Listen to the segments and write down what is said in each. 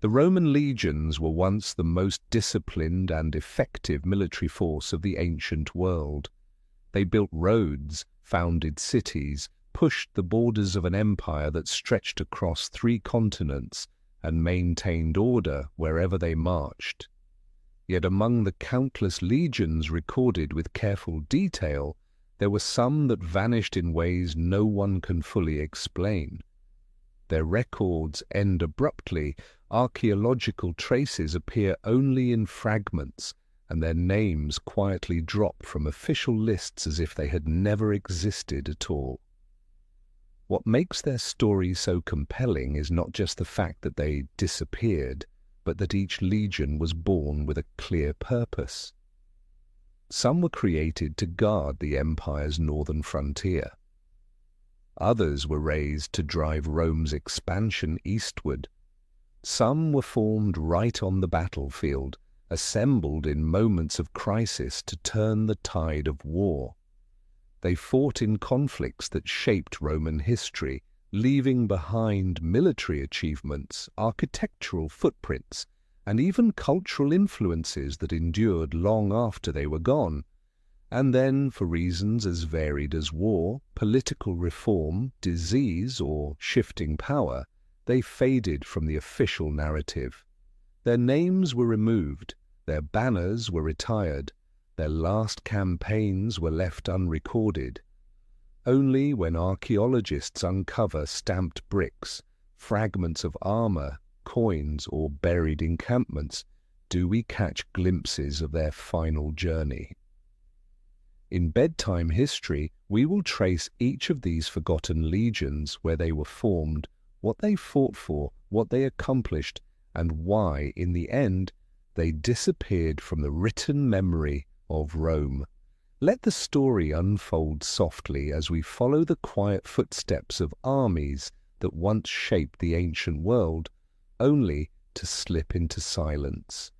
The Roman legions were once the most disciplined and effective military force of the ancient world. They built roads, founded cities, pushed the borders of an empire that stretched across 3 continents, and maintained order wherever they marched. Yet among the countless legions recorded with careful detail, there were some that vanished in ways no one can fully explain. Their records end abruptly, archaeological traces appear only in fragments, and their names quietly drop from official lists as if they had never existed at all. What makes their story so compelling is not just the fact that they disappeared, but that each legion was born with a clear purpose. Some were created to guard the empire's northern frontier. Others were raised to drive Rome's expansion eastward. Some were formed right on the battlefield, assembled in moments of crisis to turn the tide of war. They fought in conflicts that shaped Roman history, leaving behind military achievements, architectural footprints, and even cultural influences that endured long after they were gone. And then, for reasons as varied as war, political reform, disease, or shifting power, they faded from the official narrative. Their names were removed, their banners were retired, their last campaigns were left unrecorded. Only when archaeologists uncover stamped bricks, fragments of armor, coins, or buried encampments do we catch glimpses of their final journey. In bedtime history, we will trace each of these forgotten legions, where they were formed, what they fought for, what they accomplished, and why, in the end, they disappeared from the written memory of Rome. Let the story unfold softly as we follow the quiet footsteps of armies that once shaped the ancient world, only to slip into silence.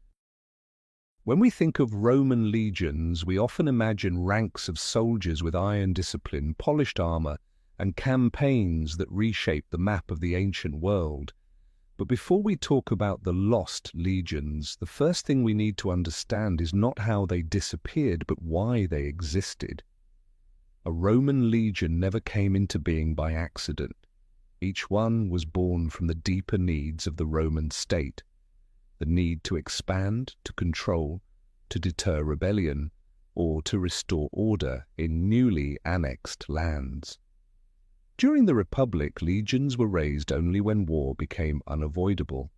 When we think of Roman legions, we often imagine ranks of soldiers with iron discipline, polished armor, and campaigns that reshaped the map of the ancient world. But before we talk about the lost legions, the first thing we need to understand is not how they disappeared, but why they existed. A Roman legion never came into being by accident. Each one was born from the deeper needs of the Roman state, the need to expand, to control, to deter rebellion, or to restore order in newly annexed lands. During the Republic, legions were raised only when war became unavoidable.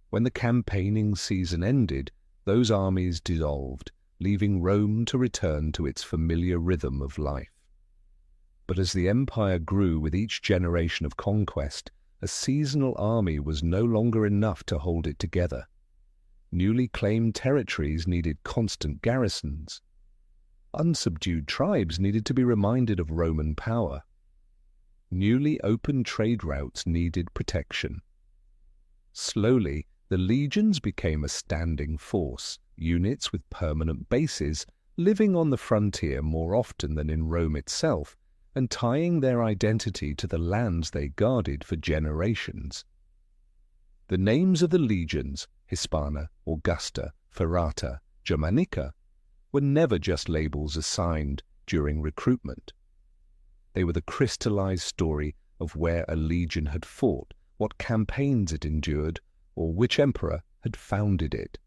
When the campaigning season ended, those armies dissolved, leaving Rome to return to its familiar rhythm of life. But as the empire grew with each generation of conquest, a seasonal army was no longer enough to hold it together. Newly claimed territories needed constant garrisons. Unsubdued tribes needed to be reminded of Roman power. Newly opened trade routes needed protection. Slowly, the legions became a standing force, units with permanent bases, living on the frontier more often than in Rome itself, and tying their identity to the lands they guarded for generations. The names of the legions, Hispana, Augusta, Ferrata, Germanica, were never just labels assigned during recruitment. They were the crystallized story of where a legion had fought, what campaigns it endured, or which emperor had founded it.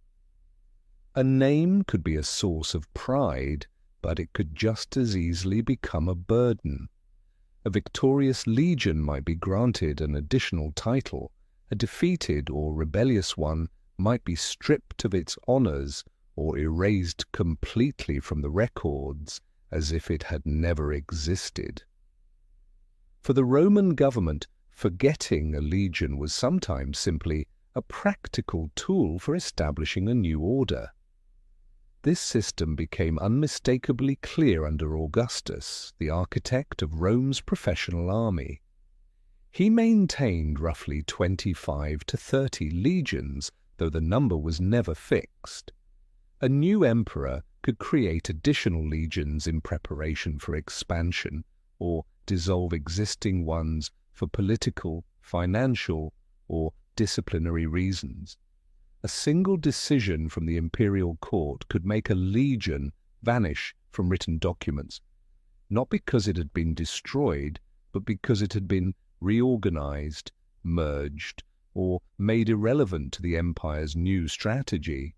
A name could be a source of pride, but it could just as easily become a burden. A victorious legion might be granted an additional title. A defeated or rebellious one might be stripped of its honors or erased completely from the records as if it had never existed. For the Roman government, forgetting a legion was sometimes simply a practical tool for establishing a new order. This system became unmistakably clear under Augustus, the architect of Rome's professional army. He maintained roughly 25 to 30 legions, though the number was never fixed. A new emperor could create additional legions in preparation for expansion, or dissolve existing ones for political, financial, or disciplinary reasons. A single decision from the imperial court could make a legion vanish from written documents, not because it had been destroyed, but because it had been reorganized, merged, or made irrelevant to the empire's new strategy.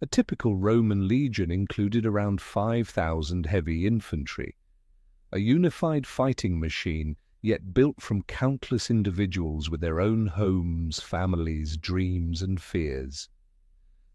A typical Roman legion included around 5,000 heavy infantry, a unified fighting machine, yet built from countless individuals with their own homes, families, dreams, and fears.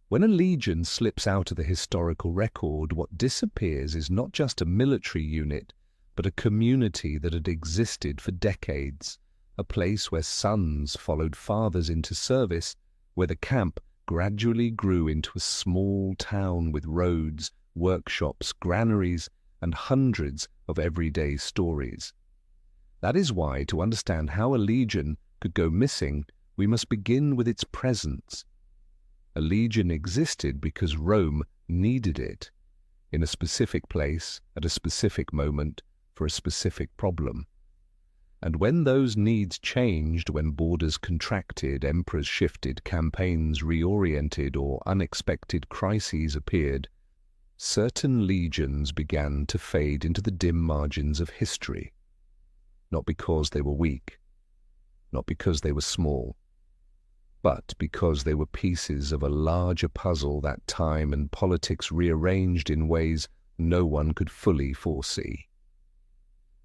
When a legion slips out of the historical record, what disappears is not just a military unit, but a community that had existed for decades, a place where sons followed fathers into service, where the camp gradually grew into a small town with roads, workshops, granaries, and hundreds of everyday stories. That is why, to understand how a legion could go missing, we must begin with its presence. A legion existed because Rome needed it, in a specific place, at a specific moment, for a specific problem. And when those needs changed, when borders contracted, emperors shifted, campaigns reoriented, or unexpected crises appeared, certain legions began to fade into the dim margins of history. Not because they were weak, not because they were small, but because they were pieces of a larger puzzle that time and politics rearranged in ways no one could fully foresee.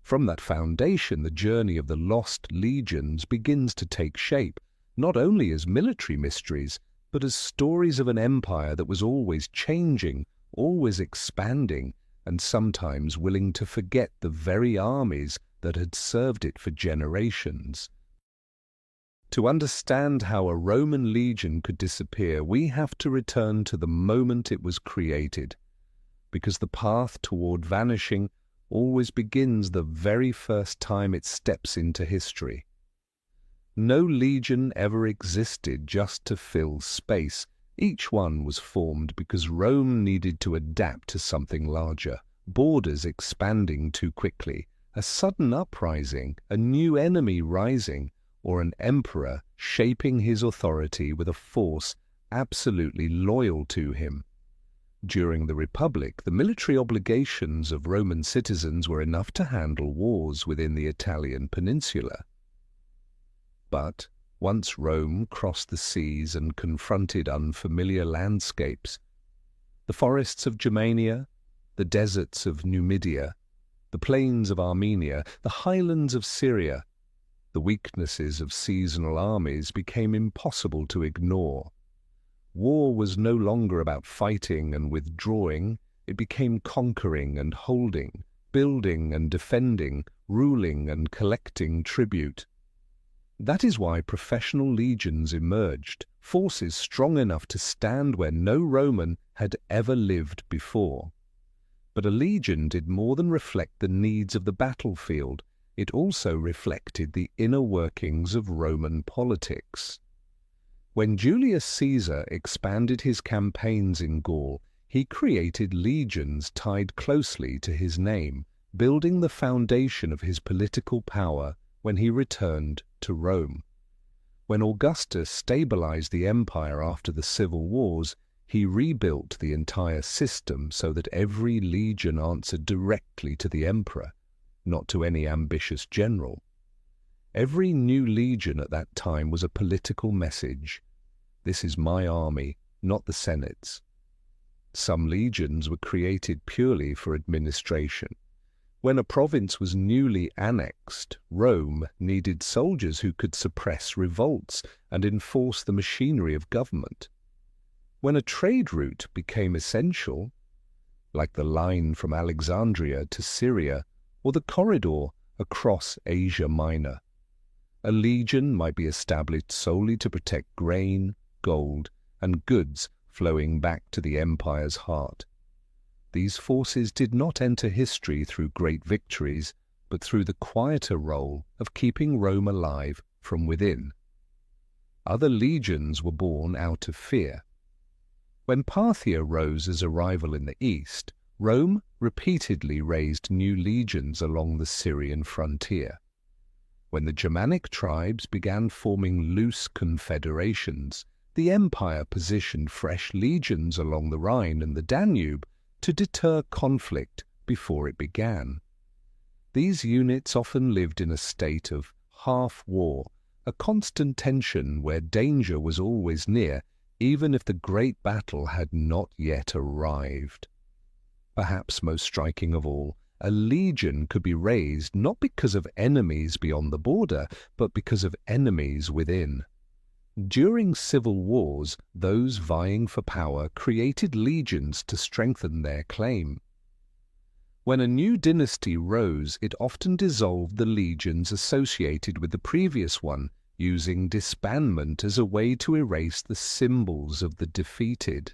From that foundation, the journey of the lost legions begins to take shape, not only as military mysteries, but as stories of an empire that was always changing, always expanding, and sometimes willing to forget the very armies that had served it for generations. To understand how a Roman legion could disappear, we have to return to the moment it was created, because the path toward vanishing always begins the very first time it steps into history. No legion ever existed just to fill space. Each one was formed because Rome needed to adapt to something larger, borders expanding too quickly, a sudden uprising, a new enemy rising, or an emperor shaping his authority with a force absolutely loyal to him. During the Republic, the military obligations of Roman citizens were enough to handle wars within the Italian peninsula. But once Rome crossed the seas and confronted unfamiliar landscapes, the forests of Germania, the deserts of Numidia, the plains of Armenia, the highlands of Syria, the weaknesses of seasonal armies became impossible to ignore. War was no longer about fighting and withdrawing, it became conquering and holding, building and defending, ruling and collecting tribute. That is why professional legions emerged, forces strong enough to stand where no Roman had ever lived before. But a legion did more than reflect the needs of the battlefield, it also reflected the inner workings of Roman politics. When Julius Caesar expanded his campaigns in Gaul, he created legions tied closely to his name, building the foundation of his political power when he returned to Rome. When Augustus stabilized the empire after the civil wars, he rebuilt the entire system so that every legion answered directly to the emperor, not to any ambitious general. Every new legion at that time was a political message. This is my army, not the Senate's. Some legions were created purely for administration. When a province was newly annexed, Rome needed soldiers who could suppress revolts and enforce the machinery of government. When a trade route became essential, like the line from Alexandria to Syria or the corridor across Asia Minor, a legion might be established solely to protect grain, gold, and goods flowing back to the empire's heart. These forces did not enter history through great victories, but through the quieter role of keeping Rome alive from within. Other legions were born out of fear. When Parthia rose as a rival in the east, Rome repeatedly raised new legions along the Syrian frontier. When the Germanic tribes began forming loose confederations, the empire positioned fresh legions along the Rhine and the Danube to deter conflict before it began. These units often lived in a state of half-war, a constant tension where danger was always near, even if the great battle had not yet arrived. Perhaps most striking of all, a legion could be raised not because of enemies beyond the border, but because of enemies within. During civil wars, those vying for power created legions to strengthen their claim. When a new dynasty rose, it often dissolved the legions associated with the previous one, using disbandment as a way to erase the symbols of the defeated.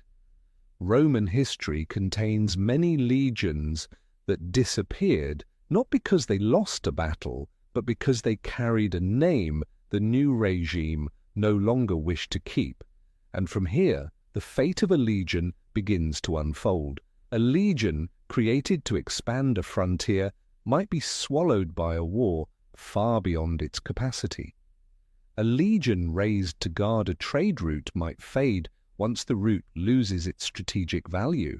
Roman history contains many legions that disappeared not because they lost a battle, but because they carried a name the new regime no longer wished to keep. And from here, the fate of a legion begins to unfold. A legion created to expand a frontier might be swallowed by a war far beyond its capacity. A legion raised to guard a trade route might fade once the route loses its strategic value.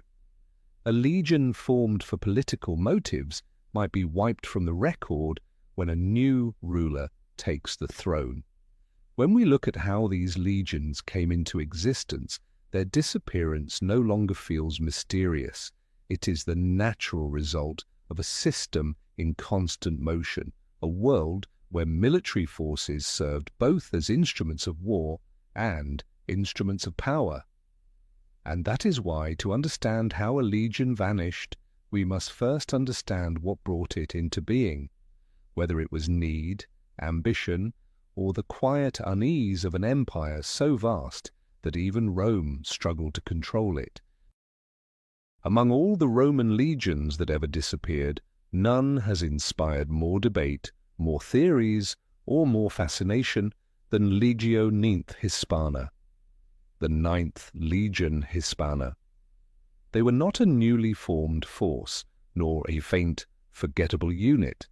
A legion formed for political motives might be wiped from the record when a new ruler takes the throne. When we look at how these legions came into existence, their disappearance no longer feels mysterious. It is the natural result of a system in constant motion, a world where military forces served both as instruments of war and instruments of power. And that is why, to understand how a legion vanished, we must first understand what brought it into being, whether it was need, ambition, or the quiet unease of an empire so vast that even Rome struggled to control it. Among all the Roman legions that ever disappeared, none has inspired more debate, more theories, or more fascination than Legio IX Hispana, the Ninth Legion Hispana. They were not a newly formed force, nor a faint, forgettable unit.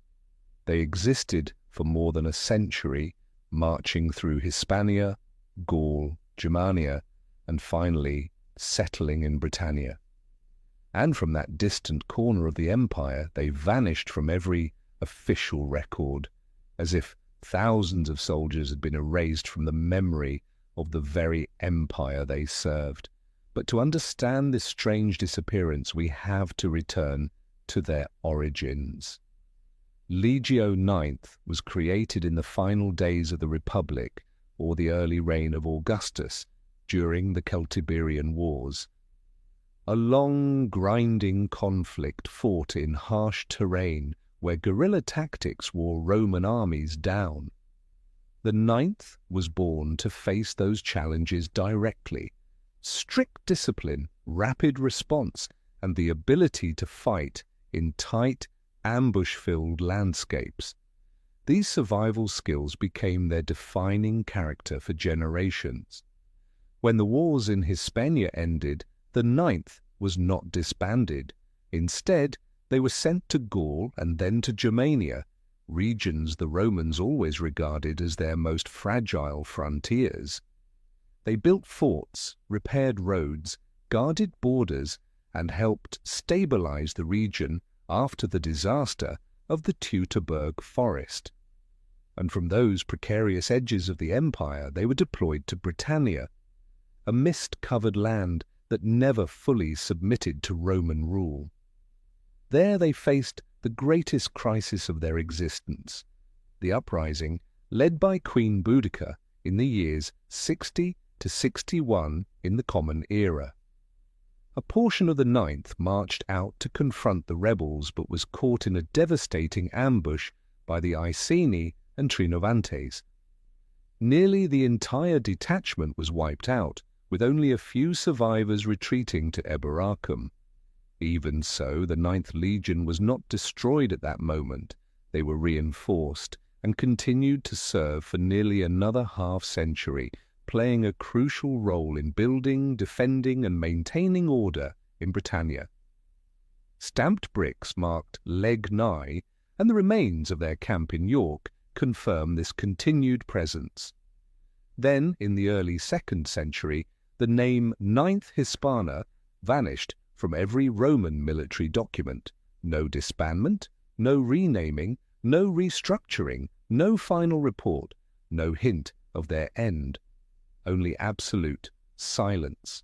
They existed for more than a century, marching through Hispania, Gaul, Germania, and finally settling in Britannia. And from that distant corner of the empire, they vanished from every official record, as if thousands of soldiers had been erased from the memory of the very empire they served. But to understand this strange disappearance, we have to return to their origins. Legio IX was created in the final days of the Republic, or the early reign of Augustus, during the Celtiberian Wars. A long, grinding conflict fought in harsh terrain where guerrilla tactics wore Roman armies down. The Ninth was born to face those challenges directly. Strict discipline, rapid response, and the ability to fight in tight, ambush-filled landscapes. These survival skills became their defining character for generations. When the wars in Hispania ended, the Ninth was not disbanded. Instead, they were sent to Gaul and then to Germania, regions the Romans always regarded as their most fragile frontiers. They built forts, repaired roads, guarded borders, and helped stabilize the region after the disaster of the Teutoburg Forest. And from those precarious edges of the empire, they were deployed to Britannia, a mist-covered land that never fully submitted to Roman rule. There they faced the greatest crisis of their existence, the uprising led by Queen Boudicca in the years 60 to 61 in the Common Era. A portion of the Ninth marched out to confront the rebels, but was caught in a devastating ambush by the Iceni and Trinovantes. Nearly the entire detachment was wiped out, with only a few survivors retreating to Eboracum. Even so, the Ninth Legion was not destroyed at that moment. They were reinforced and continued to serve for nearly another half-century, playing a crucial role in building, defending, and maintaining order in Britannia. Stamped bricks marked Leg Nigh, and the remains of their camp in York confirm this continued presence. Then, in the early 2nd century, the name Ninth Hispana vanished from every Roman military document. No disbandment, no renaming, no restructuring, no final report, no hint of their end. Only absolute silence.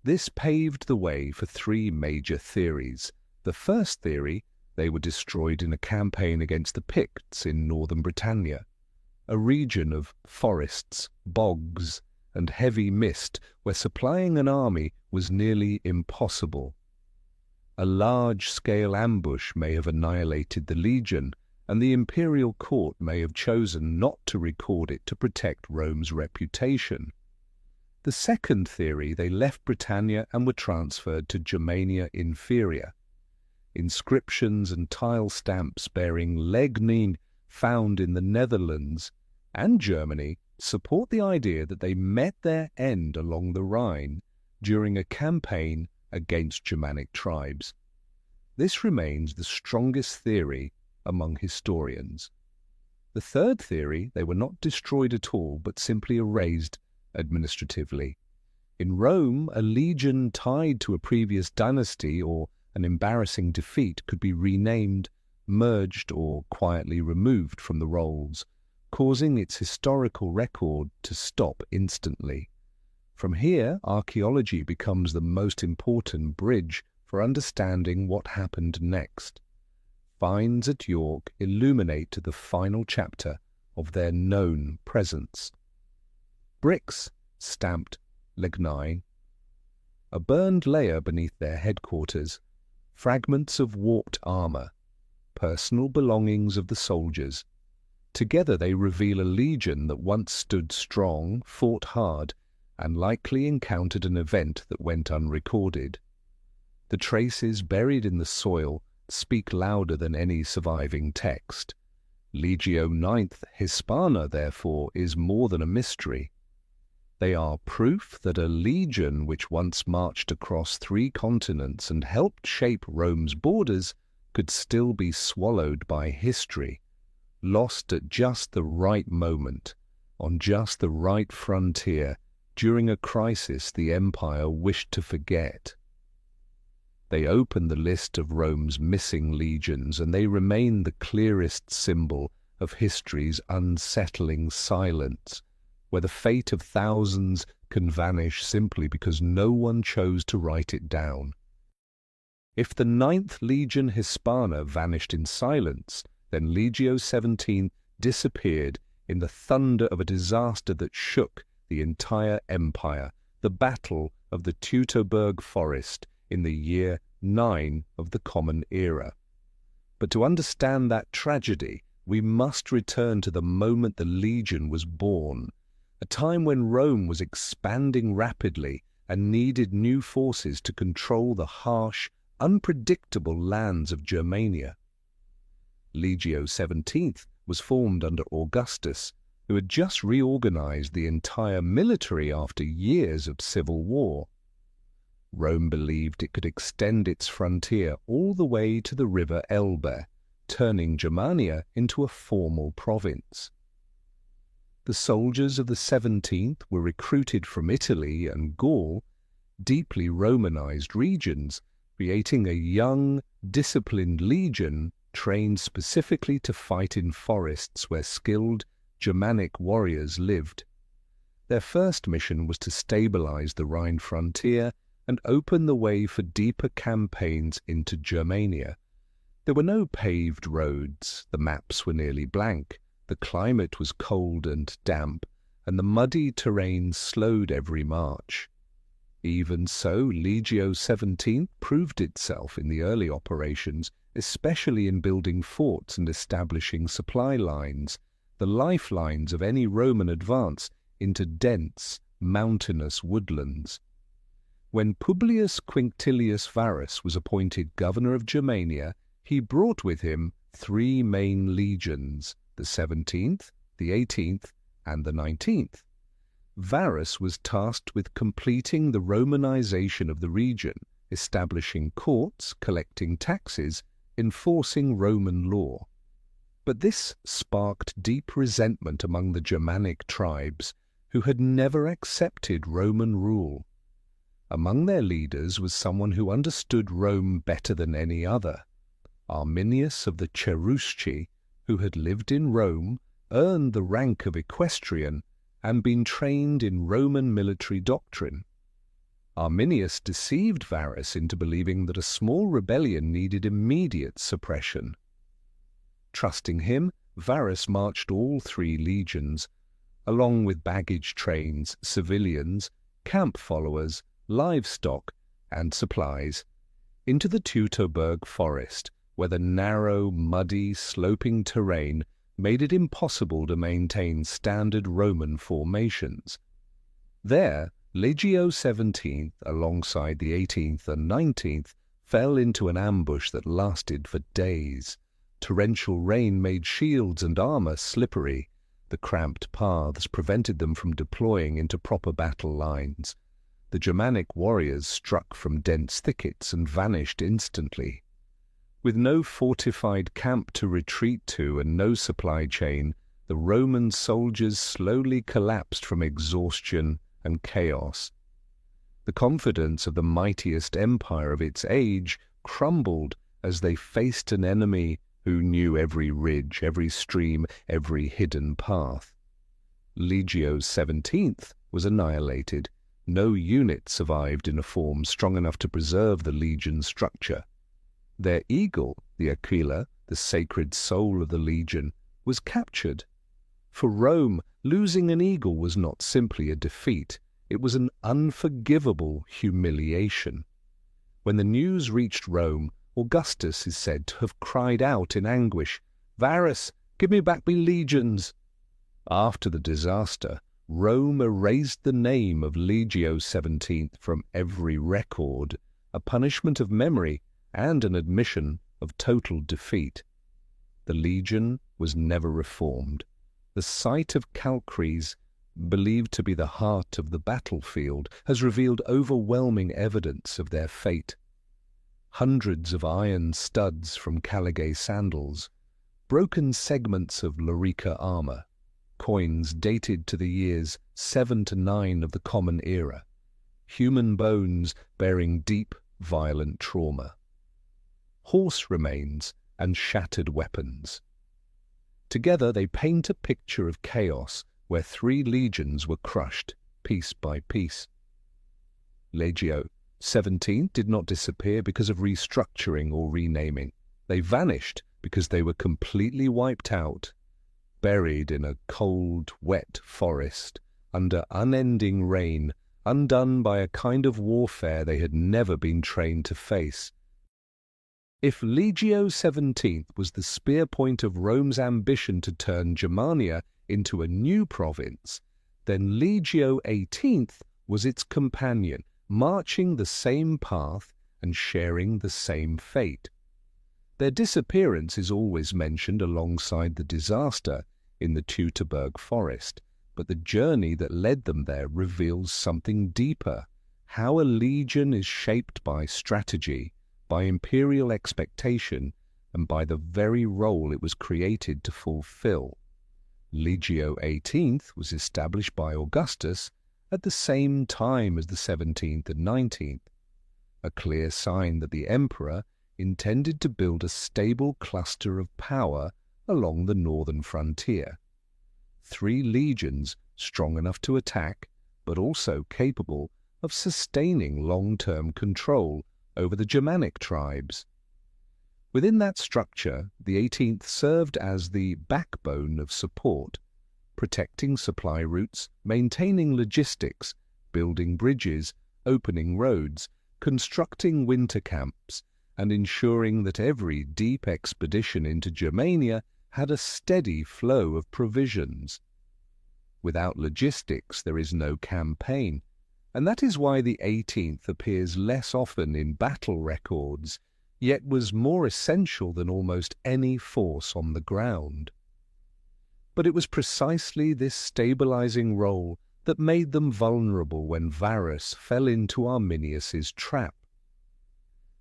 This paved the way for 3 major theories. The first theory, they were destroyed in a campaign against the Picts in northern Britannia, a region of forests, bogs, and heavy mist where supplying an army was nearly impossible. A large-scale ambush may have annihilated the legion, and the imperial court may have chosen not to record it to protect Rome's reputation. The second theory, they left Britannia and were transferred to Germania Inferior. Inscriptions and tile stamps bearing Legni found in the Netherlands and Germany support the idea that they met their end along the Rhine during a campaign against Germanic tribes. This remains the strongest theory among historians. The third theory, they were not destroyed at all but simply erased administratively. In Rome, a legion tied to a previous dynasty or an embarrassing defeat could be renamed, merged, or quietly removed from the rolls, causing its historical record to stop instantly. From here, archaeology becomes the most important bridge for understanding what happened next. Finds at York illuminate the final chapter of their known presence. Bricks stamped Legni, a burned layer beneath their headquarters, fragments of warped armor, personal belongings of the soldiers. Together they reveal a legion that once stood strong, fought hard, and likely encountered an event that went unrecorded. The traces buried in the soil speak louder than any surviving text. Legio Ninth Hispana, therefore, is more than a mystery. They are proof that a legion which once marched across 3 continents and helped shape Rome's borders could still be swallowed by history, lost at just the right moment, on just the right frontier, during a crisis the empire wished to forget. They open the list of Rome's missing legions, and they remain the clearest symbol of history's unsettling silence, where the fate of thousands can vanish simply because no one chose to write it down. If the 9th Legion Hispana vanished in silence, then Legio 17 disappeared in the thunder of a disaster that shook the entire empire, the Battle of the Teutoburg Forest in the year 9 of the Common Era. But to understand that tragedy, we must return to the moment the legion was born, a time when Rome was expanding rapidly and needed new forces to control the harsh, unpredictable lands of Germania. Legio 17th was formed under Augustus, who had just reorganized the entire military after years of civil war. Rome believed it could extend its frontier all the way to the river Elbe, turning Germania into a formal province. The soldiers of the 17th were recruited from Italy and Gaul, deeply Romanized regions, creating a young, disciplined legion trained specifically to fight in forests where skilled Germanic warriors lived. Their first mission was to stabilize the Rhine frontier and open the way for deeper campaigns into Germania. There were no paved roads, the maps were nearly blank, the climate was cold and damp, and the muddy terrain slowed every march. Even so, Legio 17 proved itself in the early operations, especially in building forts and establishing supply lines, the lifelines of any Roman advance into dense, mountainous woodlands. When Publius Quinctilius Varus was appointed governor of Germania, he brought with him 3 main legions, the 17th, the 18th, and the 19th. Varus was tasked with completing the Romanization of the region, establishing courts, collecting taxes, enforcing Roman law. But this sparked deep resentment among the Germanic tribes, who had never accepted Roman rule. Among their leaders was someone who understood Rome better than any other, Arminius of the Cherusci, who had lived in Rome, earned the rank of equestrian, and been trained in Roman military doctrine. Arminius deceived Varus into believing that a small rebellion needed immediate suppression. Trusting him, Varus marched all 3 legions, along with baggage trains, civilians, camp followers, livestock, and supplies, into the Teutoburg forest, where the narrow, muddy, sloping terrain made it impossible to maintain standard Roman formations. There, Legio XVII, alongside the 18th and 19th, fell into an ambush that lasted for days. Torrential rain made shields and armor slippery. The cramped paths prevented them from deploying into proper battle lines. The Germanic warriors struck from dense thickets and vanished instantly. With no fortified camp to retreat to and no supply chain, the Roman soldiers slowly collapsed from exhaustion and chaos. The confidence of the mightiest empire of its age crumbled as they faced an enemy who knew every ridge, every stream, every hidden path. Legio XVII was annihilated. No unit survived in a form strong enough to preserve the legion's structure. Their eagle, the Aquila, the sacred soul of the legion, was captured. For Rome, losing an eagle was not simply a defeat, it was an unforgivable humiliation. When the news reached Rome, Augustus is said to have cried out in anguish, "Varus, give me back my legions!" After the disaster, Rome erased the name of Legio XVII from every record, a punishment of memory and an admission of total defeat. The legion was never reformed. The site of Calchries, believed to be the heart of the battlefield, has revealed overwhelming evidence of their fate. Hundreds of iron studs from Caligae sandals, broken segments of Lorica armor, coins dated to the years 7 to 9 of the Common Era, human bones bearing deep, violent trauma, horse remains and shattered weapons. Together they paint a picture of chaos where 3 legions were crushed piece by piece. Legio XVII did not disappear because of restructuring or renaming. They vanished because they were completely wiped out, buried in a cold, wet forest, under unending rain, undone by a kind of warfare they had never been trained to face. If Legio XVII was the spear point of Rome's ambition to turn Germania into a new province, then Legio XVIII was its companion, marching the same path and sharing the same fate. Their disappearance is always mentioned alongside the disaster in the Teutoburg forest, but the journey that led them there reveals something deeper, how a legion is shaped by strategy, by imperial expectation, and by the very role it was created to fulfill. Legio XVIII was established by Augustus at the same time as the 17th and 19th, a clear sign that the emperor intended to build a stable cluster of power along the northern frontier. 3 legions strong enough to attack, but also capable of sustaining long-term control over the Germanic tribes. Within that structure, the 18th served as the backbone of support, protecting supply routes, maintaining logistics, building bridges, opening roads, constructing winter camps, and ensuring that every deep expedition into Germania had a steady flow of provisions. Without logistics, there is no campaign, and that is why the 18th appears less often in battle records, yet was more essential than almost any force on the ground. But it was precisely this stabilizing role that made them vulnerable when Varus fell into Arminius's trap.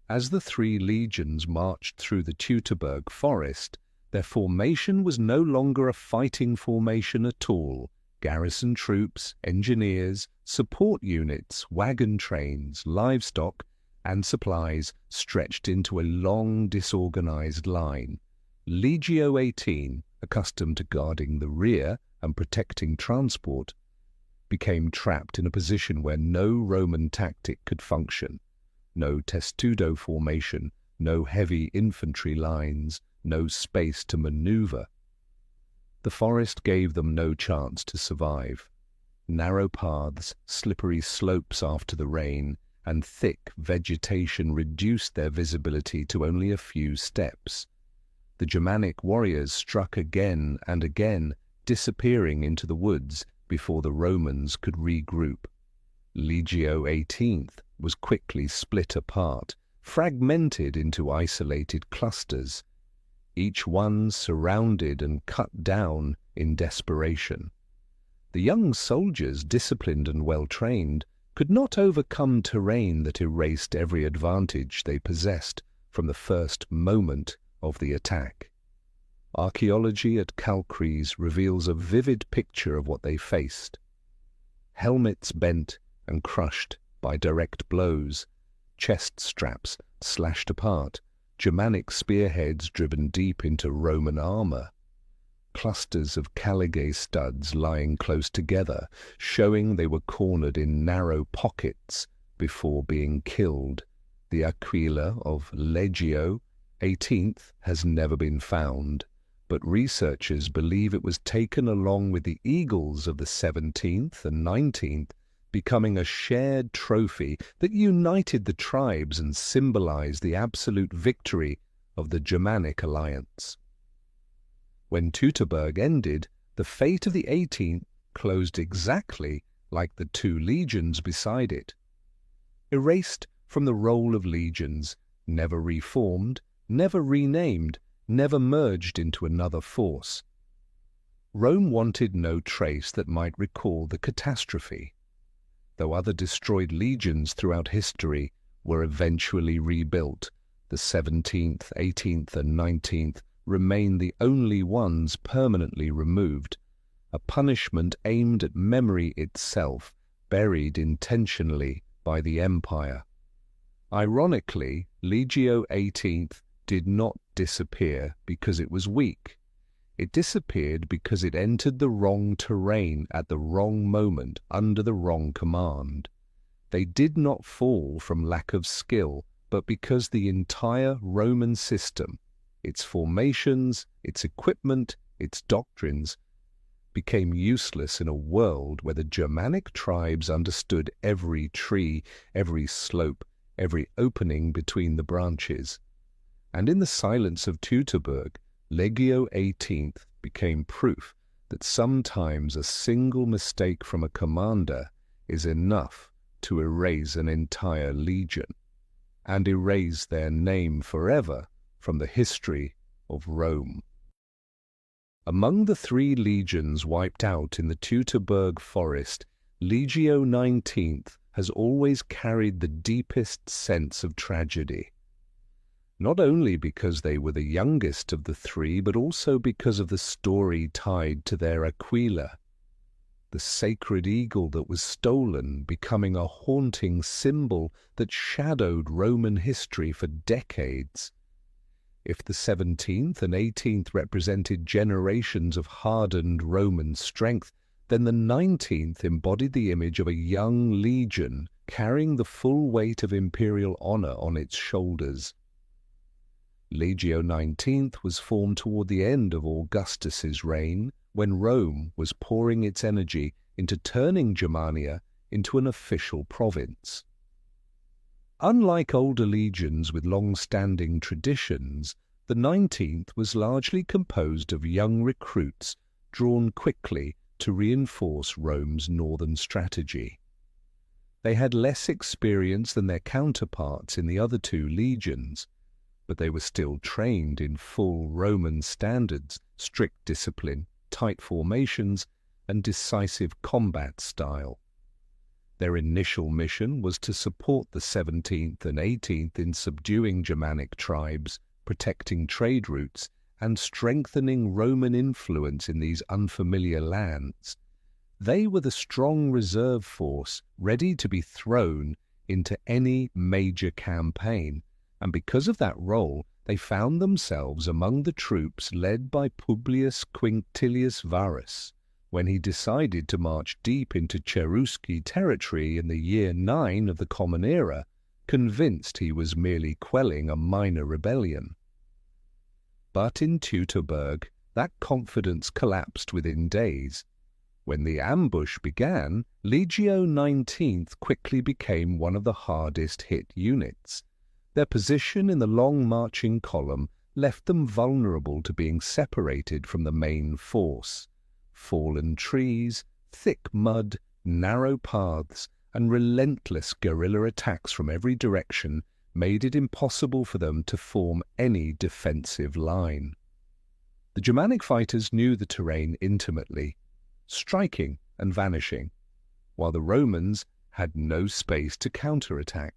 As the 3 legions marched through the Teutoburg forest, Their formation was no longer a fighting formation at all. Garrison troops, engineers, support units, wagon trains, livestock, and supplies stretched into a long, disorganized line. Legio 18, accustomed to guarding the rear and protecting transport, became trapped in a position where no Roman tactic could function. No testudo formation, no heavy infantry lines, no space to maneuver. The forest gave them no chance to survive. Narrow paths, slippery slopes after the rain, and thick vegetation reduced their visibility to only a few steps. The Germanic warriors struck again and again, disappearing into the woods before the Romans could regroup. Legio 18th was quickly split apart, fragmented into isolated clusters, each one surrounded and cut down in desperation. The young soldiers, disciplined and well-trained, could not overcome terrain that erased every advantage they possessed from the first moment of the attack. Archaeology at Calcres reveals a vivid picture of what they faced. Helmets bent and crushed by direct blows, chest straps slashed apart, Germanic spearheads driven deep into Roman armor, clusters of caligae studs lying close together, showing they were cornered in narrow pockets before being killed. The Aquila of Legio 18th has never been found, but researchers believe it was taken along with the eagles of the 17th and 19th, becoming a shared trophy that united the tribes and symbolized the absolute victory of the Germanic alliance. When Teutoburg ended, the fate of the 18th closed exactly like the two legions beside it. Erased from the roll of legions, never reformed, never renamed, never merged into another force. Rome wanted no trace that might recall the catastrophe. Though other destroyed legions throughout history were eventually rebuilt, the 17th, 18th, and 19th remain the only ones permanently removed, a punishment aimed at memory itself, buried intentionally by the empire. Ironically, Legio 18th did not disappear because it was weak. It disappeared because it entered the wrong terrain at the wrong moment under the wrong command. They did not fall from lack of skill, but because the entire Roman system, its formations, its equipment, its doctrines, became useless in a world where the Germanic tribes understood every tree, every slope, every opening between the branches. And in the silence of Teutoburg, Legio 18th became proof that sometimes a single mistake from a commander is enough to erase an entire legion, and erase their name forever from the history of Rome. Among the 3 legions wiped out in the Teutoburg forest, Legio 19th has always carried the deepest sense of tragedy. Not only because they were the youngest of the 3, but also because of the story tied to their Aquila, the sacred eagle that was stolen, becoming a haunting symbol that shadowed Roman history for decades. If the 17th and 18th represented generations of hardened Roman strength, then the 19th embodied the image of a young legion carrying the full weight of imperial honor on its shoulders. Legio 19th was formed toward the end of Augustus's reign, when Rome was pouring its energy into turning Germania into an official province. Unlike older legions with long-standing traditions, the 19th was largely composed of young recruits drawn quickly to reinforce Rome's northern strategy. They had less experience than their counterparts in the other 2 legions, but they were still trained in full Roman standards, strict discipline, tight formations, and decisive combat style. Their initial mission was to support the 17th and 18th in subduing Germanic tribes, protecting trade routes, and strengthening Roman influence in these unfamiliar lands. They were the strong reserve force ready to be thrown into any major campaign, and because of that role, they found themselves among the troops led by Publius Quinctilius Varus, when he decided to march deep into Cherusci territory in the year 9 of the Common Era, convinced he was merely quelling a minor rebellion. But in Teutoburg, that confidence collapsed within days. When the ambush began, Legio XIX quickly became one of the hardest-hit units. Their position in the long marching column left them vulnerable to being separated from the main force. Fallen trees, thick mud, narrow paths, and relentless guerrilla attacks from every direction made it impossible for them to form any defensive line. The Germanic fighters knew the terrain intimately, striking and vanishing, while the Romans had no space to counterattack.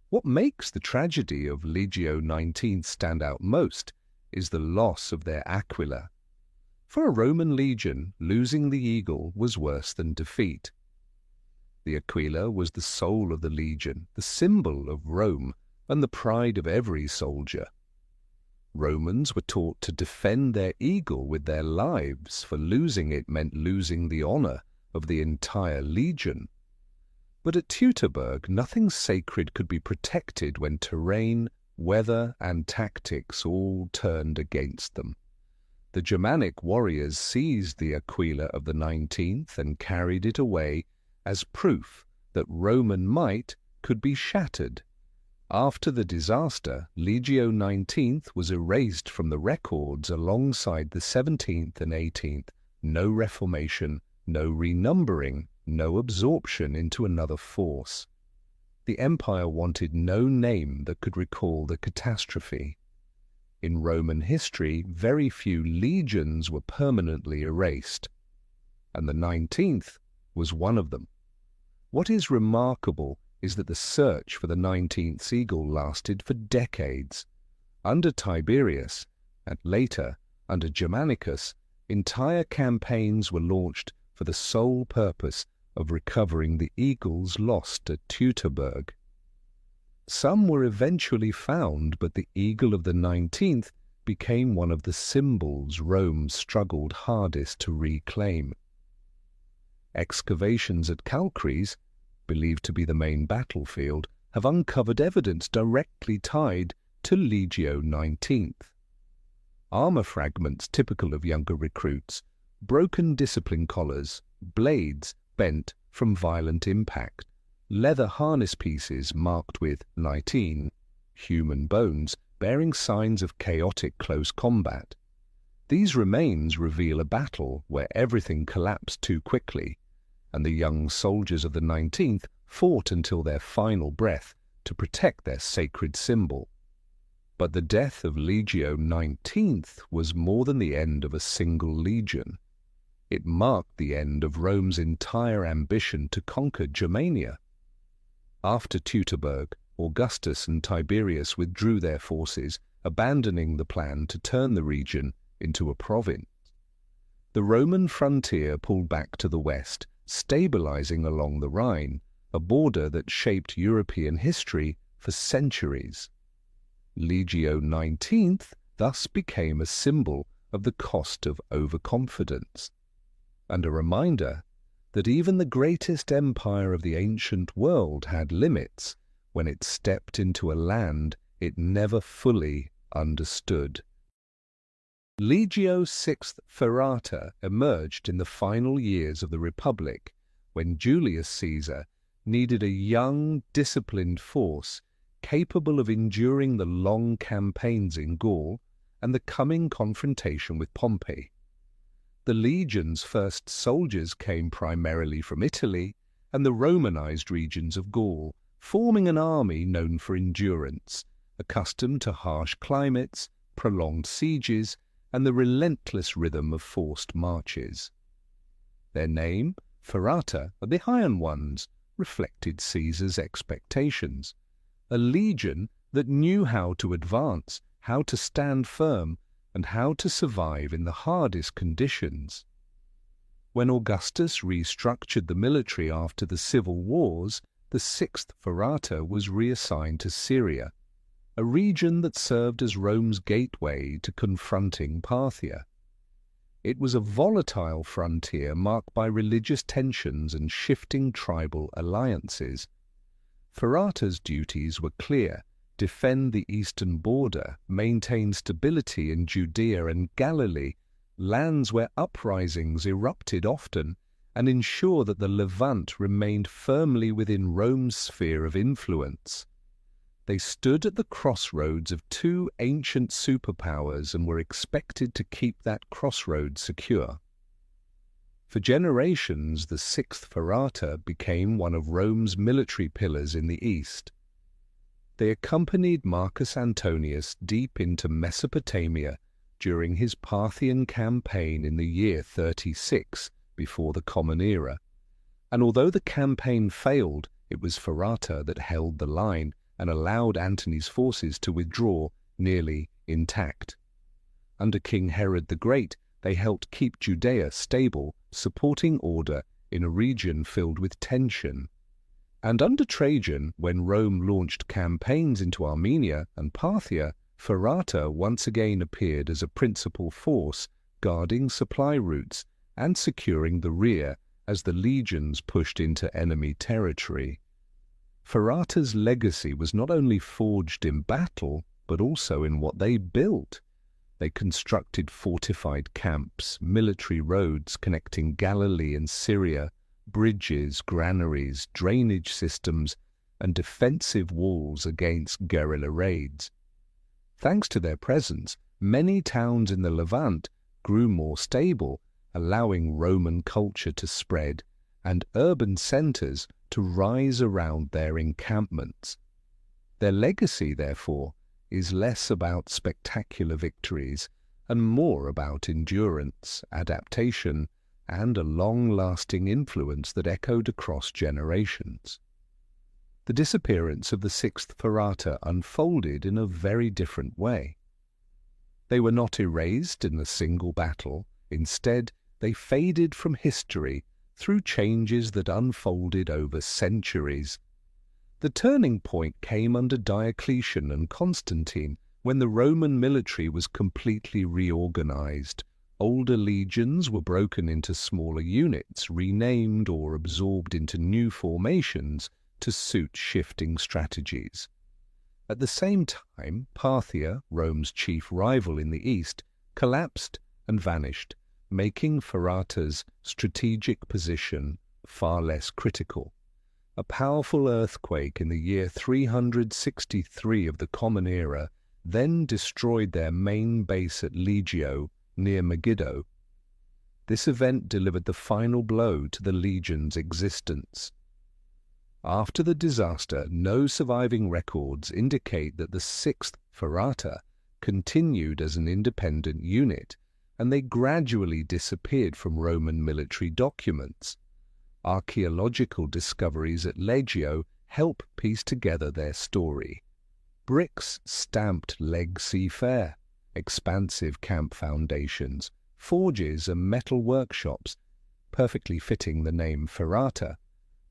What makes the tragedy of Legio XIX stand out most is the loss of their Aquila. For a Roman legion, losing the eagle was worse than defeat. The Aquila was the soul of the legion, the symbol of Rome, and the pride of every soldier. Romans were taught to defend their eagle with their lives, for losing it meant losing the honor of the entire legion. But at Teutoburg, nothing sacred could be protected when terrain, weather, and tactics all turned against them. The Germanic warriors seized the Aquila of the 19th and carried it away as proof that Roman might could be shattered. After the disaster, Legio XIX was erased from the records alongside the 17th and 18th. No reformation, no renumbering, no absorption into another force. The empire wanted no name that could recall the catastrophe. In Roman history, very few legions were permanently erased, and the 19th was one of them. What is remarkable is that the search for the 19th eagle lasted for decades. Under Tiberius, and later under Germanicus, entire campaigns were launched for the sole purpose of recovering the eagles lost at Teutoburg. Some were eventually found, but the eagle of the 19th became one of the symbols Rome struggled hardest to reclaim. Excavations at Calchries, believed to be the main battlefield, have uncovered evidence directly tied to Legio XIX. Armor fragments typical of younger recruits, broken discipline collars, blades bent from violent impact, leather harness pieces marked with 19, human bones bearing signs of chaotic close combat. These remains reveal a battle where everything collapsed too quickly, and the young soldiers of the 19th fought until their final breath to protect their sacred symbol. But the death of Legio XIX was more than the end of a single legion. It marked the end of Rome's entire ambition to conquer Germania. After Teutoburg, Augustus and Tiberius withdrew their forces, abandoning the plan to turn the region into a province. The Roman frontier pulled back to the west, stabilizing along the Rhine, a border that shaped European history for centuries. Legio XIX thus became a symbol of the cost of overconfidence, and a reminder that even the greatest empire of the ancient world had limits when it stepped into a land it never fully understood. Legio VI Ferrata emerged in the final years of the Republic, when Julius Caesar needed a young, disciplined force capable of enduring the long campaigns in Gaul and the coming confrontation with Pompey. The legion's first soldiers came primarily from Italy and the Romanized regions of Gaul, forming an army known for endurance, accustomed to harsh climates, prolonged sieges, and the relentless rhythm of forced marches. Their name, Ferrata, or the Iron Ones, reflected Caesar's expectations. A legion that knew how to advance, how to stand firm, and how to survive in the hardest conditions. When Augustus restructured the military after the civil wars, the sixth Ferrata was reassigned to Syria, a region that served as Rome's gateway to confronting Parthia. It was a volatile frontier marked by religious tensions and shifting tribal alliances. Ferrata's duties were clear: defend the eastern border, maintain stability in Judea and Galilee, lands where uprisings erupted often, and ensure that the Levant remained firmly within Rome's sphere of influence. They stood at the crossroads of two ancient superpowers and were expected to keep that crossroad secure. For generations, the sixth Ferrata became one of Rome's military pillars in the east. They accompanied Marcus Antonius deep into Mesopotamia during his Parthian campaign in the year 36 before the Common Era, and although the campaign failed, it was Ferrata that held the line and allowed Antony's forces to withdraw nearly intact. Under King Herod the Great, they helped keep Judea stable, supporting order in a region filled with tension. And under Trajan, when Rome launched campaigns into Armenia and Parthia, Ferrata once again appeared as a principal force, guarding supply routes and securing the rear as the legions pushed into enemy territory. Ferrata's legacy was not only forged in battle, but also in what they built. They constructed fortified camps, military roads connecting Galilee and Syria, bridges, granaries, drainage systems, and defensive walls against guerrilla raids. Thanks to their presence, many towns in the Levant grew more stable, allowing Roman culture to spread and urban centers to rise around their encampments. Their legacy, therefore, is less about spectacular victories and more about endurance, adaptation, and a long-lasting influence that echoed across generations. The disappearance of the sixth Ferrata unfolded in a very different way. They were not erased in a single battle. Instead, they faded from history through changes that unfolded over centuries. The turning point came under Diocletian and Constantine, when the Roman military was completely reorganized. Older legions were broken into smaller units, renamed or absorbed into new formations to suit shifting strategies. At the same time, Parthia, Rome's chief rival in the east, collapsed and vanished, making Ferrata's strategic position far less critical. A powerful earthquake in the year 363 of the Common Era then destroyed their main base at Legio, near Megiddo. This event delivered the final blow to the legion's existence. After the disaster, no surviving records indicate that the sixth Ferrata continued as an independent unit, and they gradually disappeared from Roman military documents. Archaeological discoveries at Legio help piece together their story. Bricks stamped Leg Sea Fair, expansive camp foundations, forges and metal workshops, perfectly fitting the name Ferrata,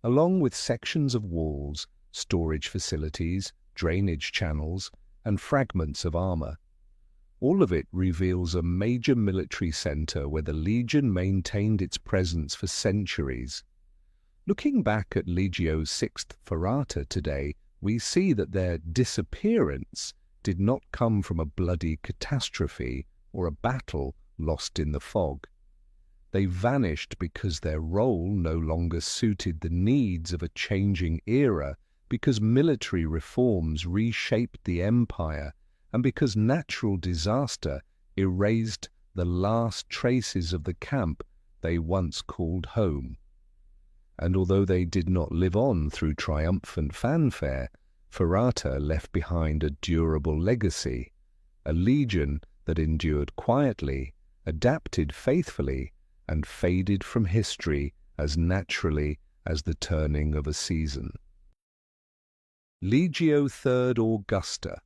along with sections of walls, storage facilities, drainage channels, and fragments of armor. All of it reveals a major military center where the legion maintained its presence for centuries. Looking back at Legio's sixth Ferrata today, we see that their disappearance did not come from a bloody catastrophe or a battle lost in the fog. They vanished because their role no longer suited the needs of a changing era, because military reforms reshaped the empire, and because natural disaster erased the last traces of the camp they once called home. And although they did not live on through triumphant fanfare, Ferrata left behind a durable legacy, a legion that endured quietly, adapted faithfully, and faded from history as naturally as the turning of a season. Legio III Augusta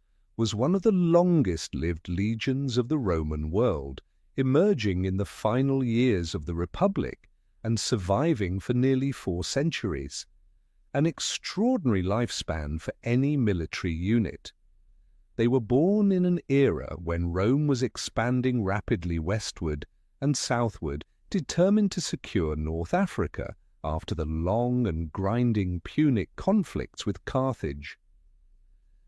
was one of the longest-lived legions of the Roman world, emerging in the final years of the Republic and surviving for nearly 4 centuries. An extraordinary lifespan for any military unit. They were born in an era when Rome was expanding rapidly westward and southward, determined to secure North Africa after the long and grinding Punic conflicts with Carthage.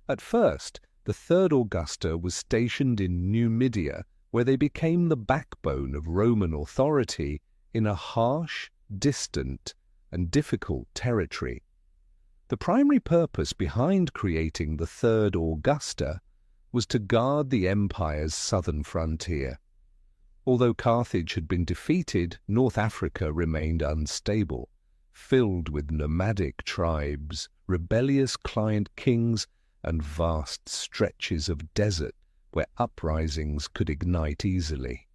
At first, the Third Augusta was stationed in Numidia, where they became the backbone of Roman authority in a harsh, distant, and difficult territory. The primary purpose behind creating the Third Augusta was to guard the empire's southern frontier. Although Carthage had been defeated, North Africa remained unstable, filled with nomadic tribes, rebellious client kings, and vast stretches of desert where uprisings could ignite easily.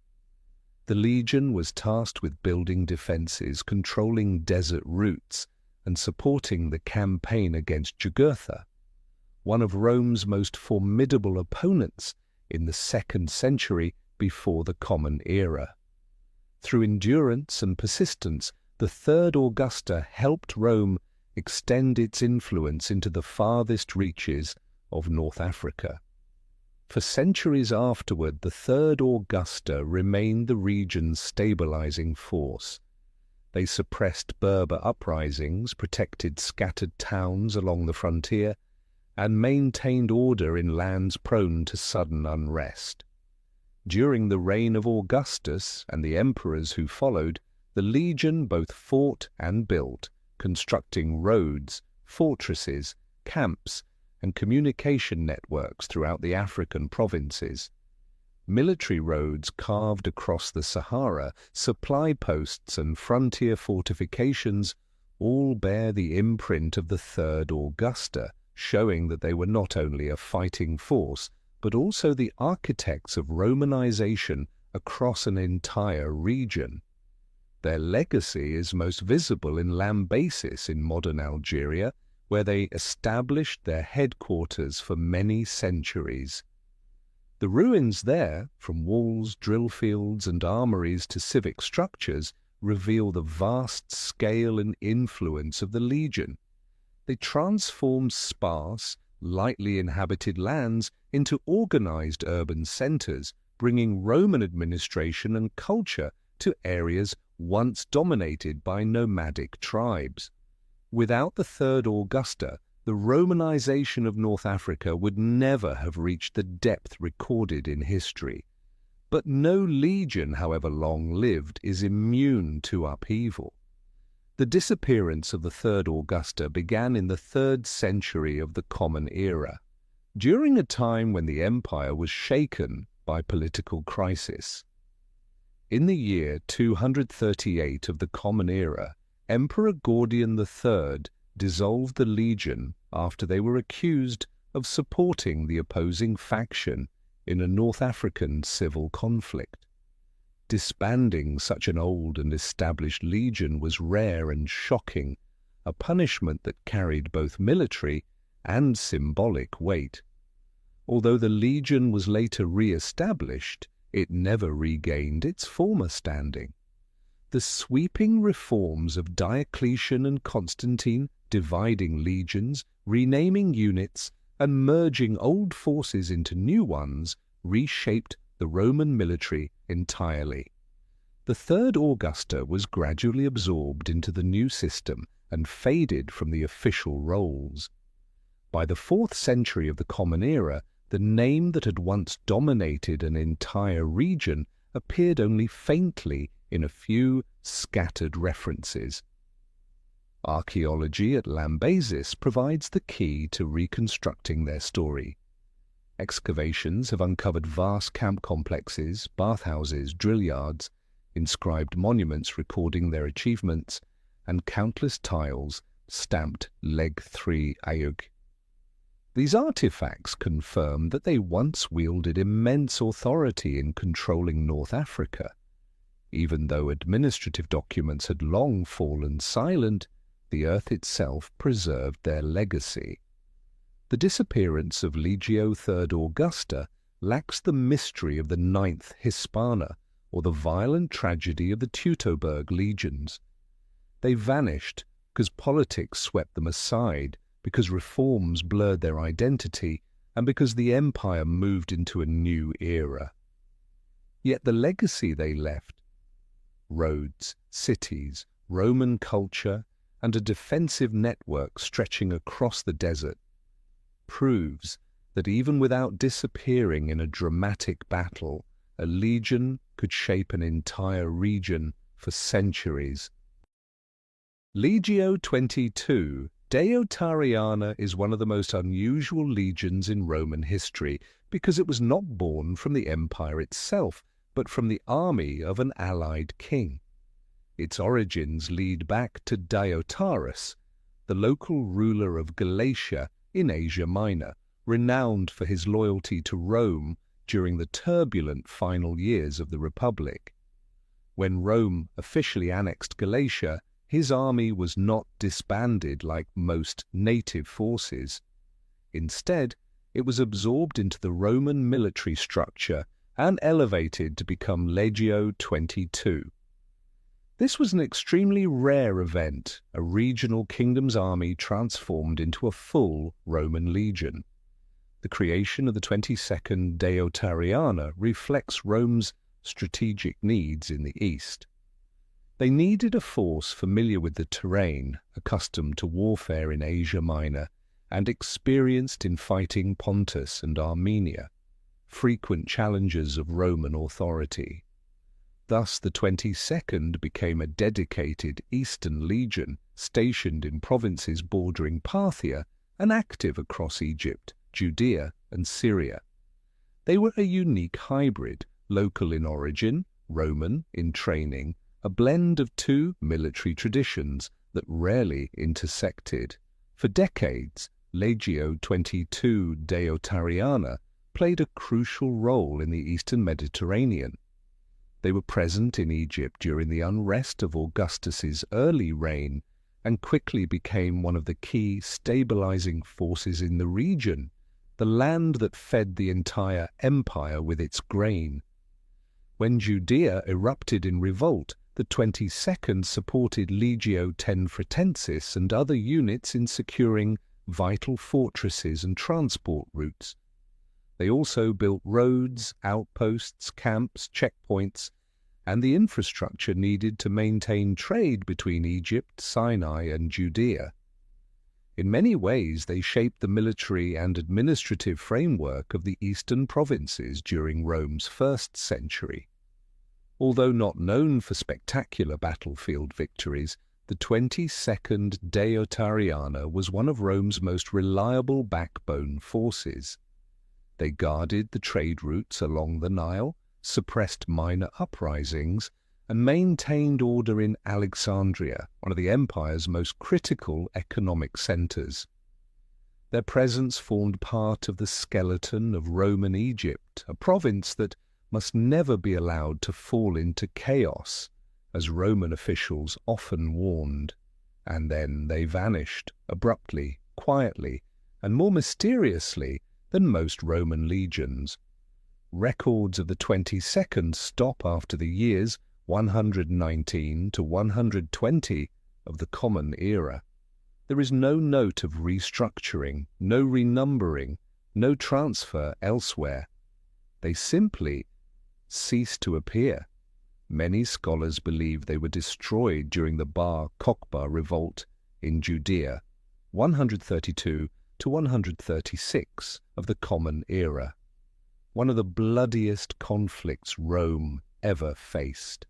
The legion was tasked with building defenses, controlling desert routes, and supporting the campaign against Jugurtha, one of Rome's most formidable opponents in the 2nd century before the Common Era. Through endurance and persistence, the Third Augusta helped Rome extend its influence into the farthest reaches of North Africa. For centuries afterward, the Third Augusta remained the region's stabilizing force. They suppressed Berber uprisings, protected scattered towns along the frontier, and maintained order in lands prone to sudden unrest. During the reign of Augustus and the emperors who followed, the legion both fought and built, constructing roads, fortresses, camps, and communication networks throughout the African provinces. Military roads carved across the Sahara, supply posts and frontier fortifications all bear the imprint of the Third Augusta, showing that they were not only a fighting force, but also the architects of Romanization across an entire region. Their legacy is most visible in Lambasis in modern Algeria, where they established their headquarters for many centuries. The ruins there, from walls, drill fields, and armories to civic structures, reveal the vast scale and influence of the legion. They transformed sparse, lightly inhabited lands into organized urban centers, bringing Roman administration and culture to areas once dominated by nomadic tribes. Without the Third Augusta, the Romanization of North Africa would never have reached the depth recorded in history. But no legion, however long-lived, is immune to upheaval. The disappearance of the Third Augusta began in the 3rd century of the Common Era, during a time when the empire was shaken by political crisis. In the year 238 of the Common Era, Emperor Gordian III dissolved the legion after they were accused of supporting the opposing faction in a North African civil conflict. Disbanding such an old and established legion was rare and shocking, a punishment that carried both military and symbolic weight. Although the legion was later re-established, it never regained its former standing. The sweeping reforms of Diocletian and Constantine, dividing legions, renaming units, and merging old forces into new ones, reshaped the Roman military entirely. The Third Augusta was gradually absorbed into the new system and faded from the official roles. By the 4th century of the Common Era, the name that had once dominated an entire region appeared only faintly in a few scattered references. Archaeology at Lambasis provides the key to reconstructing their story. Excavations have uncovered vast camp complexes, bathhouses, drill yards, inscribed monuments recording their achievements, and countless tiles stamped Leg 3 Aug. These artifacts confirm that they once wielded immense authority in controlling North Africa. Even though administrative documents had long fallen silent, the earth itself preserved their legacy. The disappearance of Legio III Augusta lacks the mystery of the 9th Hispana or the violent tragedy of the Teutoburg legions. They vanished because politics swept them aside, because reforms blurred their identity, and because the empire moved into a new era. Yet the legacy they left, roads, cities, Roman culture, and a defensive network stretching across the desert, proves that even without disappearing in a dramatic battle, a legion could shape an entire region for centuries. Legio 22, Deotariana, is one of the most unusual legions in Roman history because it was not born from the empire itself, but from the army of an allied king. Its origins lead back to Deiotarus, the local ruler of Galatia in Asia Minor, renowned for his loyalty to Rome during the turbulent final years of the Republic. When Rome officially annexed Galatia, his army was not disbanded like most native forces. Instead, it was absorbed into the Roman military structure and elevated to become Legio 22. This was an extremely rare event, a regional kingdom's army transformed into a full Roman legion. The creation of the 22nd Deotariana reflects Rome's strategic needs in the east. They needed a force familiar with the terrain, accustomed to warfare in Asia Minor, and experienced in fighting Pontus and Armenia, frequent challengers of Roman authority. Thus the 22nd became a dedicated Eastern legion stationed in provinces bordering Parthia and active across Egypt, Judea, and Syria. They were a unique hybrid, local in origin, Roman in training, a blend of two military traditions that rarely intersected. For decades, Legio 22 Deotariana played a crucial role in the Eastern Mediterranean. They were present in Egypt during the unrest of Augustus's early reign and quickly became one of the key stabilizing forces in the region, the land that fed the entire empire with its grain. When Judea erupted in revolt, the 22nd supported Legio X Fretensis and other units in securing vital fortresses and transport routes. They also built roads, outposts, camps, checkpoints, and the infrastructure needed to maintain trade between Egypt, Sinai, and Judea. In many ways, they shaped the military and administrative framework of the eastern provinces during Rome's first century. Although not known for spectacular battlefield victories, the 22nd Deotariana was one of Rome's most reliable backbone forces. They guarded the trade routes along the Nile, suppressed minor uprisings, and maintained order in Alexandria, one of the empire's most critical economic centers. Their presence formed part of the skeleton of Roman Egypt, a province that must never be allowed to fall into chaos, as Roman officials often warned. And then they vanished, abruptly, quietly, and more mysteriously than most Roman legions. Records of the 22nd stop after the years 119 to 120 of the Common Era. There is no note of restructuring, no renumbering, no transfer elsewhere. They simply ceased to appear. Many scholars believe they were destroyed during the Bar Kokhba revolt in Judea, 132 to 136 of the Common Era, one of the bloodiest conflicts Rome ever faced.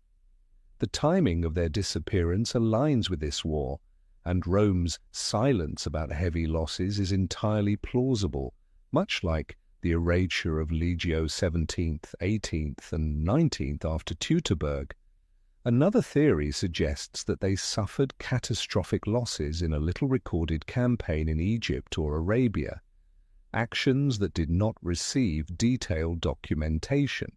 The timing of their disappearance aligns with this war, and Rome's silence about heavy losses is entirely plausible, much like the erasure of Legio 17th, 18th, and 19th after Teutoburg. Another theory suggests that they suffered catastrophic losses in a little-recorded campaign in Egypt or Arabia, actions that did not receive detailed documentation.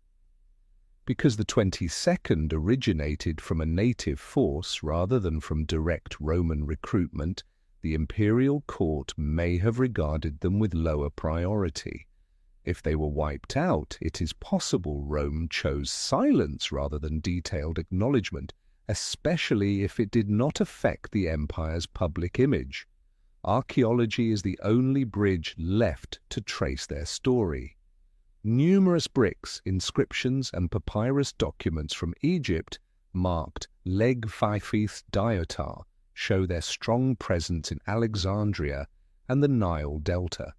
Because the 22nd originated from a native force rather than from direct Roman recruitment, the imperial court may have regarded them with lower priority. If they were wiped out, it is possible Rome chose silence rather than detailed acknowledgement, especially if it did not affect the empire's public image. Archaeology is the only bridge left to trace their story. Numerous bricks, inscriptions, and papyrus documents from Egypt marked Leg Faifith Diotar show their strong presence in Alexandria and the Nile Delta.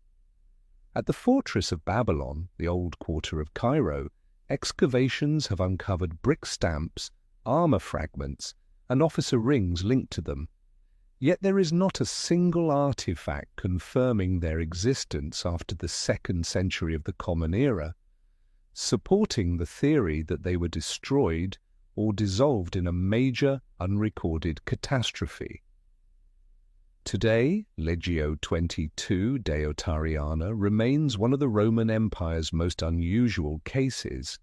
At the fortress of Babylon, the old quarter of Cairo, excavations have uncovered brick stamps, armor fragments, and officer rings linked to them. Yet there is not a single artifact confirming their existence after the 2nd century of the Common Era, supporting the theory that they were destroyed or dissolved in a major unrecorded catastrophe. Today, Legio 22 Deotariana remains one of the Roman Empire's most unusual cases,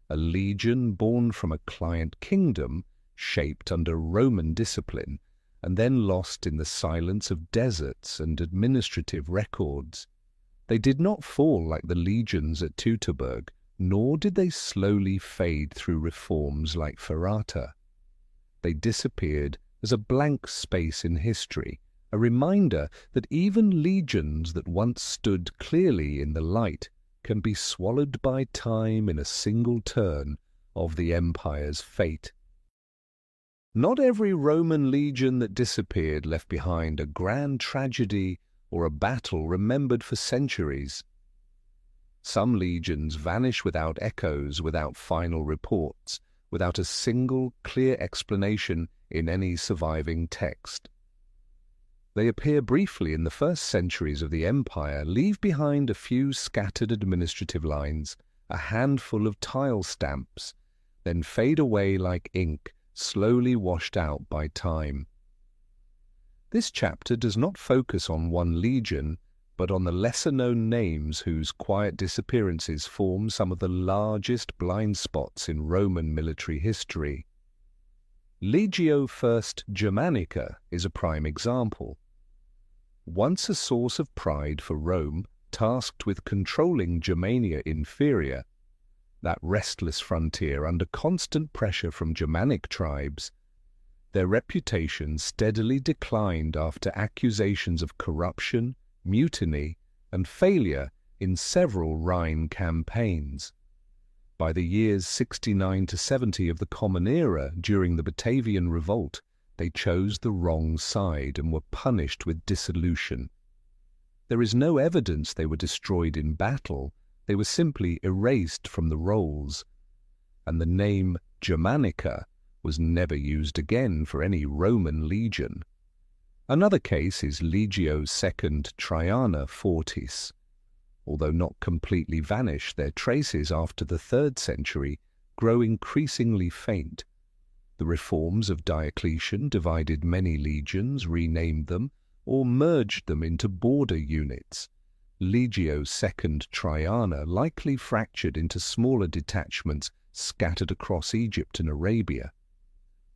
a legion born from a client kingdom shaped under Roman discipline and then lost in the silence of deserts and administrative records. They did not fall like the legions at Teutoburg, nor did they slowly fade through reforms like Ferrata. They disappeared as a blank space in history, a reminder that even legions that once stood clearly in the light can be swallowed by time in a single turn of the empire's fate. Not every Roman legion that disappeared left behind a grand tragedy or a battle remembered for centuries. Some legions vanish without echoes, without final reports, without a single clear explanation in any surviving text. They appear briefly in the first centuries of the empire, leave behind a few scattered administrative lines, a handful of tile stamps, then fade away like ink, slowly washed out by time. This chapter does not focus on one legion, but on the lesser-known names whose quiet disappearances form some of the largest blind spots in Roman military history. Legio I Germanica is a prime example. Once a source of pride for Rome, tasked with controlling Germania Inferior, that restless frontier under constant pressure from Germanic tribes, their reputation steadily declined after accusations of corruption, mutiny, and failure in several Rhine campaigns. By the years 69 to 70 of the Common Era, during the Batavian Revolt, they chose the wrong side and were punished with dissolution. There is no evidence they were destroyed in battle. They were simply erased from the rolls, and the name Germanica was never used again for any Roman legion. Another case is Legio II Traiana Fortis. Although not completely vanished, their traces after the 3rd century grow increasingly faint. The reforms of Diocletian divided many legions, renamed them, or merged them into border units. Legio II Traiana likely fractured into smaller detachments scattered across Egypt and Arabia.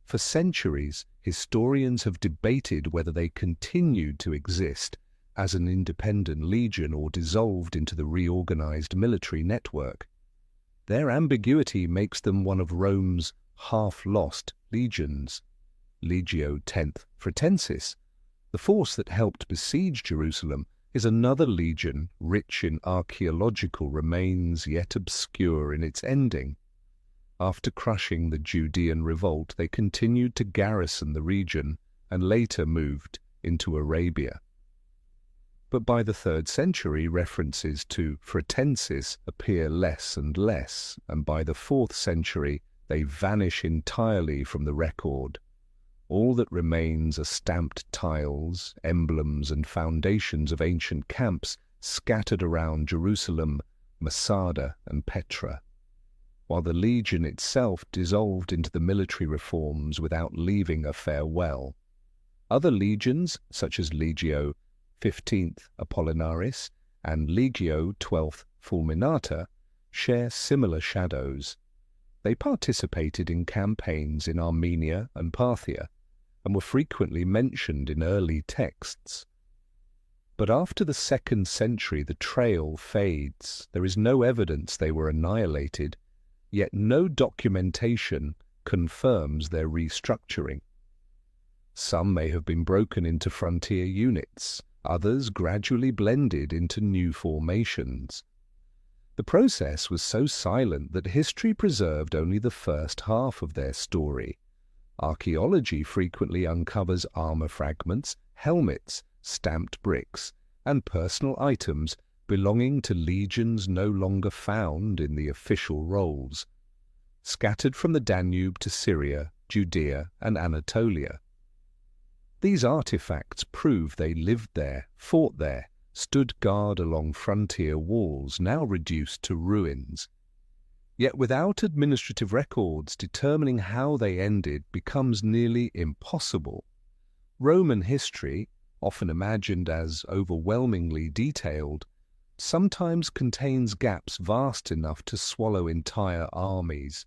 For centuries, historians have debated whether they continued to exist as an independent legion or dissolved into the reorganized military network. Their ambiguity makes them one of Rome's half-lost legions. Legio X Fretensis, the force that helped besiege Jerusalem, is another legion rich in archaeological remains yet obscure in its ending. After crushing the Judean revolt, they continued to garrison the region and later moved into Arabia. But by the 3rd century, references to Fretensis appear less and less, and by the 4th century they vanish entirely from the record. All that remains are stamped tiles, emblems and foundations of ancient camps scattered around Jerusalem, Masada and Petra, while the legion itself dissolved into the military reforms without leaving a farewell. Other legions, such as Legio XV Apollinaris and Legio XII Fulminata, share similar shadows. They participated in campaigns in Armenia and Parthia, and were frequently mentioned in early texts. But after the 2nd century the trail fades. There is no evidence they were annihilated, yet no documentation confirms their restructuring. Some may have been broken into frontier units, others gradually blended into new formations. The process was so silent that history preserved only the first half of their story. Archaeology frequently uncovers armor fragments, helmets, stamped bricks, and personal items belonging to legions no longer found in the official rolls, scattered from the Danube to Syria, Judea, and Anatolia. These artifacts prove they lived there, fought there, stood guard along frontier walls, now reduced to ruins. Yet without administrative records, determining how they ended becomes nearly impossible. Roman history, often imagined as overwhelmingly detailed, sometimes contains gaps vast enough to swallow entire armies.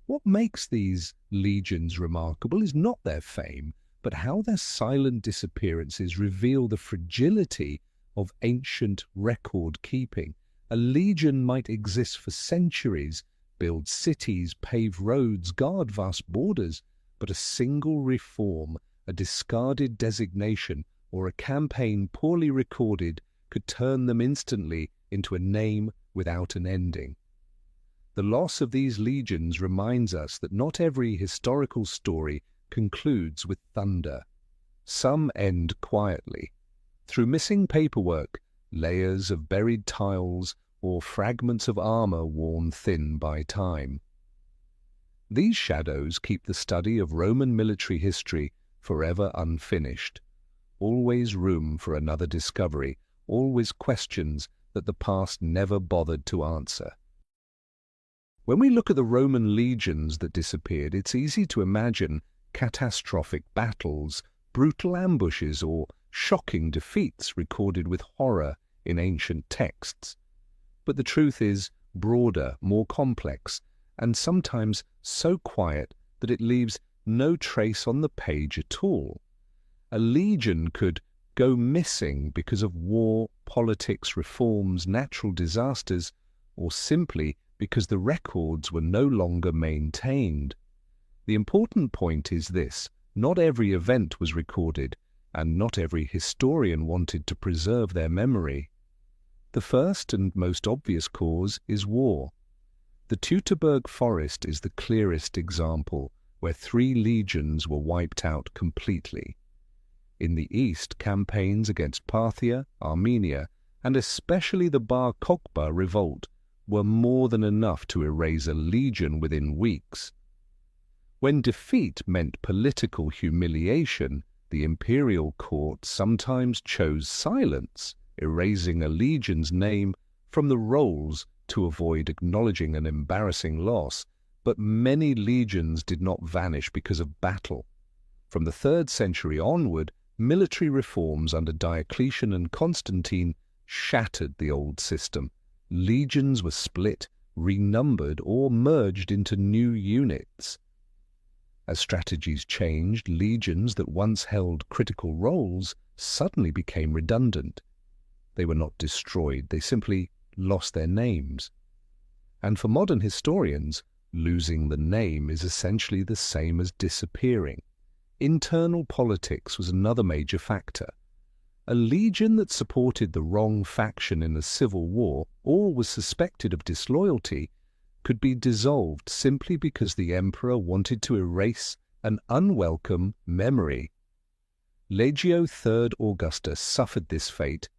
What makes these legions remarkable is not their fame, but how their silent disappearances reveal the fragility of ancient record-keeping. A legion might exist for centuries, build cities, pave roads, guard vast borders, but a single reform, a discarded designation, or a campaign poorly recorded could turn them instantly into a name without an ending. The loss of these legions reminds us that not every historical story concludes with thunder. Some end quietly, through missing paperwork, layers of buried tiles, or fragments of armor worn thin by time. These shadows keep the study of Roman military history forever unfinished. Always room for another discovery, always questions that the past never bothered to answer. When we look at the Roman legions that disappeared, it's easy to imagine catastrophic battles, brutal ambushes, or shocking defeats recorded with horror in ancient texts. But the truth is broader, more complex, and sometimes so quiet that it leaves no trace on the page at all. A legion could go missing because of war, politics, reforms, natural disasters, or simply because the records were no longer maintained. The important point is this: not every event was recorded, and not every historian wanted to preserve their memory. The first and most obvious cause is war. The Teutoburg forest is the clearest example, where 3 legions were wiped out completely. In the east, campaigns against Parthia, Armenia, and especially the Bar Kokhba revolt were more than enough to erase a legion within weeks. When defeat meant political humiliation, the imperial court sometimes chose silence, erasing a legion's name from the rolls to avoid acknowledging an embarrassing loss. But many legions did not vanish because of battle. From the 3rd century onward, military reforms under Diocletian and Constantine shattered the old system. Legions were split, renumbered, or merged into new units. As strategies changed, legions that once held critical roles suddenly became redundant. They were not destroyed, they simply lost their names. And for modern historians, losing the name is essentially the same as disappearing. Internal politics was another major factor. A legion that supported the wrong faction in a civil war or was suspected of disloyalty could be dissolved simply because the emperor wanted to erase an unwelcome memory. Legio III Augusta suffered this fate,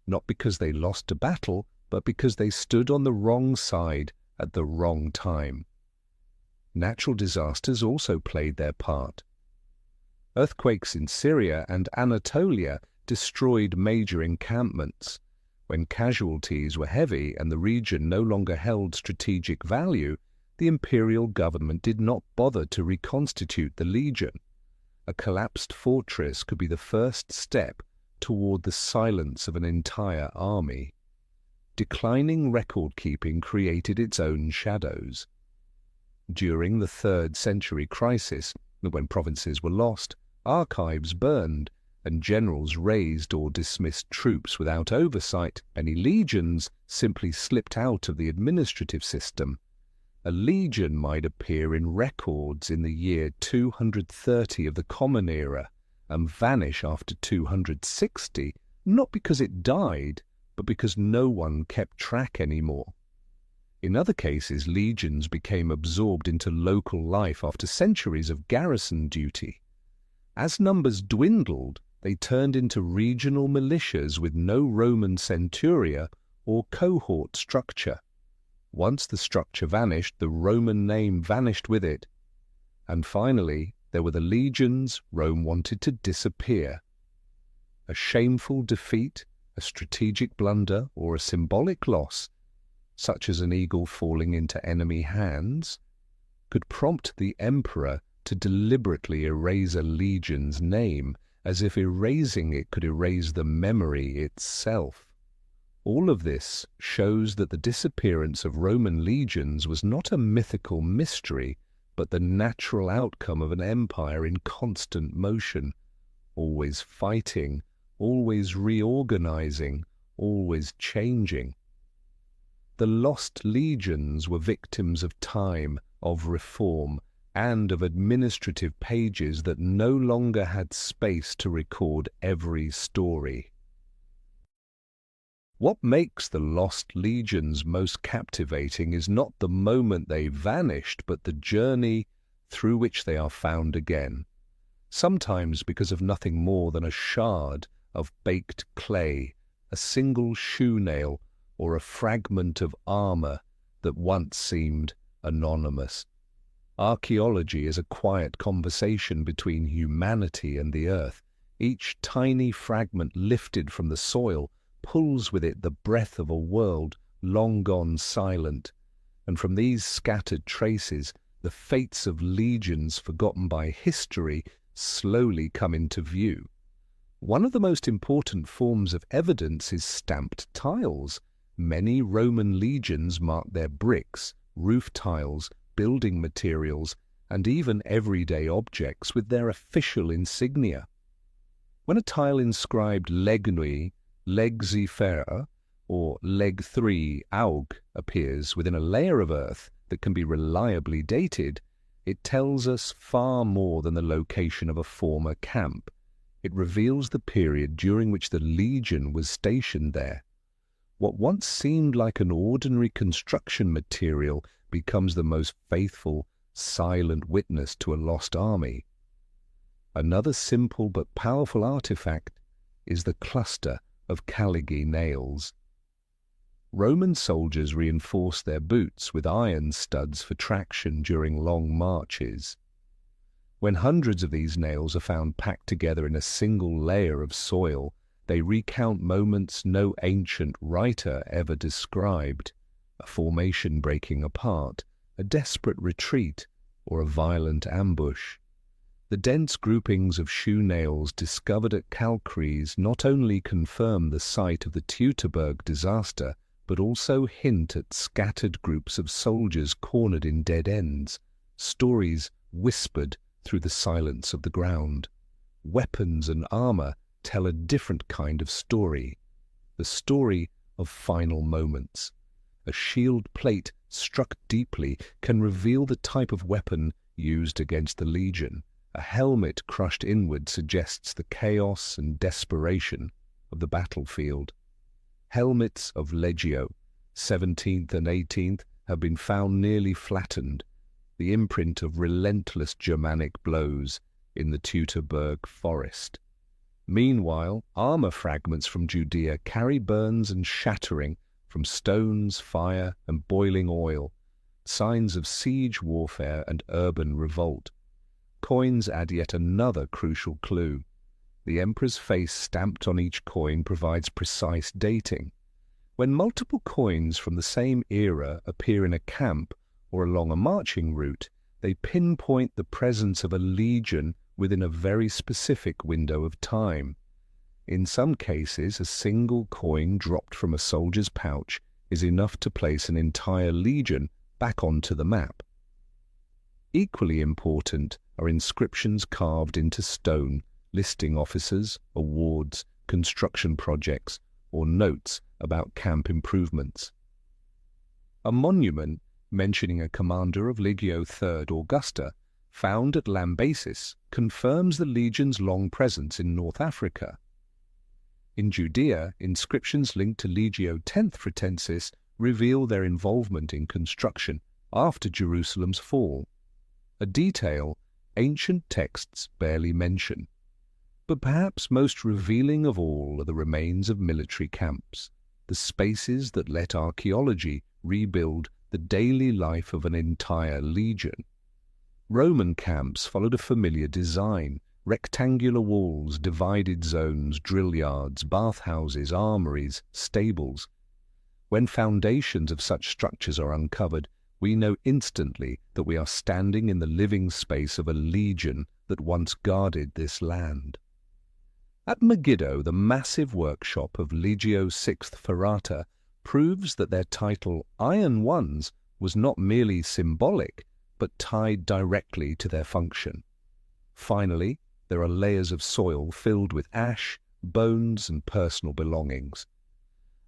not because they lost a battle, but because they stood on the wrong side at the wrong time. Natural disasters also played their part. Earthquakes in Syria and Anatolia destroyed major encampments. When casualties were heavy and the region no longer held strategic value, the imperial government did not bother to reconstitute the legion. A collapsed fortress could be the first step toward the silence of an entire army. Declining record-keeping created its own shadows. During the 3rd century crisis, when provinces were lost, archives burned, and generals razed or dismissed troops without oversight. Many legions simply slipped out of the administrative system. A legion might appear in records in the year 230 of the Common Era and vanish after 260, not because it died, but because no one kept track anymore. In other cases, legions became absorbed into local life after centuries of garrison duty. As numbers dwindled, they turned into regional militias with no Roman centuria or cohort structure. Once the structure vanished, the Roman name vanished with it. And finally, there were the legions Rome wanted to disappear. A shameful defeat, a strategic blunder, or a symbolic loss, such as an eagle falling into enemy hands, could prompt the emperor to deliberately erase a legion's name, as if erasing it could erase the memory itself. All of this shows that the disappearance of Roman legions was not a mythical mystery, but the natural outcome of an empire in constant motion, always fighting, always reorganizing, always changing. The lost legions were victims of time, of reform, and of administrative pages that no longer had space to record every story. What makes the lost legions most captivating is not the moment they vanished, but the journey through which they are found again, sometimes because of nothing more than a shard of baked clay, a single shoe nail, or a fragment of armor that once seemed anonymous. Archaeology is a quiet conversation between humanity and the earth. Each tiny fragment lifted from the soil pulls with it the breath of a world long gone silent, and from these scattered traces, the fates of legions forgotten by history slowly come into view. One of the most important forms of evidence is stamped tiles. Many Roman legions mark their bricks, roof tiles, building materials, and even everyday objects with their official insignia. When a tile inscribed Legnui, Legzifera, or Leg 3 Aug appears within a layer of earth that can be reliably dated, it tells us far more than the location of a former camp. It reveals the period during which the legion was stationed there. What once seemed like an ordinary construction material becomes the most faithful, silent witness to a lost army. Another simple but powerful artifact is the cluster of Caligae nails. Roman soldiers reinforced their boots with iron studs for traction during long marches. When hundreds of these nails are found packed together in a single layer of soil, they recount moments no ancient writer ever described: a formation breaking apart, a desperate retreat, or a violent ambush. The dense groupings of shoe nails discovered at Calcraes not only confirm the site of the Teutoburg disaster, but also hint at scattered groups of soldiers cornered in dead ends, stories whispered through the silence of the ground. Weapons and armor tell a different kind of story, the story of final moments. A shield plate struck deeply can reveal the type of weapon used against the legion. A helmet crushed inward suggests the chaos and desperation of the battlefield. Helmets of Legio, 17th and 18th, have been found nearly flattened, the imprint of relentless Germanic blows in the Teutoburg forest. Meanwhile, armor fragments from Judea carry burns and shattering from stones, fire, and boiling oil, signs of siege warfare and urban revolt. Coins add yet another crucial clue. The emperor's face stamped on each coin provides precise dating. When multiple coins from the same era appear in a camp or along a marching route, they pinpoint the presence of a legion within a very specific window of time. In some cases, a single coin dropped from a soldier's pouch is enough to place an entire legion back onto the map. Equally important, are inscriptions carved into stone, listing officers, awards, construction projects, or notes about camp improvements. A monument mentioning a commander of Legio III Augusta, found at Lambasis, confirms the legion's long presence in North Africa. In Judea, inscriptions linked to Legio X Fretensis reveal their involvement in construction after Jerusalem's fall, a detail ancient texts barely mention. But perhaps most revealing of all are the remains of military camps, the spaces that let archaeology rebuild the daily life of an entire legion. Roman camps followed a familiar design: rectangular walls, divided zones, drill yards, bathhouses, armories, stables. When foundations of such structures are uncovered, we know instantly that we are standing in the living space of a legion that once guarded this land. At Megiddo, the massive workshop of Legio VI Ferrata proves that their title, Iron Ones, was not merely symbolic, but tied directly to their function. Finally, there are layers of soil filled with ash, bones, and personal belongings.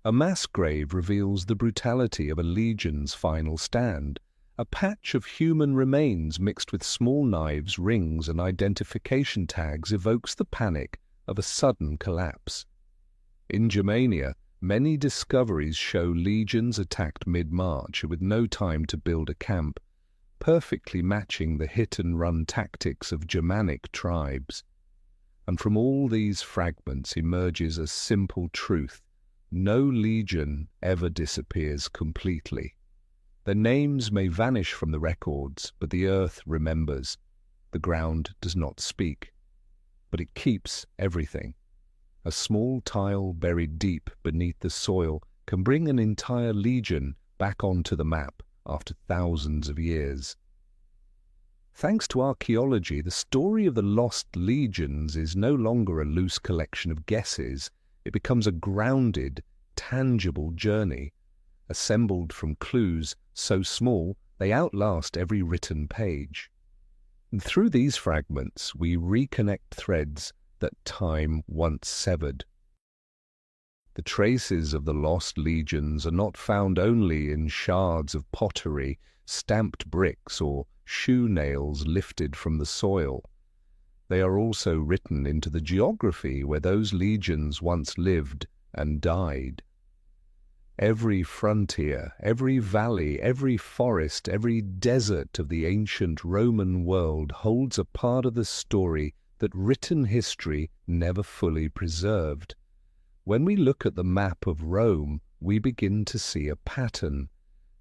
A mass grave reveals the brutality of a legion's final stand. A patch of human remains mixed with small knives, rings, and identification tags evokes the panic of a sudden collapse. In Germania, many discoveries show legions attacked mid-march with no time to build a camp, perfectly matching the hit-and-run tactics of Germanic tribes. And from all these fragments emerges a simple truth: no legion ever disappears completely. Their names may vanish from the records, but the earth remembers. The ground does not speak, but it keeps everything. A small tile buried deep beneath the soil can bring an entire legion back onto the map after thousands of years. Thanks to archaeology, the story of the lost legions is no longer a loose collection of guesses. It becomes a grounded, tangible journey, assembled from clues so small they outlast every written page. And through these fragments, we reconnect threads that time once severed. The traces of the lost legions are not found only in shards of pottery, stamped bricks, or shoe nails lifted from the soil. They are also written into the geography where those legions once lived and died. Every frontier, every valley, every forest, every desert of the ancient Roman world holds a part of the story that written history never fully preserved. When we look at the map of Rome, we begin to see a pattern.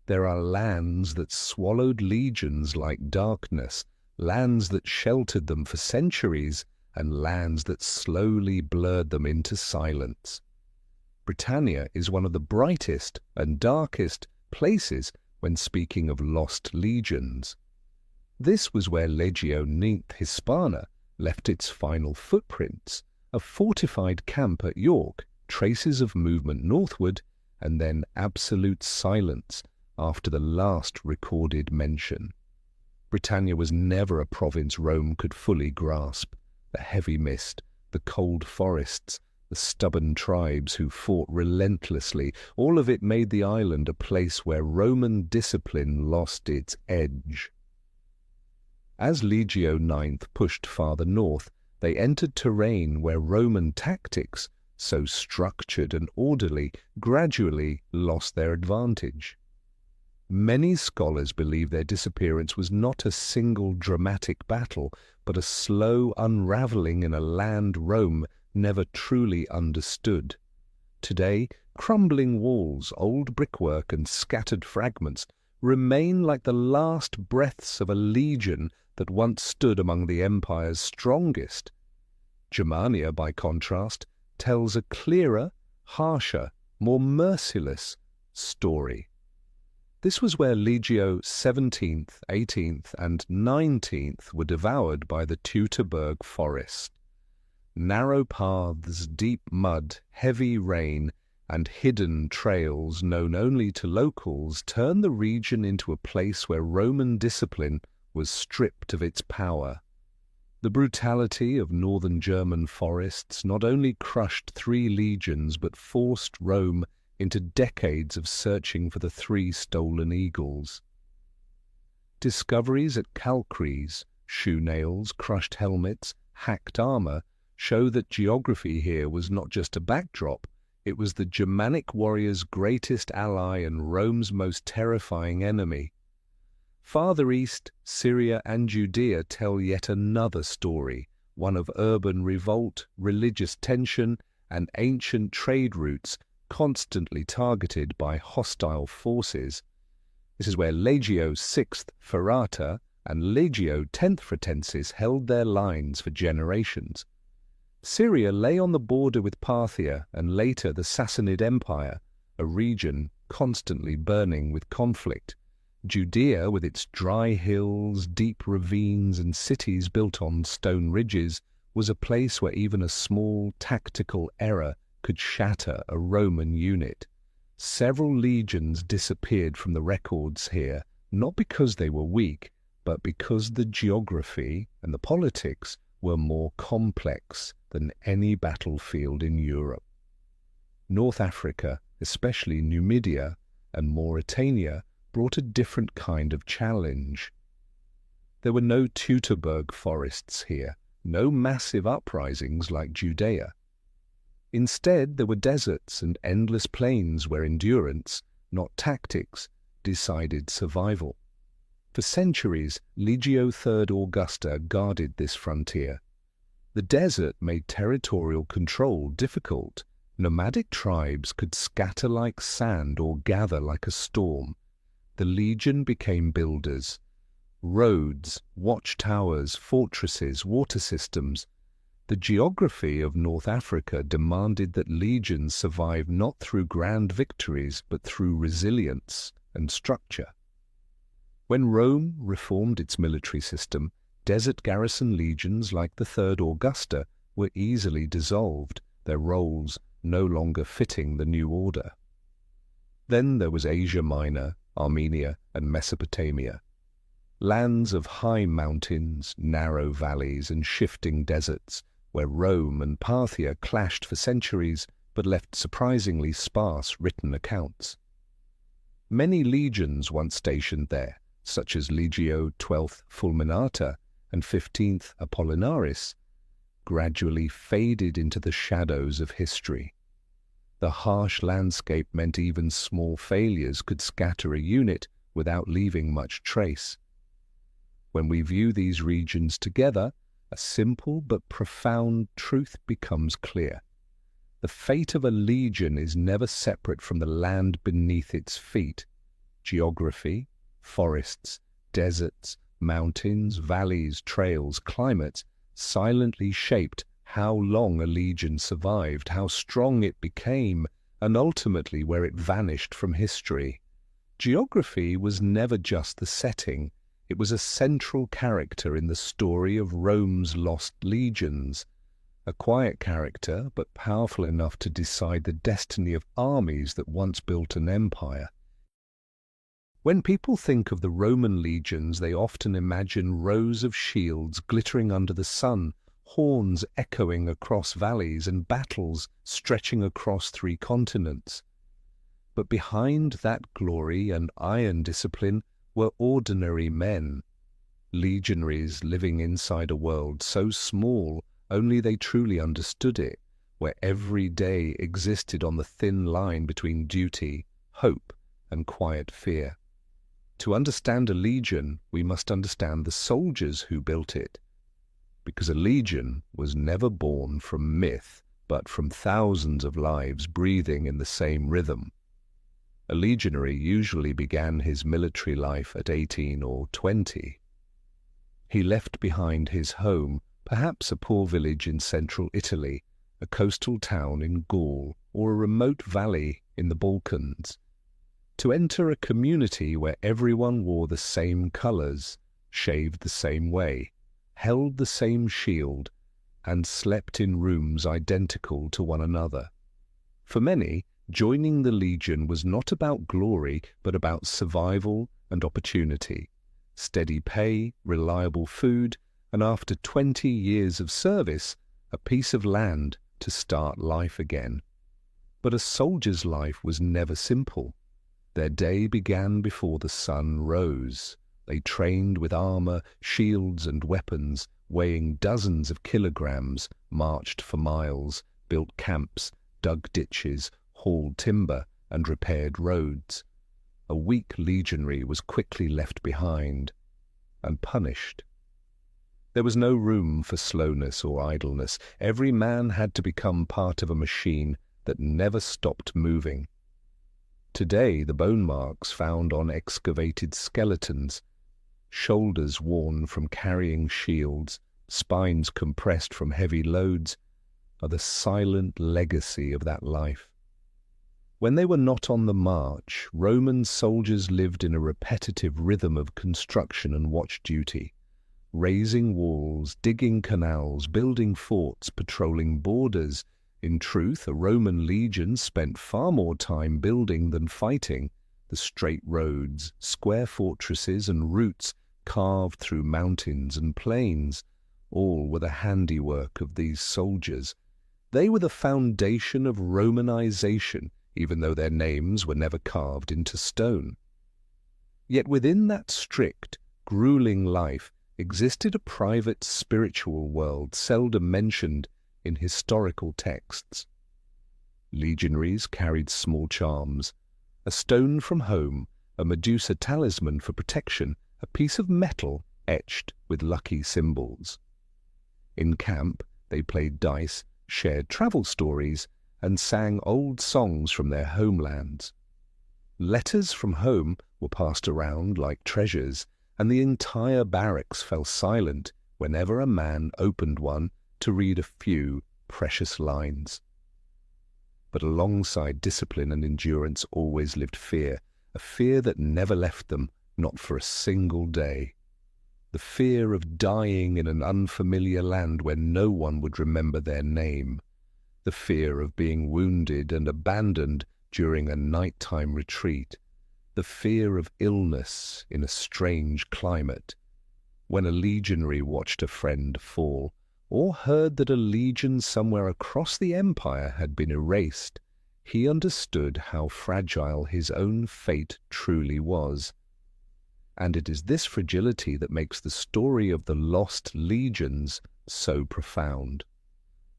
There are lands that swallowed legions like darkness, lands that sheltered them for centuries, and lands that slowly blurred them into silence. Britannia is one of the brightest and darkest places when speaking of lost legions. This was where Legio IX Hispana left its final footprints, a fortified camp at York, traces of movement northward, and then absolute silence after the last recorded mention. Britannia was never a province Rome could fully grasp. The heavy mist, the cold forests, the stubborn tribes who fought relentlessly, all of it made the island a place where Roman discipline lost its edge. As Legio IX pushed farther north, they entered terrain where Roman tactics, so structured and orderly, gradually lost their advantage. Many scholars believe their disappearance was not a single dramatic battle, but a slow unraveling in a land Rome never truly understood. Today, crumbling walls, old brickwork, and scattered fragments remain like the last breaths of a legion that once stood among the empire's strongest. Germania, by contrast, tells a clearer, harsher, more merciless story. This was where Legio 17th, 18th, and 19th were devoured by the Teutoburg forest. Narrow paths, deep mud, heavy rain, and hidden trails known only to locals turn the region into a place where Roman discipline was stripped of its power. The brutality of northern German forests not only crushed 3 legions but forced Rome into decades of searching for the 3 stolen eagles. Discoveries at Calcries, shoe nails, crushed helmets, hacked armor, show that geography here was not just a backdrop, it was the Germanic warrior's greatest ally and Rome's most terrifying enemy. Farther east, Syria and Judea tell yet another story, one of urban revolt, religious tension, and ancient trade routes constantly targeted by hostile forces. This is where Legio VI Ferrata and Legio X Fretensis held their lines for generations. Syria lay on the border with Parthia and later the Sassanid Empire, a region constantly burning with conflict. Judea, with its dry hills, deep ravines, and cities built on stone ridges, was a place where even a small tactical error could shatter a Roman unit. Several legions disappeared from the records here, not because they were weak, but because the geography and the politics were more complex than any battlefield in Europe. North Africa, especially Numidia and Mauritania, brought a different kind of challenge. There were no Teutoburg forests here, no massive uprisings like Judea. Instead, there were deserts and endless plains where endurance, not tactics, decided survival. For centuries, Legio III Augusta guarded this frontier. The desert made territorial control difficult. Nomadic tribes could scatter like sand or gather like a storm. The legion became builders. Roads, watchtowers, fortresses, water systems. The geography of North Africa demanded that legions survive not through grand victories but through resilience and structure. When Rome reformed its military system, desert garrison legions like the Third Augusta were easily dissolved, their roles no longer fitting the new order. Then there was Asia Minor, Armenia, and Mesopotamia. Lands of high mountains, narrow valleys, and shifting deserts, where Rome and Parthia clashed for centuries but left surprisingly sparse written accounts. Many legions once stationed there, such as Legio XII Fulminata and 15th Apollinaris, gradually faded into the shadows of history. The harsh landscape meant even small failures could scatter a unit without leaving much trace. When we view these regions together, a simple but profound truth becomes clear. The fate of a legion is never separate from the land beneath its feet. Geography, forests, deserts, mountains, valleys, trails, climates silently shaped how long a legion survived, how strong it became, and ultimately where it vanished from history. Geography was never just the setting, it was a central character in the story of Rome's lost legions, a quiet character but powerful enough to decide the destiny of armies that once built an empire. When people think of the Roman legions, they often imagine rows of shields glittering under the sun, horns echoing across valleys, and battles stretching across 3 continents. But behind that glory and iron discipline were ordinary men, legionaries living inside a world so small only they truly understood it, where every day existed on the thin line between duty, hope, and quiet fear. To understand a legion, we must understand the soldiers who built it, because a legion was never born from myth, but from thousands of lives breathing in the same rhythm. A legionary usually began his military life at 18 or 20. He left behind his home, perhaps a poor village in central Italy, a coastal town in Gaul, or a remote valley in the Balkans, to enter a community where everyone wore the same colors, shaved the same way, held the same shield, and slept in rooms identical to one another. For many, joining the legion was not about glory, but about survival and opportunity, steady pay, reliable food, and after 20 years of service, a piece of land to start life again. But a soldier's life was never simple. Their day began before the sun rose. They trained with armor, shields, and weapons, weighing dozens of kilograms, marched for miles, built camps, dug ditches, hauled timber, and repaired roads. A weak legionary was quickly left behind and punished. There was no room for slowness or idleness. Every man had to become part of a machine that never stopped moving. Today, the bone marks found on excavated skeletons, shoulders worn from carrying shields, spines compressed from heavy loads, are the silent legacy of that life. When they were not on the march, Roman soldiers lived in a repetitive rhythm of construction and watch duty, raising walls, digging canals, building forts, patrolling borders. In truth, a Roman legion spent far more time building than fighting. The straight roads, square fortresses, and routes carved through mountains and plains, all were the handiwork of these soldiers. They were the foundation of Romanization, even though their names were never carved into stone. Yet within that strict, grueling life existed a private spiritual world seldom mentioned in historical texts. Legionaries carried small charms, a stone from home, a Medusa talisman for protection, a piece of metal etched with lucky symbols. In camp, they played dice, shared travel stories, and sang old songs from their homelands. Letters from home were passed around like treasures, and the entire barracks fell silent whenever a man opened one to read a few precious lines. But alongside discipline and endurance always lived fear, a fear that never left them, not for a single day. The fear of dying in an unfamiliar land where no one would remember their name. The fear of being wounded and abandoned during a nighttime retreat. The fear of illness in a strange climate. When a legionary watched a friend fall, or heard that a legion somewhere across the empire had been erased, he understood how fragile his own fate truly was. And it is this fragility that makes the story of the lost legions so profound.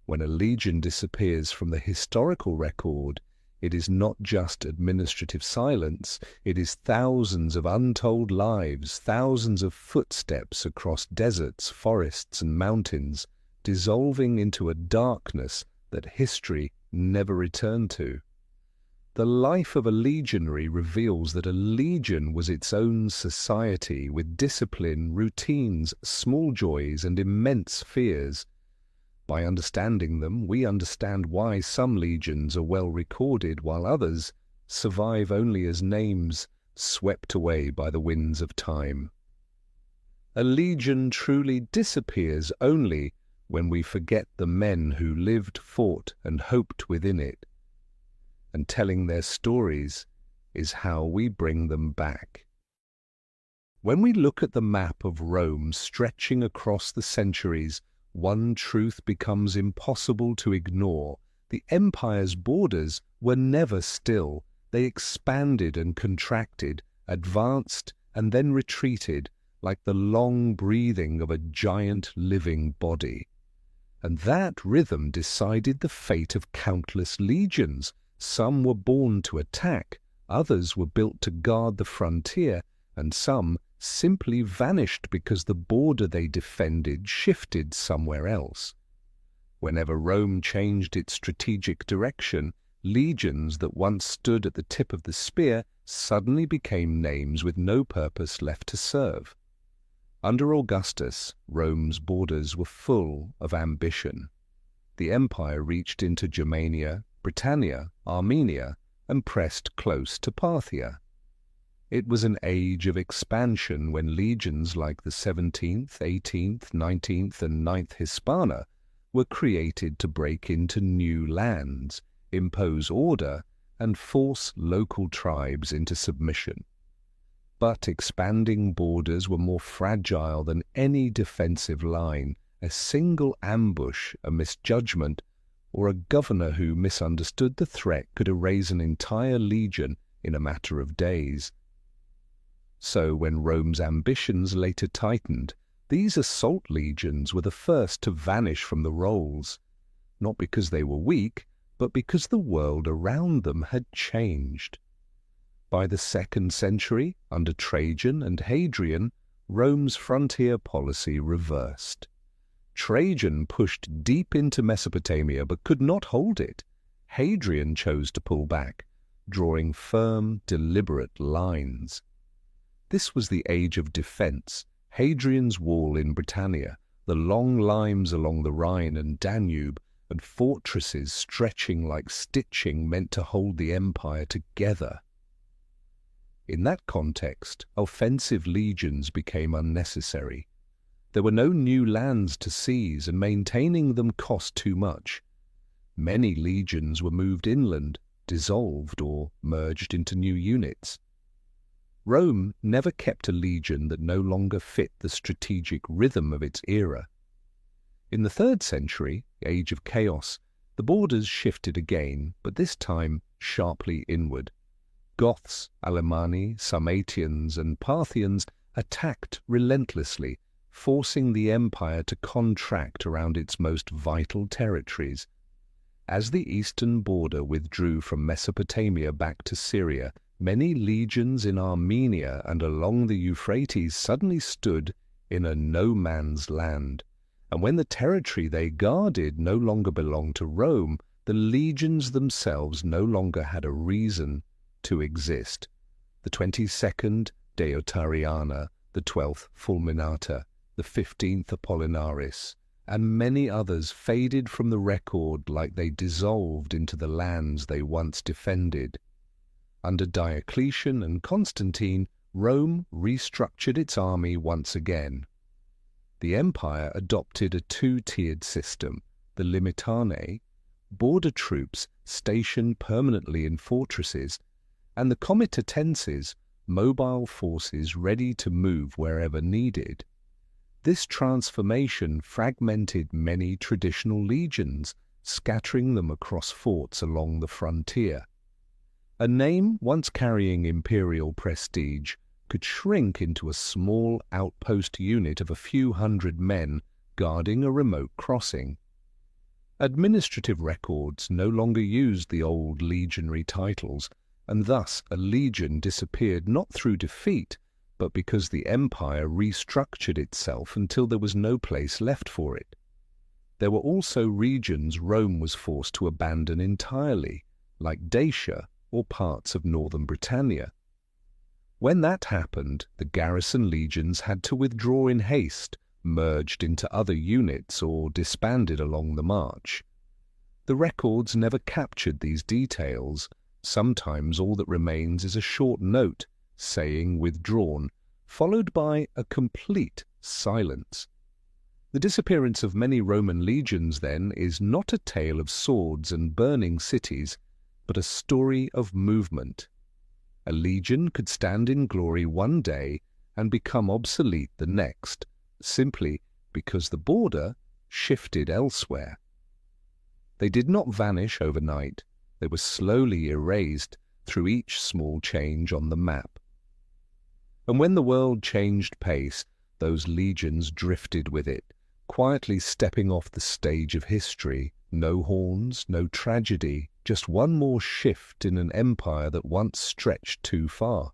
When a legion disappears from the historical record, it is not just administrative silence, it is thousands of untold lives, thousands of footsteps across deserts, forests, and mountains, dissolving into a darkness that history never returned to. The life of a legionary reveals that a legion was its own society with discipline, routines, small joys, and immense fears. By understanding them, we understand why some legions are well recorded while others survive only as names swept away by the winds of time. A legion truly disappears only when we forget the men who lived, fought, and hoped within it. And telling their stories is how we bring them back. When we look at the map of Rome stretching across the centuries, one truth becomes impossible to ignore. The empire's borders were never still. They expanded and contracted, advanced and then retreated, like the long breathing of a giant living body. And that rhythm decided the fate of countless legions. Some were born to attack, others were built to guard the frontier, and some simply vanished because the border they defended shifted somewhere else. Whenever Rome changed its strategic direction, legions that once stood at the tip of the spear suddenly became names with no purpose left to serve. Under Augustus, Rome's borders were full of ambition. The empire reached into Germania, Britannia, Armenia, and pressed close to Parthia. It was an age of expansion when legions like the 17th, 18th, 19th, and 9th Hispana were created to break into new lands, impose order, and force local tribes into submission. But expanding borders were more fragile than any defensive line. A single ambush, a misjudgment, or a governor who misunderstood the threat could erase an entire legion in a matter of days. So when Rome's ambitions later tightened, these assault legions were the first to vanish from the rolls, not because they were weak, but because the world around them had changed. By the 2nd century, under Trajan and Hadrian, Rome's frontier policy reversed. Trajan pushed deep into Mesopotamia but could not hold it. Hadrian chose to pull back, drawing firm, deliberate lines. This was the age of defense. Hadrian's wall in Britannia, the long limes along the Rhine and Danube, and fortresses stretching like stitching meant to hold the empire together. In that context, offensive legions became unnecessary. There were no new lands to seize, and maintaining them cost too much. Many legions were moved inland, dissolved, or merged into new units. Rome never kept a legion that no longer fit the strategic rhythm of its era. In the 3rd century, age of chaos, the borders shifted again, but this time sharply inward. Goths, Alemanni, Sarmatians, and Parthians attacked relentlessly, forcing the empire to contract around its most vital territories. As the eastern border withdrew from Mesopotamia back to Syria, many legions in Armenia and along the Euphrates suddenly stood in a no-man's land. And when the territory they guarded no longer belonged to Rome, the legions themselves no longer had a reason to exist. The 22nd Deotariana, the 12th Fulminata, the 15th Apollinaris, and many others faded from the record like they dissolved into the lands they once defended. Under Diocletian and Constantine, Rome restructured its army once again. The empire adopted a two-tiered system: the limitanae, border troops stationed permanently in fortresses, and the comitatenses, mobile forces ready to move wherever needed. This transformation fragmented many traditional legions, scattering them across forts along the frontier. A name once carrying imperial prestige could shrink into a small outpost unit of a few hundred men guarding a remote crossing. Administrative records no longer used the old legionary titles, and thus a legion disappeared not through defeat, but because the empire restructured itself until there was no place left for it. There were also regions Rome was forced to abandon entirely, like Dacia or parts of northern Britannia. When that happened, the garrison legions had to withdraw in haste, merged into other units, or disbanded along the march. The records never captured these details. Sometimes all that remains is a short note saying withdrawn, followed by a complete silence. The disappearance of many Roman legions, then, is not a tale of swords and burning cities, but a story of movement. A legion could stand in glory one day and become obsolete the next, simply because the border shifted elsewhere. They did not vanish overnight. They were slowly erased through each small change on the map. And when the world changed pace, those legions drifted with it, quietly stepping off the stage of history. No horns, no tragedy, just one more shift in an empire that once stretched too far.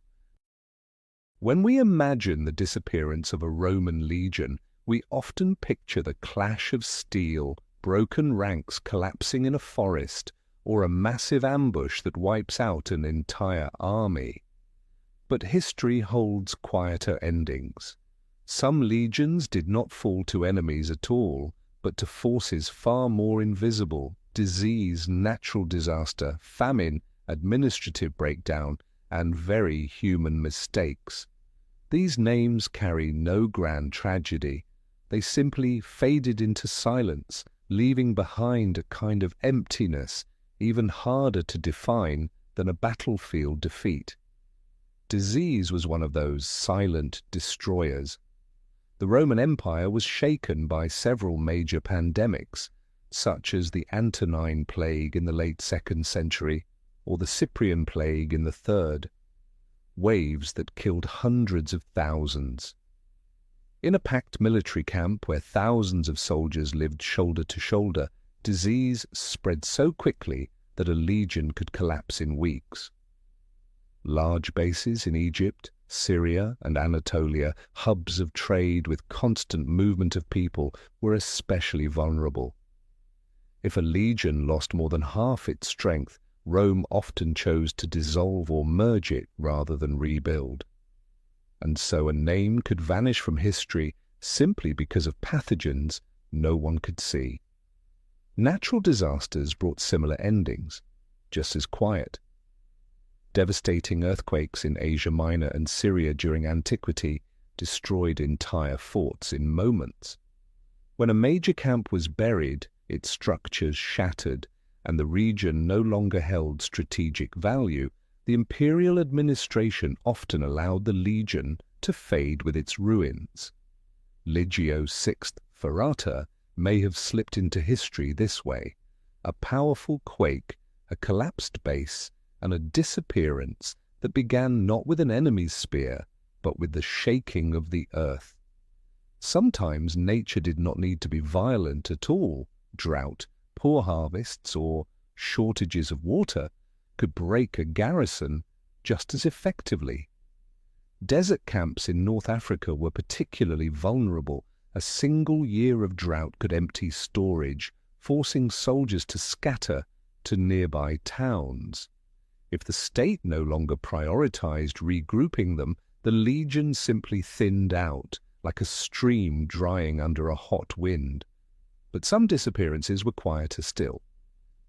When we imagine the disappearance of a Roman legion, we often picture the clash of steel, broken ranks collapsing in a forest, or a massive ambush that wipes out an entire army. But history holds quieter endings. Some legions did not fall to enemies at all, but to forces far more invisible: disease, natural disaster, famine, administrative breakdown, and very human mistakes. These names carry no grand tragedy. They simply faded into silence, leaving behind a kind of emptiness even harder to define than a battlefield defeat. disease was one of those silent destroyers. The Roman Empire was shaken by several major pandemics, such as the Antonine Plague in the late 2nd century or the Cyprian Plague in the 3rd, waves that killed hundreds of thousands. In a packed military camp where thousands of soldiers lived shoulder to shoulder, disease spread so quickly that a legion could collapse in weeks. Large bases in Egypt, Syria, and Anatolia, hubs of trade with constant movement of people, were especially vulnerable. If a legion lost more than half its strength, Rome often chose to dissolve or merge it rather than rebuild. And so a name could vanish from history simply because of pathogens no one could see. Natural disasters brought similar endings, just as quiet. Devastating earthquakes in Asia Minor and Syria during antiquity destroyed entire forts in moments. When a major camp was buried, its structures shattered, and the region no longer held strategic value, the imperial administration often allowed the legion to fade with its ruins. Legio VI Ferrata may have slipped into history this way: a powerful quake, a collapsed base, and a disappearance that began not with an enemy's spear, but with the shaking of the earth. Sometimes nature did not need to be violent at all. Drought, poor harvests, or shortages of water could break a garrison just as effectively. Desert camps in North Africa were particularly vulnerable. A single year of drought could empty storage, forcing soldiers to scatter to nearby towns. If the state no longer prioritized regrouping them, the legion simply thinned out, like a stream drying under a hot wind. But some disappearances were quieter still,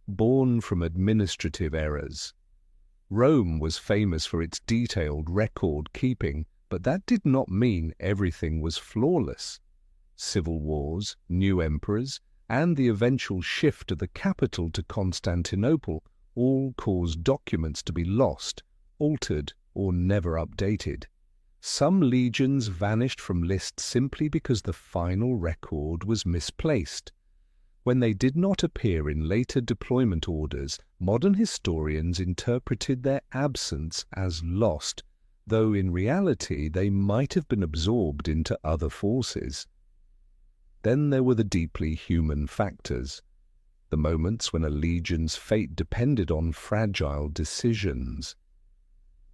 born from administrative errors. Rome was famous for its detailed record-keeping, but that did not mean everything was flawless. Civil wars, new emperors, and the eventual shift of the capital to Constantinople all caused documents to be lost, altered, or never updated. Some legions vanished from lists simply because the final record was misplaced. When they did not appear in later deployment orders, modern historians interpreted their absence as lost, though in reality they might have been absorbed into other forces. Then there were the deeply human factors, the moments when a legion's fate depended on fragile decisions.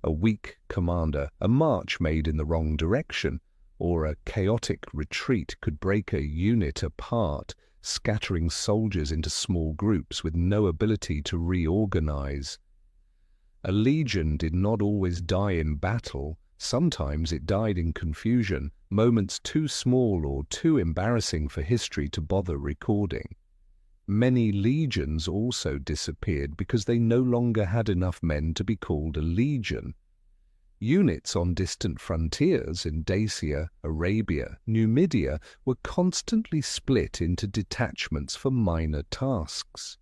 A weak commander, a march made in the wrong direction, or a chaotic retreat could break a unit apart, scattering soldiers into small groups with no ability to reorganize. A legion did not always die in battle. Sometimes it died in confusion, moments too small or too embarrassing for history to bother recording. Many legions also disappeared because they no longer had enough men to be called a legion. Units on distant frontiers in Dacia, Arabia, Numidia were constantly split into detachments for minor tasks.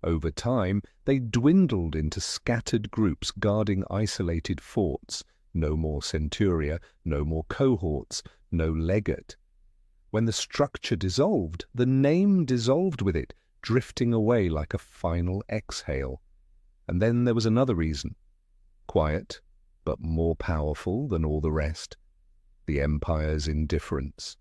Over time, they dwindled into scattered groups guarding isolated forts. No more centuria, no more cohorts, no legate. When the structure dissolved, the name dissolved with it, drifting away like a final exhale. And then there was another reason. Quiet, but more powerful than all the rest. The empire's indifference.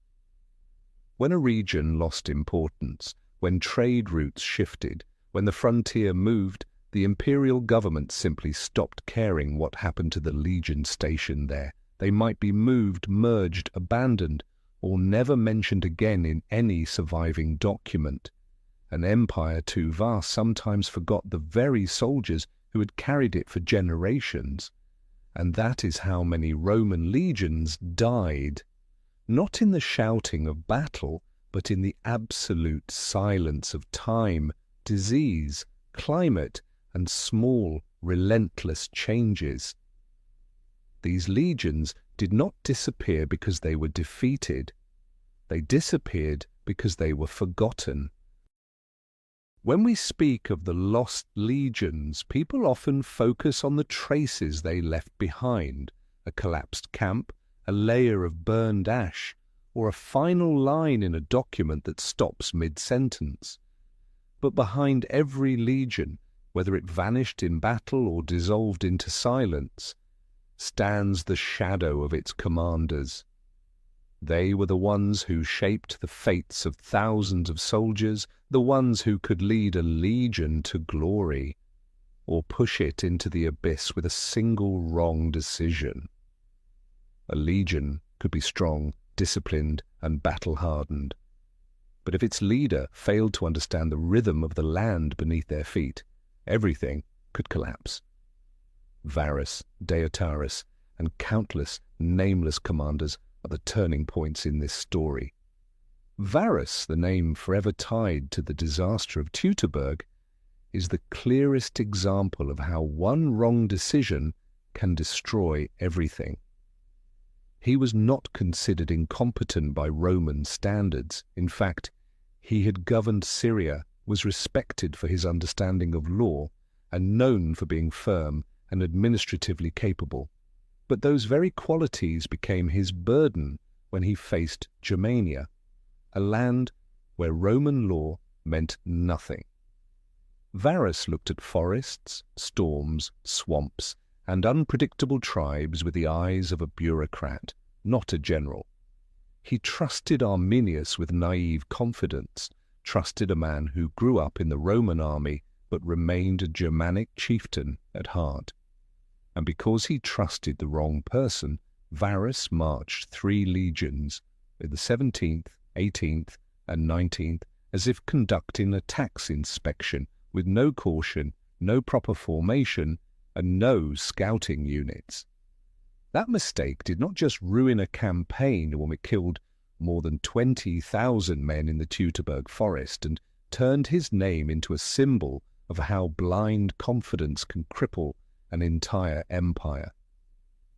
When a region lost importance, when trade routes shifted, when the frontier moved, the imperial government simply stopped caring what happened to the legion stationed there. They might be moved, merged, abandoned, or never mentioned again in any surviving document. An empire too vast sometimes forgot the very soldiers who had carried it for generations. And that is how many Roman legions died, not in the shouting of battle, but in the absolute silence of time, disease, climate, and small, relentless changes. These legions did not disappear because they were defeated. They disappeared because they were forgotten. When we speak of the lost legions, people often focus on the traces they left behind: a collapsed camp, a layer of burned ash, or a final line in a document that stops mid-sentence. But behind every legion, whether it vanished in battle or dissolved into silence, stands the shadow of its commanders. They were the ones who shaped the fates of thousands of soldiers, the ones who could lead a legion to glory, or push it into the abyss with a single wrong decision. A legion could be strong, disciplined, and battle-hardened. But if its leader failed to understand the rhythm of the land beneath their feet, everything could collapse. Varus, Deiotarus, and countless nameless commanders are the turning points in this story. Varus, the name forever tied to the disaster of Teutoburg, is the clearest example of how one wrong decision can destroy everything. He was not considered incompetent by Roman standards. In fact, he had governed Syria, was respected for his understanding of law, and known for being firm and administratively capable. But those very qualities became his burden when he faced Germania, a land where Roman law meant nothing. Varus looked at forests, storms, swamps, and unpredictable tribes with the eyes of a bureaucrat, not a general. He trusted Arminius with naive confidence, trusted a man who grew up in the Roman army but remained a Germanic chieftain at heart. And because he trusted the wrong person, Varus marched 3 legions, with the 17th, 18th, and 19th, as if conducting a tax inspection, with no caution, no proper formation, and no scouting units. That mistake did not just ruin a campaign when it killed more than 20,000 men in the Teutoburg forest and turned his name into a symbol of how blind confidence can cripple an entire empire.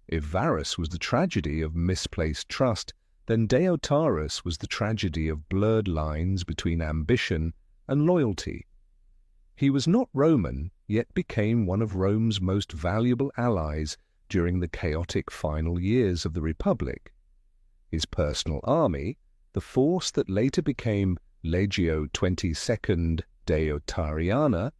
If Varus was the tragedy of misplaced trust, then Deiotarus was the tragedy of blurred lines between ambition and loyalty. He was not Roman, yet became one of Rome's most valuable allies during the chaotic final years of the Republic. His personal army, the force that later became Legio 22nd Deiotarana,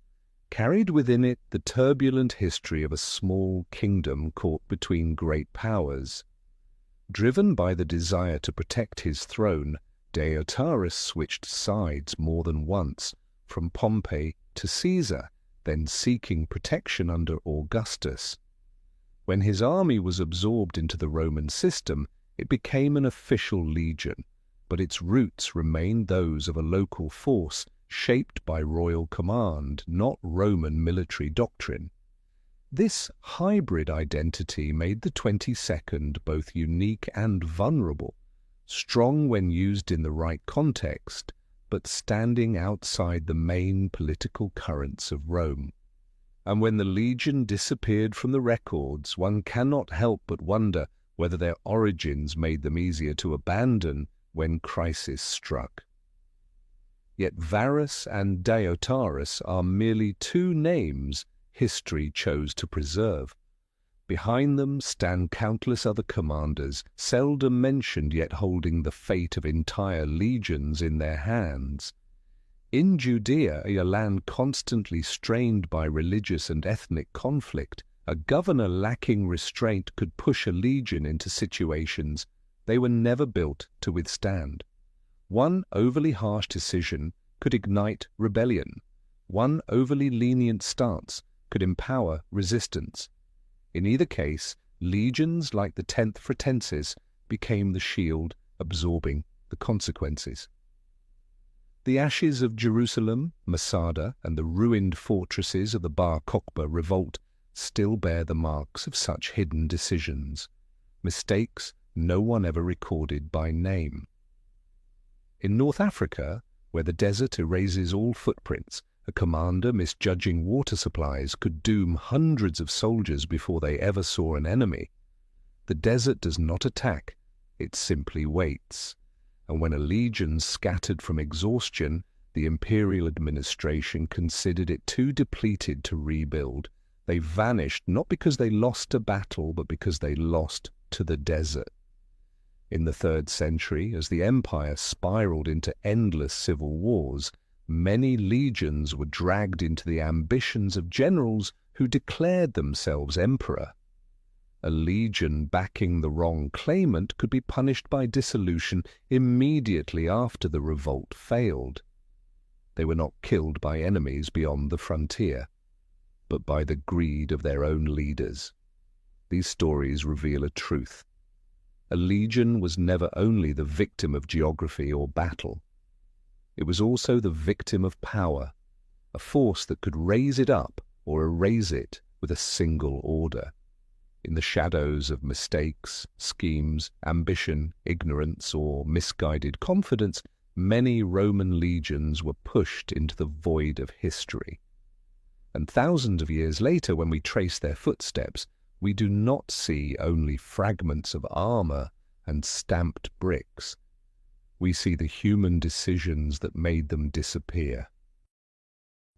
carried within it the turbulent history of a small kingdom caught between great powers. Driven by the desire to protect his throne, Deiotarus switched sides more than once, from Pompey to Caesar, then seeking protection under Augustus. When his army was absorbed into the Roman system, it became an official legion, but its roots remained those of a local force shaped by royal command, not Roman military doctrine. This hybrid identity made the 22nd both unique and vulnerable, strong when used in the right context, but standing outside the main political currents of Rome. And when the legion disappeared from the records, one cannot help but wonder whether their origins made them easier to abandon when crisis struck. Yet Varus and Deiotarus are merely 2 names history chose to preserve. Behind them stand countless other commanders, seldom mentioned yet holding the fate of entire legions in their hands. In Judea, a land constantly strained by religious and ethnic conflict, a governor lacking restraint could push a legion into situations they were never built to withstand. One overly harsh decision could ignite rebellion. One overly lenient stance could empower resistance. In either case, legions like the 10th Fretensis became the shield absorbing the consequences. The ashes of Jerusalem, Masada, and the ruined fortresses of the Bar Kokhba revolt still bear the marks of such hidden decisions, mistakes no one ever recorded by name. In North Africa, where the desert erases all footprints, a commander misjudging water supplies could doom hundreds of soldiers before they ever saw an enemy. The desert does not attack, it simply waits. And when a legion scattered from exhaustion, The imperial administration considered it too depleted to rebuild. They vanished not because they lost a battle, but because they lost to the desert. In the 3rd century, as the empire spiraled into endless civil wars, many legions were dragged into the ambitions of generals who declared themselves emperor. A legion backing the wrong claimant could be punished by dissolution immediately after the revolt failed. They were not killed by enemies beyond the frontier, but by the greed of their own leaders. These stories reveal a truth. A legion was never only the victim of geography or battle. It was also the victim of power, a force that could raise it up or erase it with a single order. In the shadows of mistakes, schemes, ambition, ignorance, or misguided confidence, many Roman legions were pushed into the void of history. And thousands of years later, when we trace their footsteps, we do not see only fragments of armor and stamped bricks. We see the human decisions that made them disappear.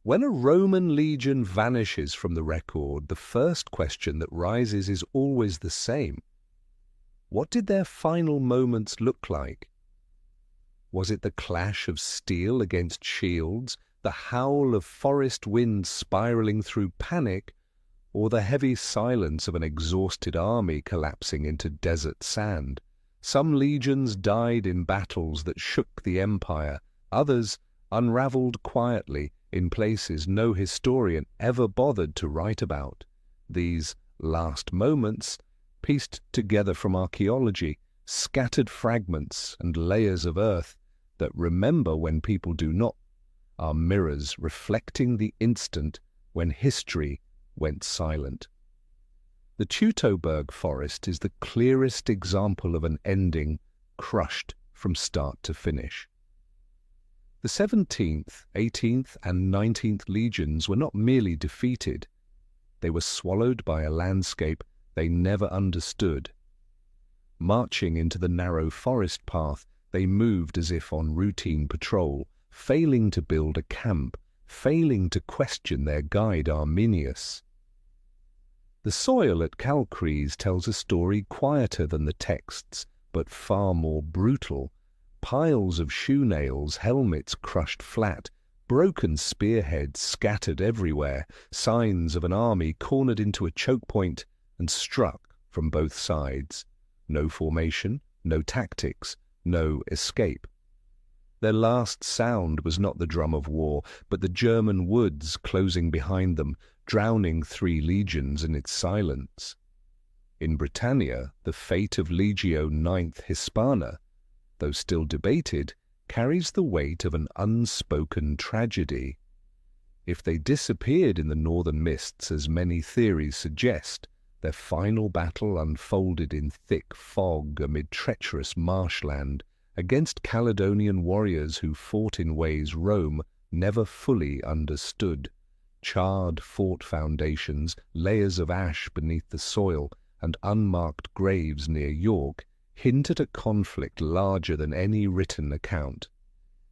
When a Roman legion vanishes from the record, the first question that rises is always the same. What did their final moments look like? Was it the clash of steel against shields, the howl of forest winds spiraling through panic, or the heavy silence of an exhausted army collapsing into desert sand? Some legions died in battles that shook the empire. Others unraveled quietly in places no historian ever bothered to write about. These last moments, pieced together from archaeology, scattered fragments and layers of earth that remember when people do not, are mirrors reflecting the instant when history went silent. The Teutoburg forest is the clearest example of an ending crushed from start to finish. The 17th, 18th, and 19th legions were not merely defeated. They were swallowed by a landscape they never understood. Marching into the narrow forest path, they moved as if on routine patrol, failing to build a camp, failing to question their guide Arminius. The soil at Calcres tells a story quieter than the texts, but far more brutal. Piles of shoe nails, helmets crushed flat, broken spearheads scattered everywhere, signs of an army cornered into a choke point and struck from both sides. No formation, no tactics, no escape. Their last sound was not the drum of war, but the German woods closing behind them, drowning 3 legions in its silence. In Britannia, the fate of Legio IX Hispana, though still debated, carries the weight of an unspoken tragedy. If they disappeared in the northern mists, as many theories suggest, their final battle unfolded in thick fog amid treacherous marshland against Caledonian warriors who fought in ways Rome never fully understood. Charred fort foundations, layers of ash beneath the soil, and unmarked graves near York hint at a conflict larger than any written account.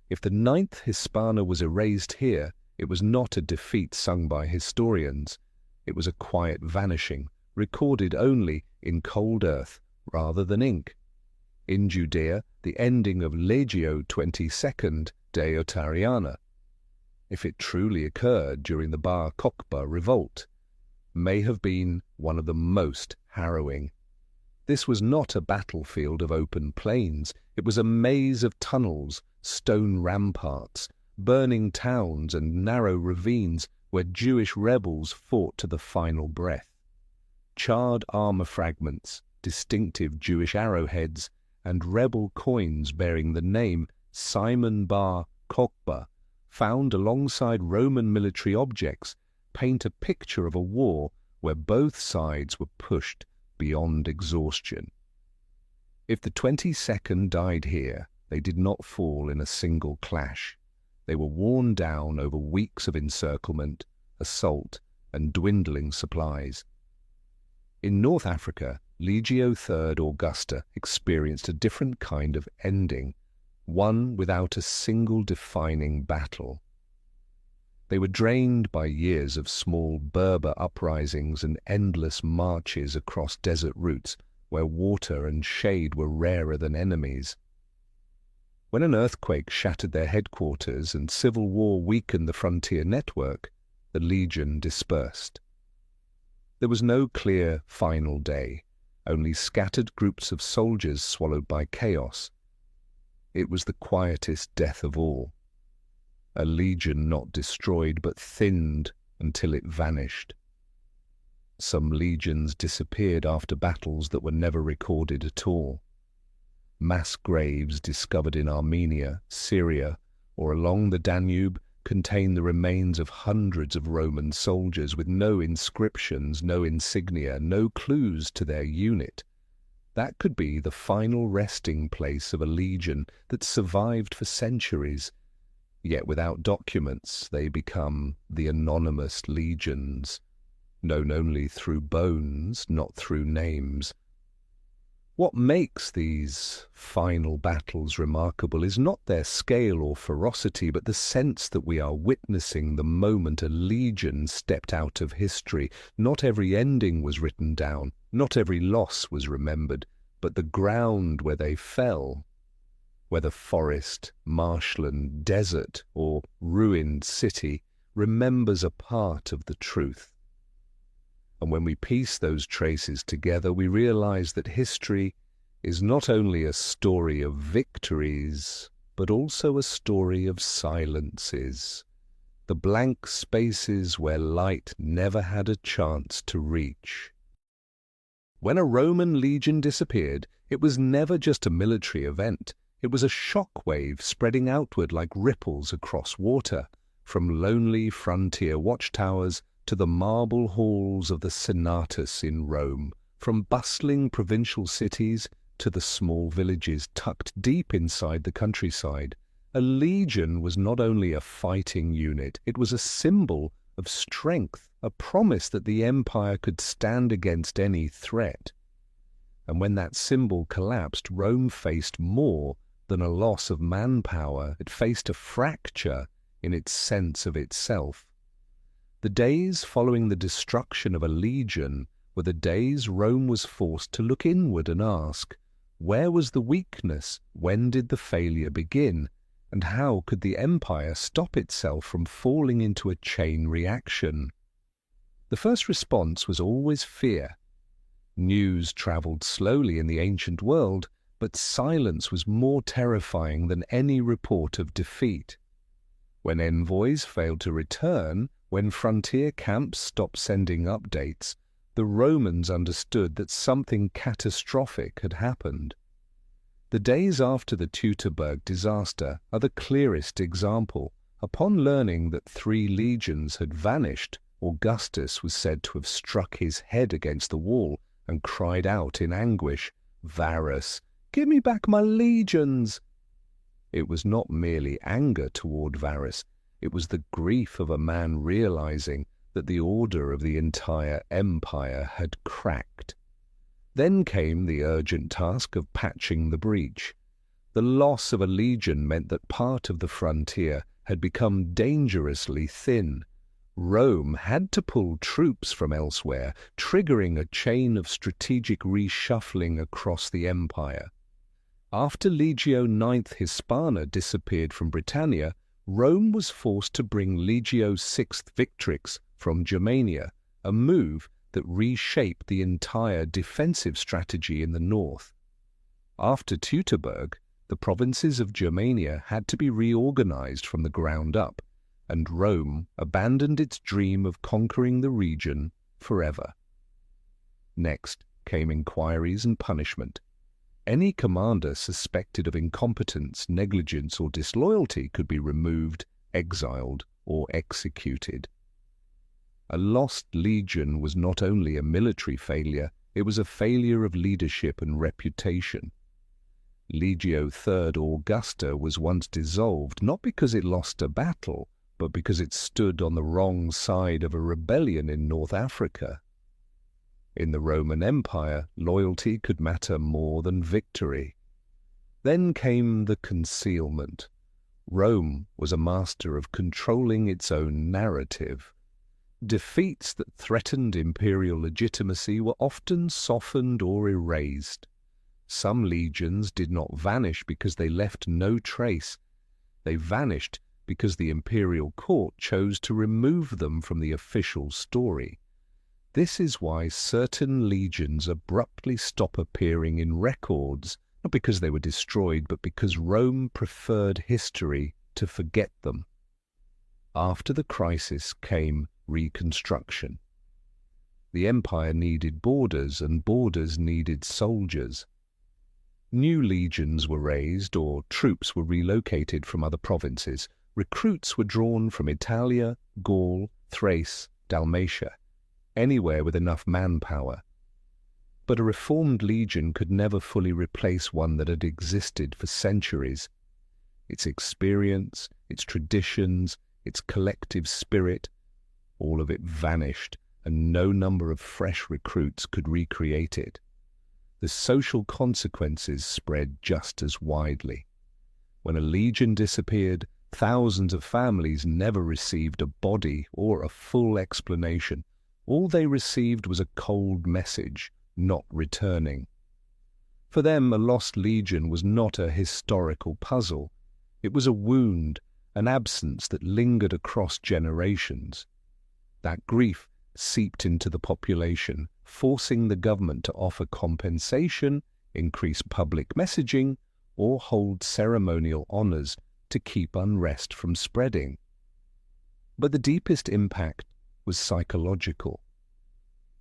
If the 9th Hispana was erased here, it was not a defeat sung by historians. It was a quiet vanishing, recorded only in cold earth rather than ink. In Judea, the ending of Legio XXII Deotariana, if it truly occurred during the Bar Kokhba revolt, may have been one of the most harrowing. This was not a battlefield of open plains. It was a maze of tunnels, stone ramparts, burning towns, and narrow ravines where Jewish rebels fought to the final breath. Charred armor fragments, distinctive Jewish arrowheads, and rebel coins bearing the name Simon Bar Kokhba, found alongside Roman military objects, paint a picture of a war where both sides were pushed beyond exhaustion. If the 22nd died here, they did not fall in a single clash. They were worn down over weeks of encirclement, assault, and dwindling supplies. In North Africa, Legio III Augusta experienced a different kind of ending. one without a single defining battle. They were drained by years of small Berber uprisings and endless marches across desert routes where water and shade were rarer than enemies. When an earthquake shattered their headquarters and civil war weakened the frontier network, the legion dispersed. There was no clear final day, only scattered groups of soldiers swallowed by chaos. It was the quietest death of all. A legion not destroyed but thinned until it vanished. Some legions disappeared after battles that were never recorded at all. Mass graves discovered in Armenia, Syria, or along the Danube contain the remains of hundreds of Roman soldiers with no inscriptions, no insignia, no clues to their unit. That could be the final resting place of a legion that survived for centuries. Yet without documents, they become the anonymous legions, known only through bones, not through names. What makes these final battles remarkable is not their scale or ferocity, but the sense that we are witnessing the moment a legion stepped out of history. Not every ending was written down, not every loss was remembered, but the ground where they fell, whether forest, marshland, desert, or ruined city, remembers a part of the truth. And when we piece those traces together, we realize that history is not only a story of victories, but also a story of silences, the blank spaces where light never had a chance to reach. When a Roman legion disappeared, it was never just a military event. It was a shockwave spreading outward like ripples across water, from lonely frontier watchtowers to the marble halls of the Senatus in Rome, from bustling provincial cities to the small villages tucked deep inside the countryside. A legion was not only a fighting unit, it was a symbol of strength, a promise that the empire could stand against any threat. And when that symbol collapsed, Rome faced more than a loss of manpower. It faced a fracture in its sense of itself. The days following the destruction of a legion were the days Rome was forced to look inward and ask, where was the weakness? When did the failure begin? And how could the empire stop itself from falling into a chain reaction? The first response was always fear. News travelled slowly in the ancient world, but silence was more terrifying than any report of defeat. When envoys failed to return, when frontier camps stopped sending updates, the Romans understood that something catastrophic had happened. The days after the Teutoburg disaster are the clearest example. Upon learning that 3 legions had vanished, Augustus was said to have struck his head against the wall and cried out in anguish, "Varus, give me back my legions!" It was not merely anger toward Varus, it was the grief of a man realizing that the order of the entire empire had cracked. Then came the urgent task of patching the breach. The loss of a legion meant that part of the frontier had become dangerously thin. Rome had to pull troops from elsewhere, triggering a chain of strategic reshuffling across the empire. After Legio IX Hispana disappeared from Britannia, Rome was forced to bring Legio VI Victrix from Germania, a move that reshaped the entire defensive strategy in the north. After Teutoburg, the provinces of Germania had to be reorganized from the ground up, and Rome abandoned its dream of conquering the region forever. Next came inquiries and punishment. Any commander suspected of incompetence, negligence, or disloyalty could be removed, exiled, or executed. A lost legion was not only a military failure, it was a failure of leadership and reputation. Legio III Augusta was once dissolved not because it lost a battle, but because it stood on the wrong side of a rebellion in North Africa. In the Roman Empire, loyalty could matter more than victory. Then came the concealment. Rome was a master of controlling its own narrative. Defeats that threatened imperial legitimacy were often softened or erased. Some legions did not vanish because they left no trace. They vanished because the imperial court chose to remove them from the official story. This is why certain legions abruptly stop appearing in records, not because they were destroyed, but because Rome preferred history to forget them. After the crisis came reconstruction. The empire needed borders, and borders needed soldiers. New legions were raised, or troops were relocated from other provinces. Recruits were drawn from Italia, Gaul, Thrace, Dalmatia, anywhere with enough manpower. But a reformed legion could never fully replace one that had existed for centuries. Its experience, its traditions, its collective spirit, all of it vanished, and no number of fresh recruits could recreate it. The social consequences spread just as widely. When a legion disappeared, thousands of families never received a body or a full explanation. All they received was a cold message, not returning. For them, a lost legion was not a historical puzzle. It was a wound, an absence that lingered across generations. That grief seeped into the population, forcing the government to offer compensation, increase public messaging, or hold ceremonial honors to keep unrest from spreading. But the deepest impact was psychological.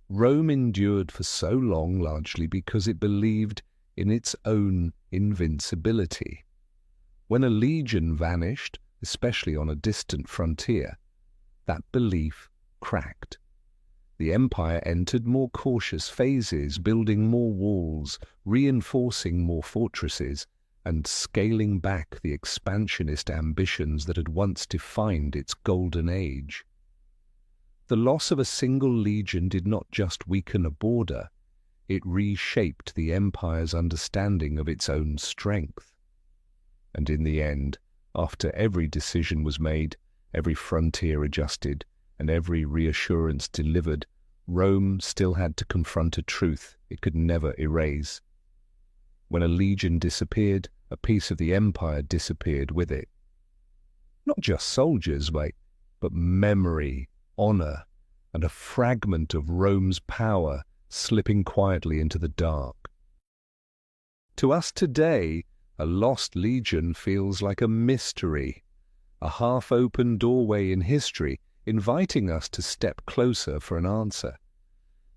Rome endured for so long largely because it believed in its own invincibility. When a legion vanished, especially on a distant frontier, that belief cracked. The empire entered more cautious phases, building more walls, reinforcing more fortresses, and scaling back the expansionist ambitions that had once defined its golden age. The loss of a single legion did not just weaken a border, it reshaped the empire's understanding of its own strength. And in the end, after every decision was made, every frontier adjusted, and every reassurance delivered, Rome still had to confront a truth it could never erase. When a legion disappeared, a piece of the empire disappeared with it. Not just soldiers, but memory, honor, and a fragment of Rome's power slipping quietly into the dark. To us today, a lost legion feels like a mystery, a half-open doorway in history, inviting us to step closer for an answer.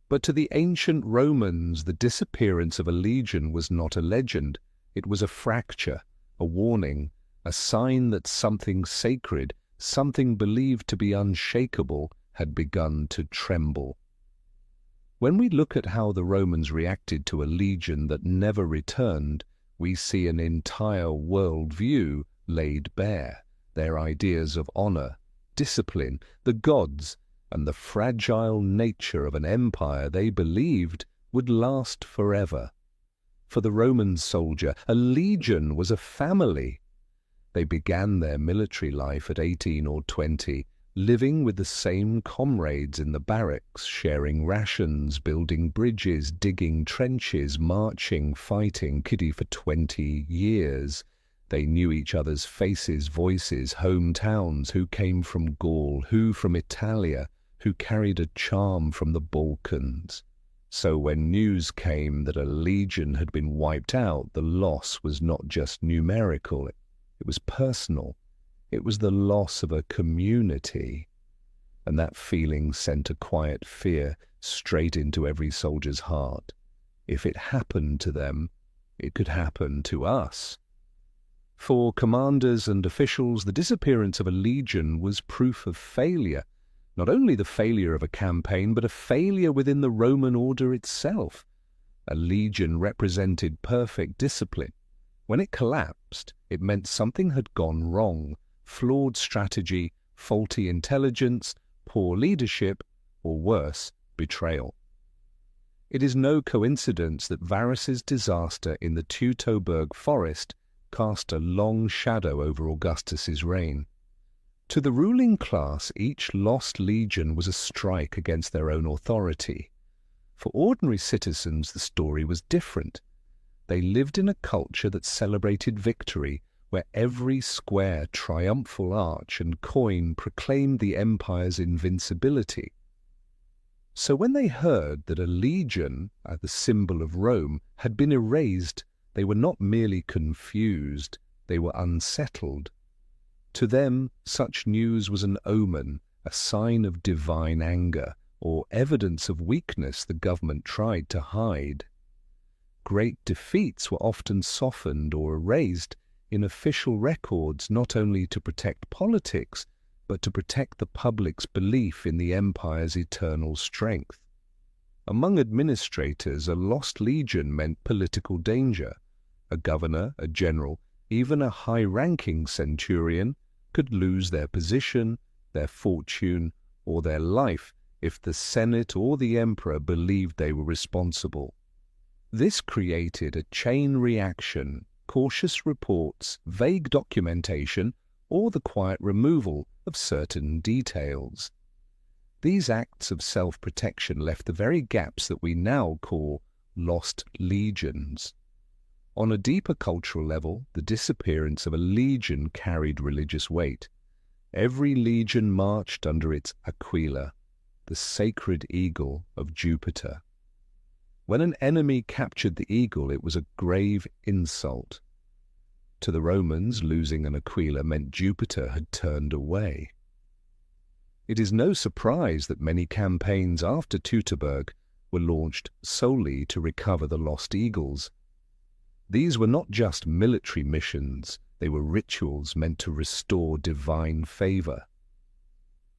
But to the ancient Romans, the disappearance of a legion was not a legend. It was a fracture, a warning, a sign that something sacred, something believed to be unshakable, had begun to tremble. When we look at how the Romans reacted to a legion that never returned, we see an entire worldview laid bare, their ideas of honor, discipline, the gods, and the fragile nature of an empire they believed would last forever. For the Roman soldier, a legion was a family. They began their military life at 18 or 20, living with the same comrades in the barracks, sharing rations, building bridges, digging trenches, marching, fighting, kiddie for 20 years. They knew each other's faces, voices, hometowns, who came from Gaul, who from Italia, who carried a charm from the Balkans. So when news came that a legion had been wiped out, the loss was not just numerical, it was personal. It was the loss of a community. And that feeling sent a quiet fear straight into every soldier's heart. If it happened to them, it could happen to us. For commanders and officials, the disappearance of a legion was proof of failure. Not only the failure of a campaign, but a failure within the Roman order itself. A legion represented perfect discipline. When it collapsed, it meant something had gone wrong. Flawed strategy, faulty intelligence, poor leadership, or worse, betrayal. It is no coincidence that Varus's disaster in the Teutoburg forest cast a long shadow over Augustus's reign. To the ruling class, each lost legion was a strike against their own authority. For ordinary citizens, the story was different. They lived in a culture that celebrated victory, where every square, triumphal arch and coin proclaimed the empire's invincibility. So when they heard that a legion, the symbol of Rome, had been erased, they were not merely confused, they were unsettled. To them, such news was an omen, a sign of divine anger, or evidence of weakness the government tried to hide. Great defeats were often softened or erased in official records, not only to protect politics, but to protect the public's belief in the empire's eternal strength. Among administrators, a lost legion meant political danger. A governor, a general, even a high-ranking centurion could lose their position, their fortune, or their life if the Senate or the emperor believed they were responsible. This created a chain reaction, cautious reports, vague documentation, or the quiet removal of certain details. These acts of self-protection left the very gaps that we now call lost legions. On a deeper cultural level, the disappearance of a legion carried religious weight. Every legion marched under its Aquila, the sacred eagle of Jupiter. When an enemy captured the eagle, it was a grave insult. To the Romans, losing an Aquila meant Jupiter had turned away. It is no surprise that many campaigns after Teutoburg were launched solely to recover the lost eagles. These were not just military missions, they were rituals meant to restore divine favor.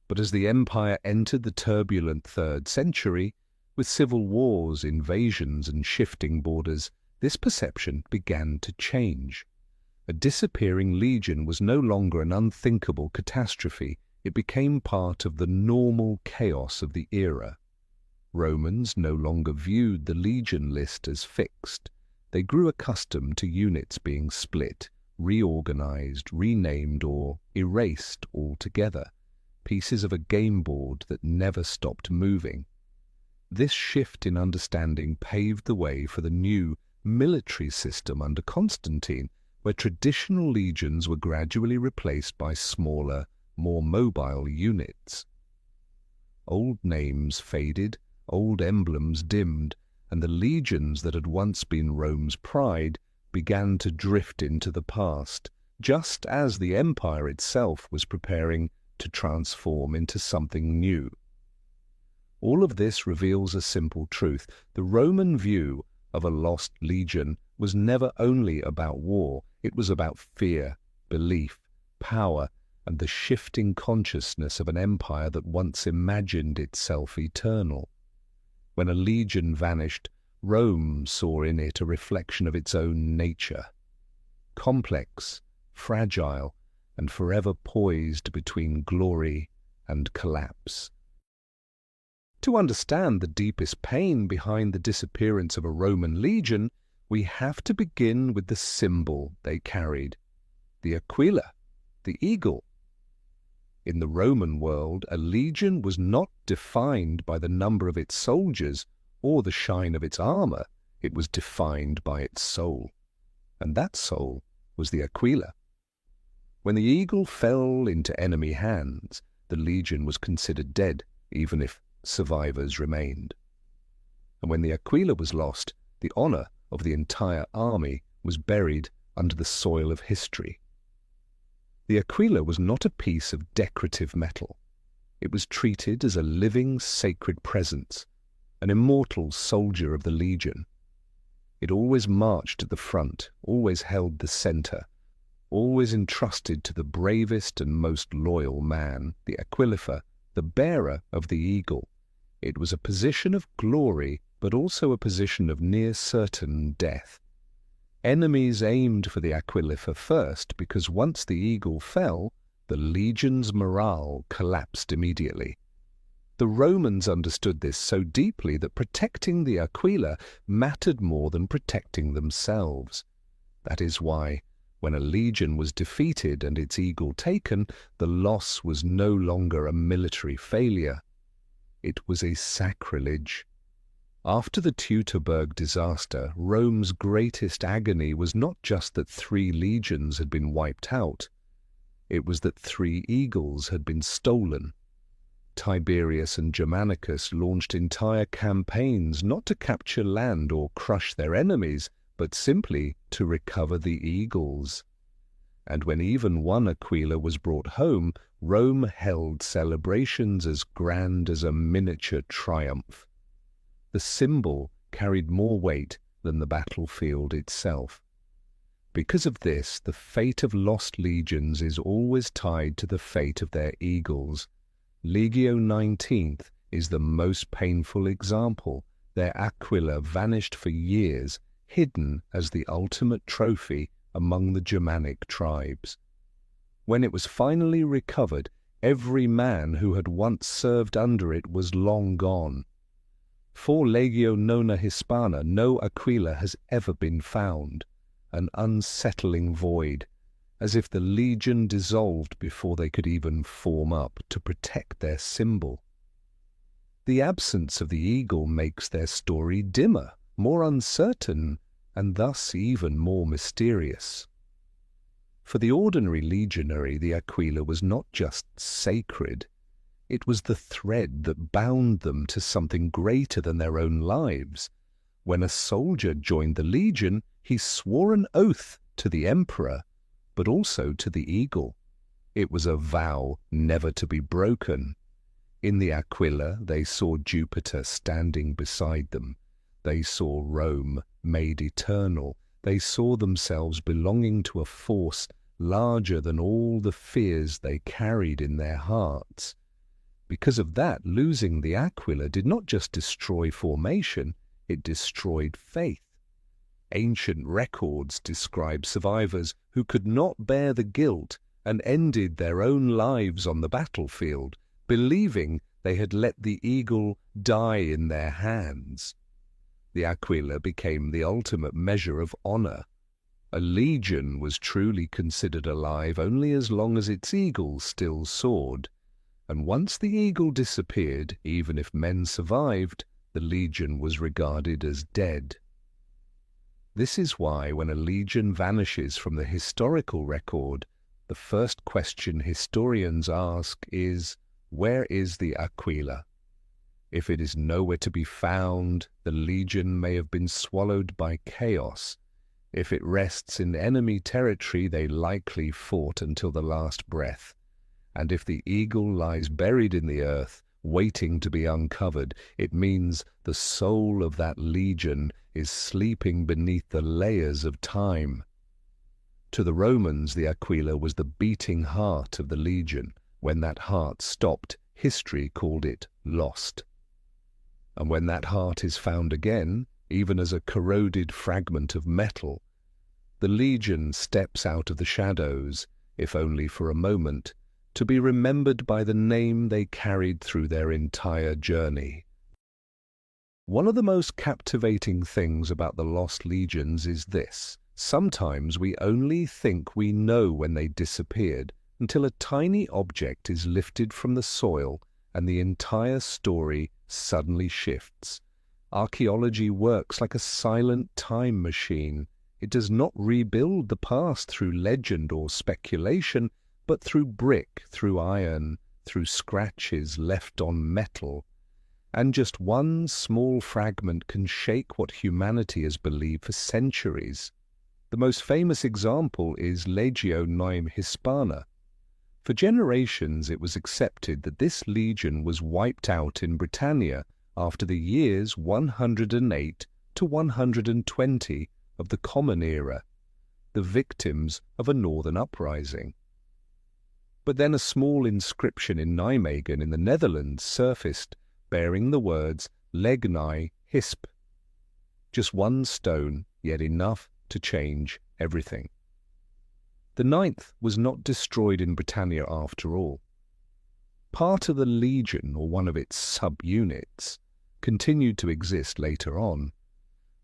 But as the empire entered the turbulent 3rd century, with civil wars, invasions, and shifting borders, this perception began to change. A disappearing legion was no longer an unthinkable catastrophe, it became part of the normal chaos of the era. Romans no longer viewed the legion list as fixed. They grew accustomed to units being split, reorganized, renamed, or erased altogether, pieces of a game board that never stopped moving. This shift in understanding paved the way for the new military system under Constantine, where traditional legions were gradually replaced by smaller, more mobile units. Old names faded, old emblems dimmed, and the legions that had once been Rome's pride began to drift into the past, just as the empire itself was preparing to transform into something new. All of this reveals a simple truth. The Roman view of a lost legion was never only about war, it was about fear, belief, power, and the shifting consciousness of an empire that once imagined itself eternal. When a legion vanished, Rome saw in it a reflection of its own nature, complex, fragile, and forever poised between glory and collapse. To understand the deepest pain behind the disappearance of a Roman legion, we have to begin with the symbol they carried, the Aquila, the eagle. In the Roman world, a legion was not defined by the number of its soldiers or the shine of its armor. It was defined by its soul. And that soul was the Aquila. When the eagle fell into enemy hands, the legion was considered dead, even if survivors remained. And when the Aquila was lost, the honor of the entire army was buried under the soil of history. The Aquila was not a piece of decorative metal. It was treated as a living, sacred presence, an immortal soldier of the legion. It always marched at the front, always held the center, always entrusted to the bravest and most loyal man, the Aquilifer, the bearer of the eagle. It was a position of glory, but also a position of near-certain death. Enemies aimed for the Aquilifer first, because once the eagle fell, the legion's morale collapsed immediately. The Romans understood this so deeply that protecting the Aquila mattered more than protecting themselves. That is why, when a legion was defeated and its eagle taken, the loss was no longer a military failure. It was a sacrilege. After the Teutoburg disaster, Rome's greatest agony was not just that 3 legions had been wiped out. It was that 3 eagles had been stolen. Tiberius and Germanicus launched entire campaigns not to capture land or crush their enemies, but simply to recover the eagles. And when even one Aquila was brought home, Rome held celebrations as grand as a miniature triumph. The symbol carried more weight than the battlefield itself. Because of this, the fate of lost legions is always tied to the fate of their eagles. Legio XIX is the most painful example. Their Aquila vanished for years, hidden as the ultimate trophy among the Germanic tribes. When it was finally recovered, every man who had once served under it was long gone. For Legio Nona Hispana, no Aquila has ever been found, an unsettling void, as if the legion dissolved before they could even form up to protect their symbol. The absence of the eagle makes their story dimmer, more uncertain, and thus even more mysterious. For the ordinary legionary, the Aquila was not just sacred. It was the thread that bound them to something greater than their own lives. When a soldier joined the legion, he swore an oath to the emperor, but also to the eagle. It was a vow never to be broken. In the Aquila, they saw Jupiter standing beside them. They saw Rome made eternal. They saw themselves belonging to a force larger than all the fears they carried in their hearts. Because of that, losing the Aquila did not just destroy formation, it destroyed faith. Ancient records describe survivors who could not bear the guilt and ended their own lives on the battlefield, believing they had let the eagle die in their hands. The Aquila became the ultimate measure of honor. A legion was truly considered alive only as long as its eagle still soared, and once the eagle disappeared, even if men survived, the legion was regarded as dead. This is why when a legion vanishes from the historical record, the first question historians ask is, where is the Aquila? If it is nowhere to be found, the legion may have been swallowed by chaos. If it rests in enemy territory, they likely fought until the last breath. And if the eagle lies buried in the earth, waiting to be uncovered, it means the soul of that legion is sleeping beneath the layers of time. To the Romans, the Aquila was the beating heart of the legion. When that heart stopped, history called it lost. And when that heart is found again, even as a corroded fragment of metal, the legion steps out of the shadows, if only for a moment, to be remembered by the name they carried through their entire journey. One of the most captivating things about the lost legions is this. Sometimes we only think we know when they disappeared until a tiny object is lifted from the soil and the entire story suddenly shifts. Archaeology works like a silent time machine. It does not rebuild the past through legend or speculation, but through brick, through iron, through scratches left on metal. And just one small fragment can shake what humanity has believed for centuries. The most famous example is Legio Nona Hispana. For generations it was accepted that this legion was wiped out in Britannia after the years 108 to 120 of the Common Era, the victims of a northern uprising. But then a small inscription in Nijmegen in the Netherlands surfaced, bearing the words Legni Hisp. Just one stone, yet enough to change everything. The ninth was not destroyed in Britannia after all. part of the legion or one of its subunits, continued to exist later on.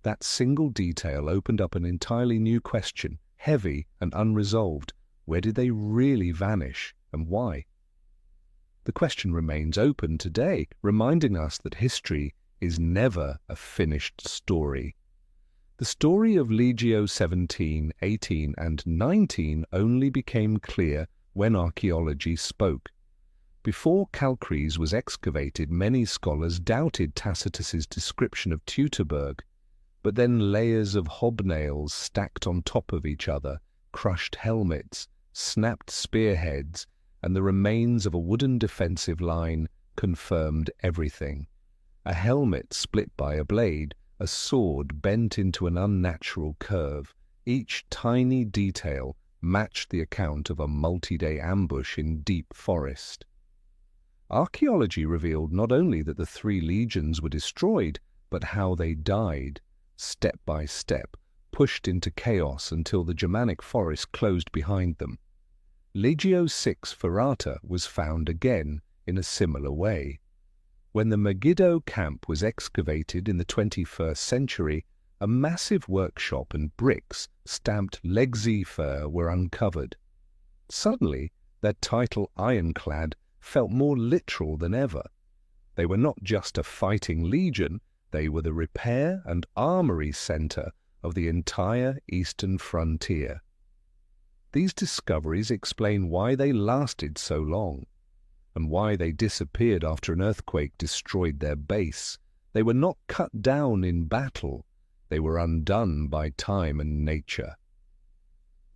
That single detail opened up an entirely new question, heavy and unresolved. Where did they really vanish, and why? The question remains open today, reminding us that history is never a finished story. The story of Legio 17, 18, and 19 only became clear when archaeology spoke. Before Calcrease was excavated, many scholars doubted Tacitus's description of Teutoburg, but then layers of hobnails stacked on top of each other, crushed helmets, snapped spearheads, and the remains of a wooden defensive line confirmed everything. A helmet split by a blade, a sword bent into an unnatural curve. Each tiny detail matched the account of a multi-day ambush in deep forest. Archaeology revealed not only that the 3 legions were destroyed, but how they died, step by step, pushed into chaos until the Germanic forest closed behind them. Legio 6 Ferrata was found again in a similar way. When the Megiddo camp was excavated in the 21st century, a massive workshop and bricks stamped Legzifer were uncovered. Suddenly, their title ironclad felt more literal than ever. They were not just a fighting legion, they were the repair and armory center of the entire eastern frontier. These discoveries explain why they lasted so long, and why they disappeared after an earthquake destroyed their base. They were not cut down in battle, they were undone by time and nature.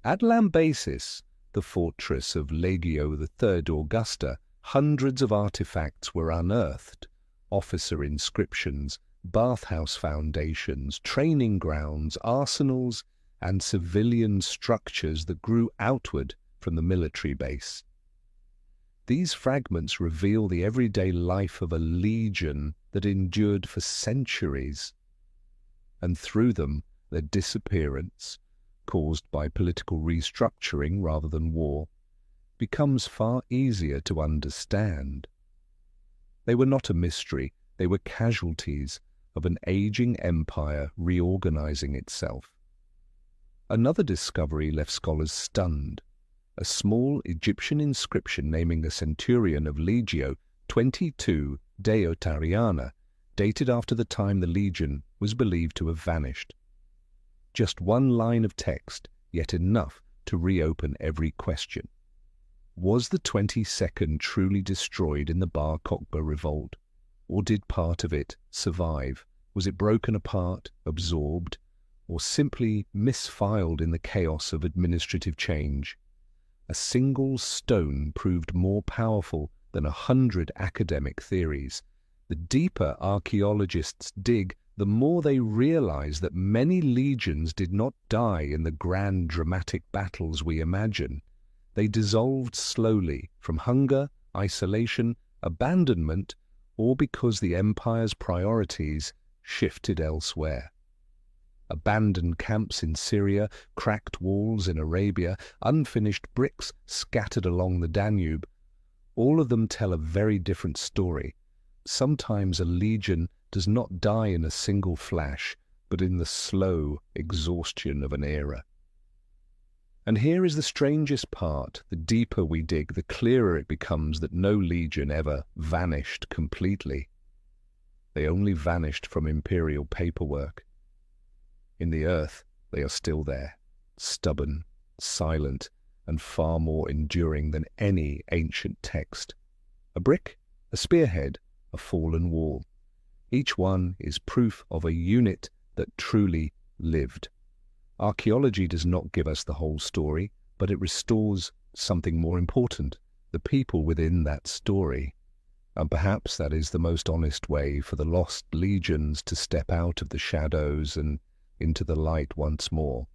At Lambasis, the fortress of Legio III Augusta, hundreds of artifacts were unearthed: officer inscriptions, bathhouse foundations, training grounds, arsenals, and civilian structures that grew outward from the military base. These fragments reveal the everyday life of a legion that endured for centuries, and through them their disappearance, caused by political restructuring rather than war, becomes far easier to understand. They were not a mystery, they were casualties of an aging empire reorganizing itself. Another discovery left scholars stunned: a small Egyptian inscription naming a centurion of Legio 22 Deotariana, dated after the time the legion was believed to have vanished. Just one line of text, yet enough to reopen every question. Was the 22nd truly destroyed in the Bar Kokhba revolt, or did part of it survive? Was it broken apart, absorbed, or simply misfiled in the chaos of administrative change? A single stone proved more powerful than 100 academic theories. The deeper archaeologists dig, the more they realize that many legions did not die in the grand dramatic battles we imagine. They dissolved slowly from hunger, isolation, abandonment, or because the empire's priorities shifted elsewhere. Abandoned camps in Syria, cracked walls in Arabia, unfinished bricks scattered along the Danube, all of them tell a very different story. Sometimes a legion does not die in a single flash, but in the slow exhaustion of an era. And here is the strangest part: the deeper we dig, the clearer it becomes that no legion ever vanished completely. They only vanished from imperial paperwork. In the earth, they are still there, stubborn, silent, and far more enduring than any ancient text. A brick, a spearhead, a fallen wall. Each one is proof of a unit that truly lived. Archaeology does not give us the whole story, but it restores something more important: the people within that story. And perhaps that is the most honest way for the lost legions to step out of the shadows and into the light once more.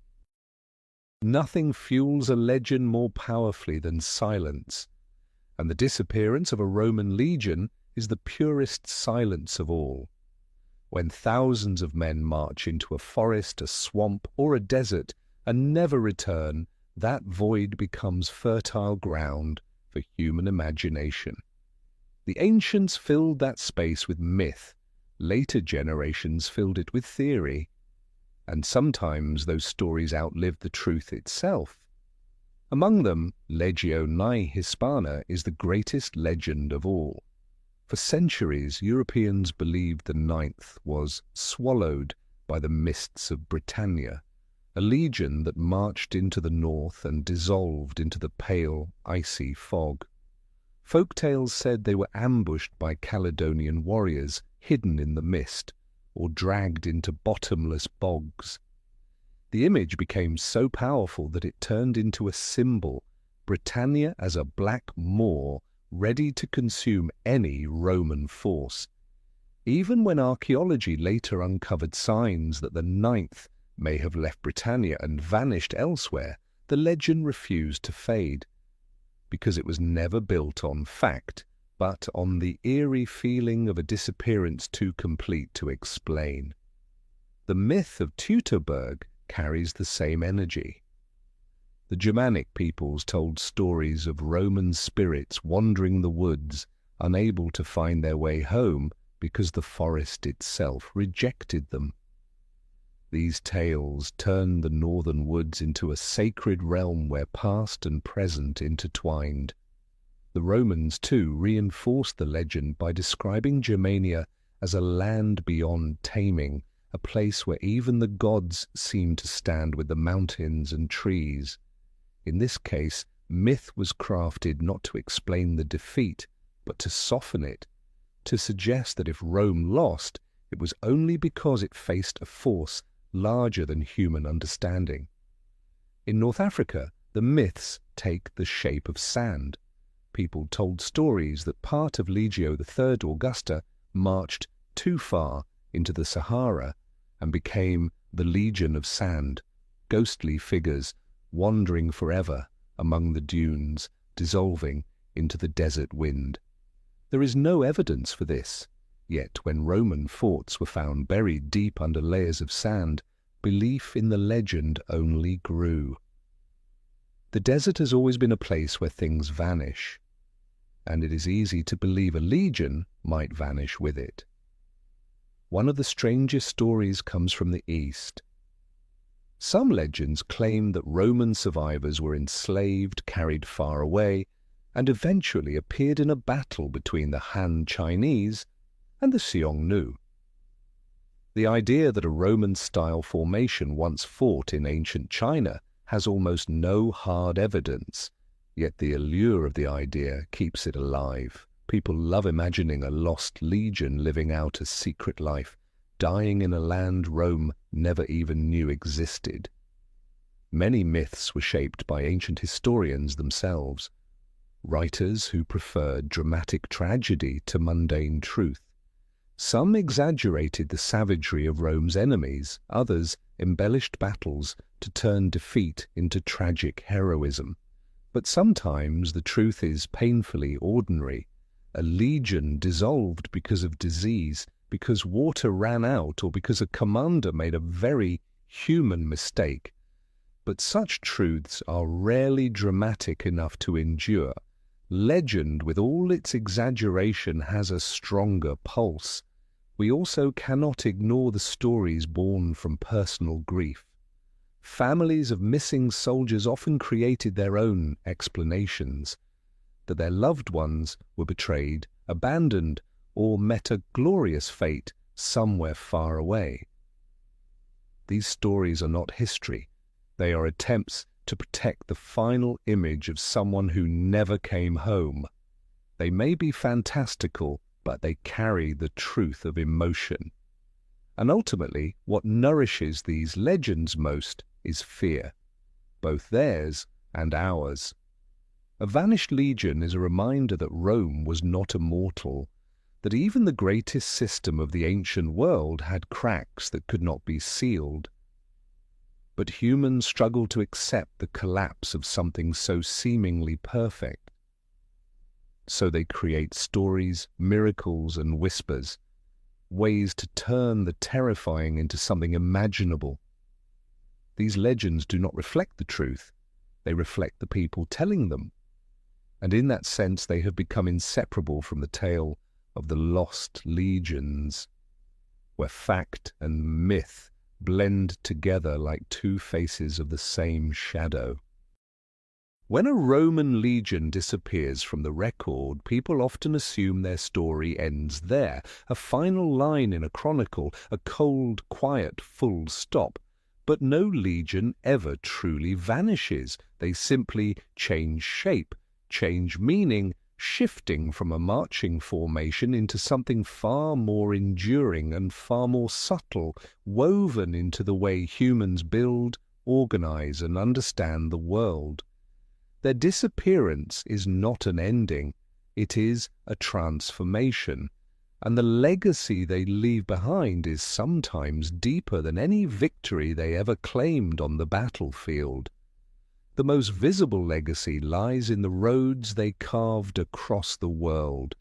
Nothing fuels a legend more powerfully than silence, and the disappearance of a Roman legion is the purest silence of all. When thousands of men march into a forest, a swamp, or a desert and never return, that void becomes fertile ground for human imagination. The ancients filled that space with myth. Later generations filled it with theory. And sometimes those stories outlived the truth itself. Among them, Legio Ni Hispana is the greatest legend of all. For centuries, Europeans believed the ninth was swallowed by the mists of Britannia, a legion that marched into the north and dissolved into the pale, icy fog. Folk tales said they were ambushed by Caledonian warriors hidden in the mist, or dragged into bottomless bogs. The image became so powerful that it turned into a symbol, Britannia as a black maw ready to consume any Roman force. Even when archaeology later uncovered signs that the ninth may have left Britannia and vanished elsewhere, the legend refused to fade, because it was never built on fact, but on the eerie feeling of a disappearance too complete to explain. The myth of Teutoburg carries the same energy. The Germanic peoples told stories of Roman spirits wandering the woods, unable to find their way home because the forest itself rejected them. These tales turned the northern woods into a sacred realm where past and present intertwined. The Romans, too, reinforced the legend by describing Germania as a land beyond taming, a place where even the gods seemed to stand with the mountains and trees. In this case, myth was crafted not to explain the defeat, but to soften it, to suggest that if Rome lost, it was only because it faced a force larger than human understanding. In North Africa, the myths take the shape of sand. People told stories that part of Legio III Augusta marched too far into the Sahara and became the Legion of Sand, ghostly figures wandering forever among the dunes, dissolving into the desert wind. There is no evidence for this, yet when Roman forts were found buried deep under layers of sand, belief in the legend only grew. The desert has always been a place where things vanish, and it is easy to believe a legion might vanish with it. One of the strangest stories comes from the East. Some legends claim that Roman survivors were enslaved, carried far away, and eventually appeared in a battle between the Han Chinese and the Xiongnu. The idea that a Roman-style formation once fought in ancient China has almost no hard evidence, yet the allure of the idea keeps it alive. People love imagining a lost legion living out a secret life, dying in a land Rome never even knew existed. Many myths were shaped by ancient historians themselves, writers who preferred dramatic tragedy to mundane truth. Some exaggerated the savagery of Rome's enemies, others embellished battles to turn defeat into tragic heroism. But sometimes the truth is painfully ordinary. A legion dissolved because of disease, because water ran out, or because a commander made a very human mistake. But such truths are rarely dramatic enough to endure. Legend, with all its exaggeration, has a stronger pulse. We also cannot ignore the stories born from personal grief. Families of missing soldiers often created their own explanations, that their loved ones were betrayed, abandoned, or met a glorious fate somewhere far away. These stories are not history. They are attempts to protect the final image of someone who never came home. They may be fantastical, but they carry the truth of emotion. And ultimately, what nourishes these legends most is fear, both theirs and ours. A vanished legion is a reminder that Rome was not immortal, that even the greatest system of the ancient world had cracks that could not be sealed. But humans struggle to accept the collapse of something so seemingly perfect. So they create stories, miracles, and whispers, ways to turn the terrifying into something imaginable. These legends do not reflect the truth. They reflect the people telling them. and in that sense they have become inseparable from the tale of the lost legions, where fact and myth blend together like two faces of the same shadow. When a Roman legion disappears from the record, people often assume their story ends there, a final line in a chronicle, a cold, quiet, full stop. But no legion ever truly vanishes. They simply change shape, change meaning, shifting from a marching formation into something far more enduring and far more subtle, woven into the way humans build, organize, and understand the world. Their disappearance is not an ending, it is a transformation, and the legacy they leave behind is sometimes deeper than any victory they ever claimed on the battlefield. The most visible legacy lies in the roads they carved across the world.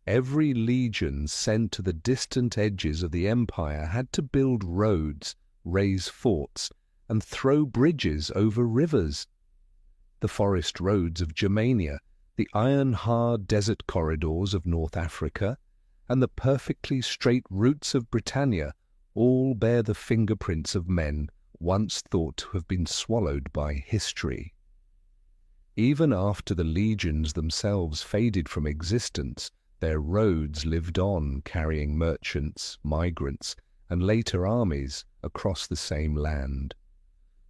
Every legion sent to the distant edges of the empire had to build roads, raise forts, and throw bridges over rivers. The forest roads of Germania, the iron-hard desert corridors of North Africa, and the perfectly straight routes of Britannia all bear the fingerprints of men once thought to have been swallowed by history. Even after the legions themselves faded from existence, their roads lived on, carrying merchants, migrants, and later armies across the same land.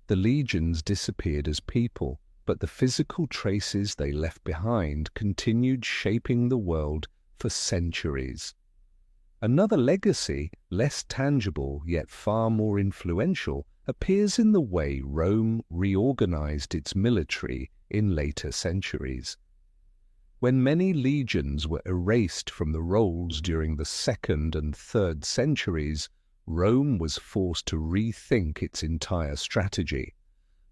The legions disappeared as people, but the physical traces they left behind continued shaping the world for centuries. Another legacy, less tangible yet far more influential, appears in the way Rome reorganized its military in later centuries. When many legions were erased from the rolls during the 2nd and 3rd centuries, Rome was forced to rethink its entire strategy,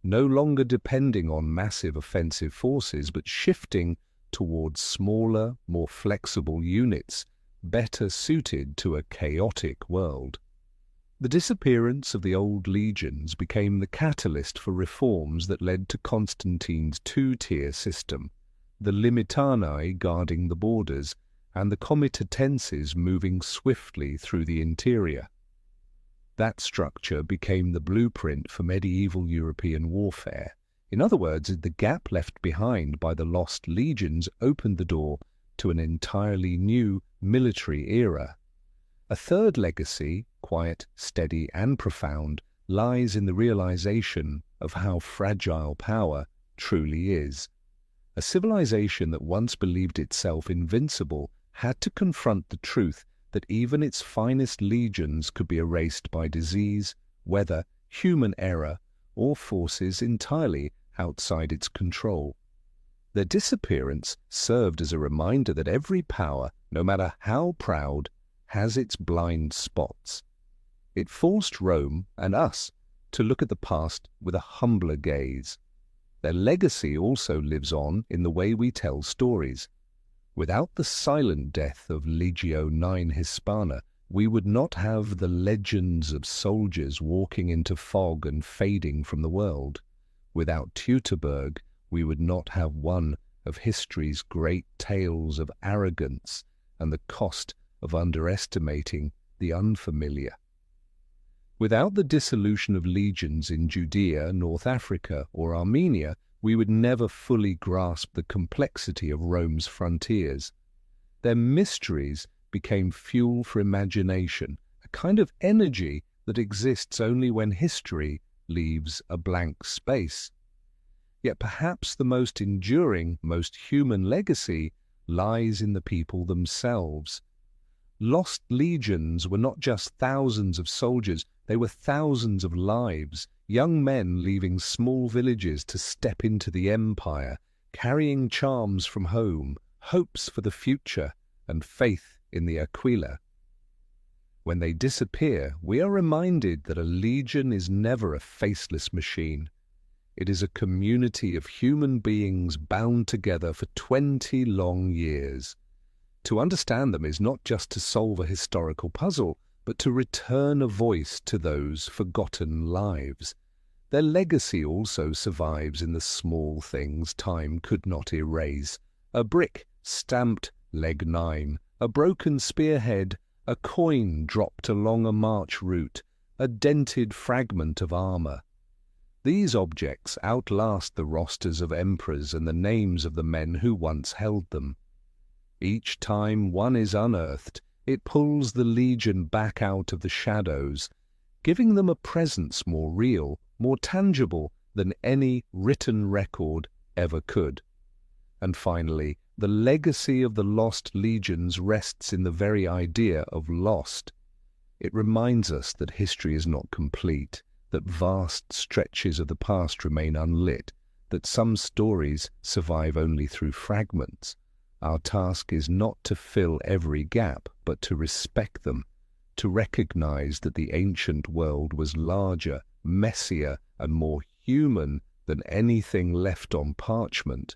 no longer depending on massive offensive forces, but shifting towards smaller, more flexible units, better suited to a chaotic world. The disappearance of the old legions became the catalyst for reforms that led to Constantine's two-tier system, the Limitanei guarding the borders, and the Comitatenses moving swiftly through the interior. That structure became the blueprint for medieval European warfare. In other words, the gap left behind by the lost legions opened the door to an entirely new military era. A third legacy, quiet, steady, and profound, lies in the realization of how fragile power truly is. A civilization that once believed itself invincible had to confront the truth that even its finest legions could be erased by disease, weather, human error, or forces entirely outside its control. Their disappearance served as a reminder that every power, no matter how proud, has its blind spots. It forced Rome and us to look at the past with a humbler gaze. Their legacy also lives on in the way we tell stories. Without the silent death of Legio IX Hispana, we would not have the legends of soldiers walking into fog and fading from the world. Without Teutoburg, we would not have one of history's great tales of arrogance and the cost of underestimating the unfamiliar. Without the dissolution of legions in Judea, North Africa, or Armenia, we would never fully grasp the complexity of Rome's frontiers. Their mysteries became fuel for imagination, a kind of energy that exists only when history leaves a blank space. Yet perhaps the most enduring, most human legacy lies in the people themselves. Lost legions were not just thousands of soldiers, they were thousands of lives, young men leaving small villages to step into the empire, carrying charms from home, hopes for the future, and faith in the Aquila. When they disappear, we are reminded that a legion is never a faceless machine. It is a community of human beings bound together for 20 long years. To understand them is not just to solve a historical puzzle, but to return a voice to those forgotten lives. Their legacy also survives in the small things time could not erase, A brick stamped leg 9, a broken spearhead, a coin dropped along a march route, a dented fragment of armor. These objects outlast the rosters of emperors and the names of the men who once held them. Each time one is unearthed, it pulls the legion back out of the shadows, giving them a presence more real, more tangible than any written record ever could. And finally, the legacy of the lost legions rests in the very idea of lost. It reminds us that history is not complete, that vast stretches of the past remain unlit, that some stories survive only through fragments. Our task is not to fill every gap, but to respect them, to recognize that the ancient world was larger, messier, and more human than anything left on parchment.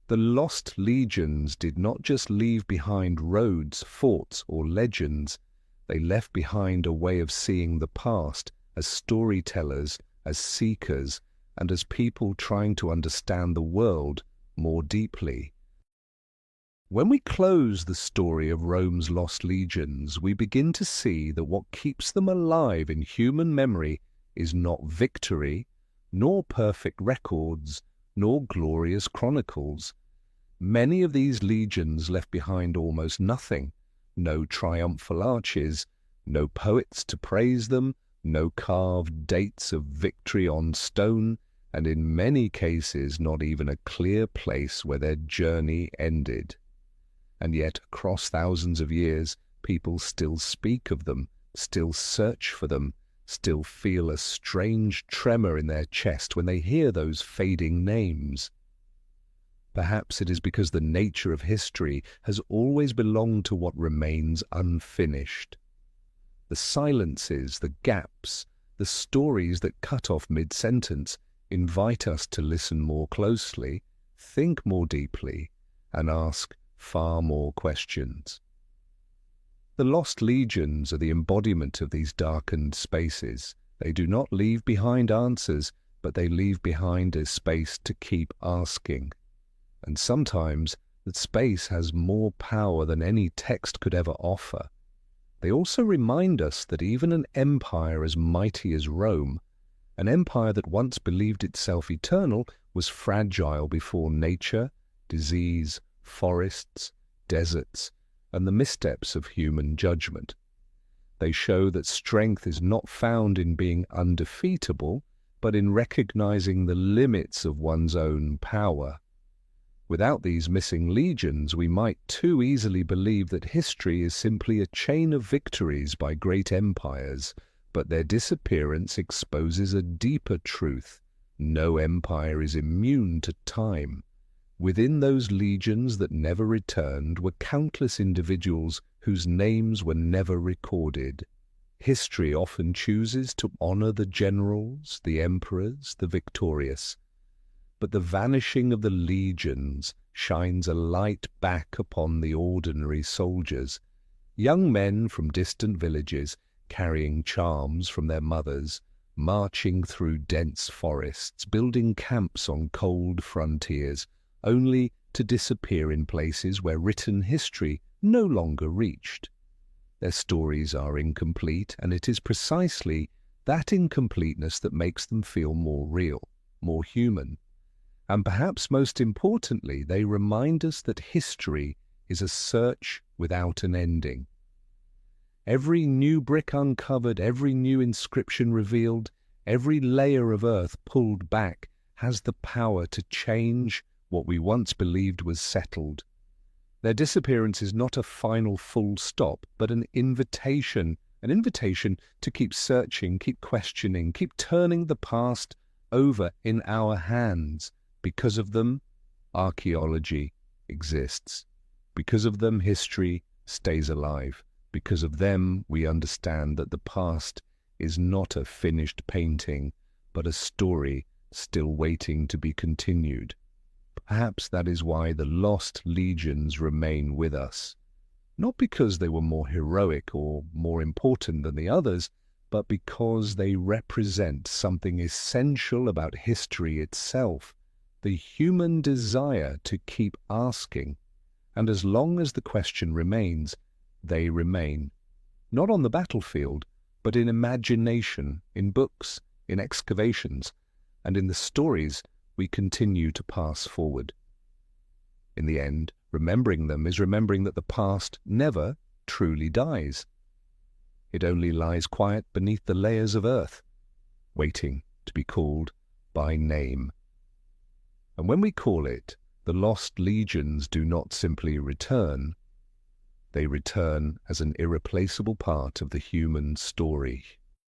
The lost legions did not just leave behind roads, forts, or legends. They left behind a way of seeing the past as storytellers, as seekers, and as people trying to understand the world more deeply. When we close the story of Rome's lost legions, we begin to see that what keeps them alive in human memory is not victory, nor perfect records, nor glorious chronicles. Many of these legions left behind almost nothing: no triumphal arches, no poets to praise them, no carved dates of victory on stone, and in many cases not even a clear place where their journey ended. And yet, across thousands of years, people still speak of them, still search for them, still feel a strange tremor in their chest when they hear those fading names. Perhaps it is because the nature of history has always belonged to what remains unfinished. The silences, the gaps, the stories that cut off mid-sentence invite us to listen more closely, think more deeply, and ask far more questions. The lost legions are the embodiment of these darkened spaces. They do not leave behind answers, but they leave behind a space to keep asking. And sometimes that space has more power than any text could ever offer. They also remind us that even an empire as mighty as Rome, an empire that once believed itself eternal, was fragile before nature, disease, forests, deserts, and the missteps of human judgment. They show that strength is not found in being undefeatable, but in recognizing the limits of one's own power. Without these missing legions, we might too easily believe that history is simply a chain of victories by great empires, but their disappearance exposes a deeper truth. No empire is immune to time. Within those legions that never returned were countless individuals whose names were never recorded. History often chooses to honor the generals, the emperors, the victorious. But the vanishing of the legions shines a light back upon the ordinary soldiers, young men from distant villages carrying charms from their mothers, marching through dense forests, building camps on cold frontiers, only to disappear in places where written history no longer reached. Their stories are incomplete, and it is precisely that incompleteness that makes them feel more real, more human. And perhaps most importantly, they remind us that history is a search without an ending. Every new brick uncovered, every new inscription revealed, every layer of earth pulled back has the power to change what we once believed was settled. Their disappearance is not a final full stop, but an invitation to keep searching, keep questioning, keep turning the past over in our hands. Because of them, archaeology exists. Because of them, history stays alive. Because of them, we understand that the past is not a finished painting, but a story still waiting to be continued. Perhaps that is why the lost legions remain with us. Not because they were more heroic or more important than the others, but because they represent something essential about history itself, the human desire to keep asking, and as long as the question remains, they remain, not on the battlefield, but in imagination, in books, in excavations, and in the stories we continue to pass forward. In the end, remembering them is remembering that the past never truly dies. It only lies quiet beneath the layers of earth, waiting to be called by name. And when we call it, the lost legions do not simply return. They return as an irreplaceable part of the human story.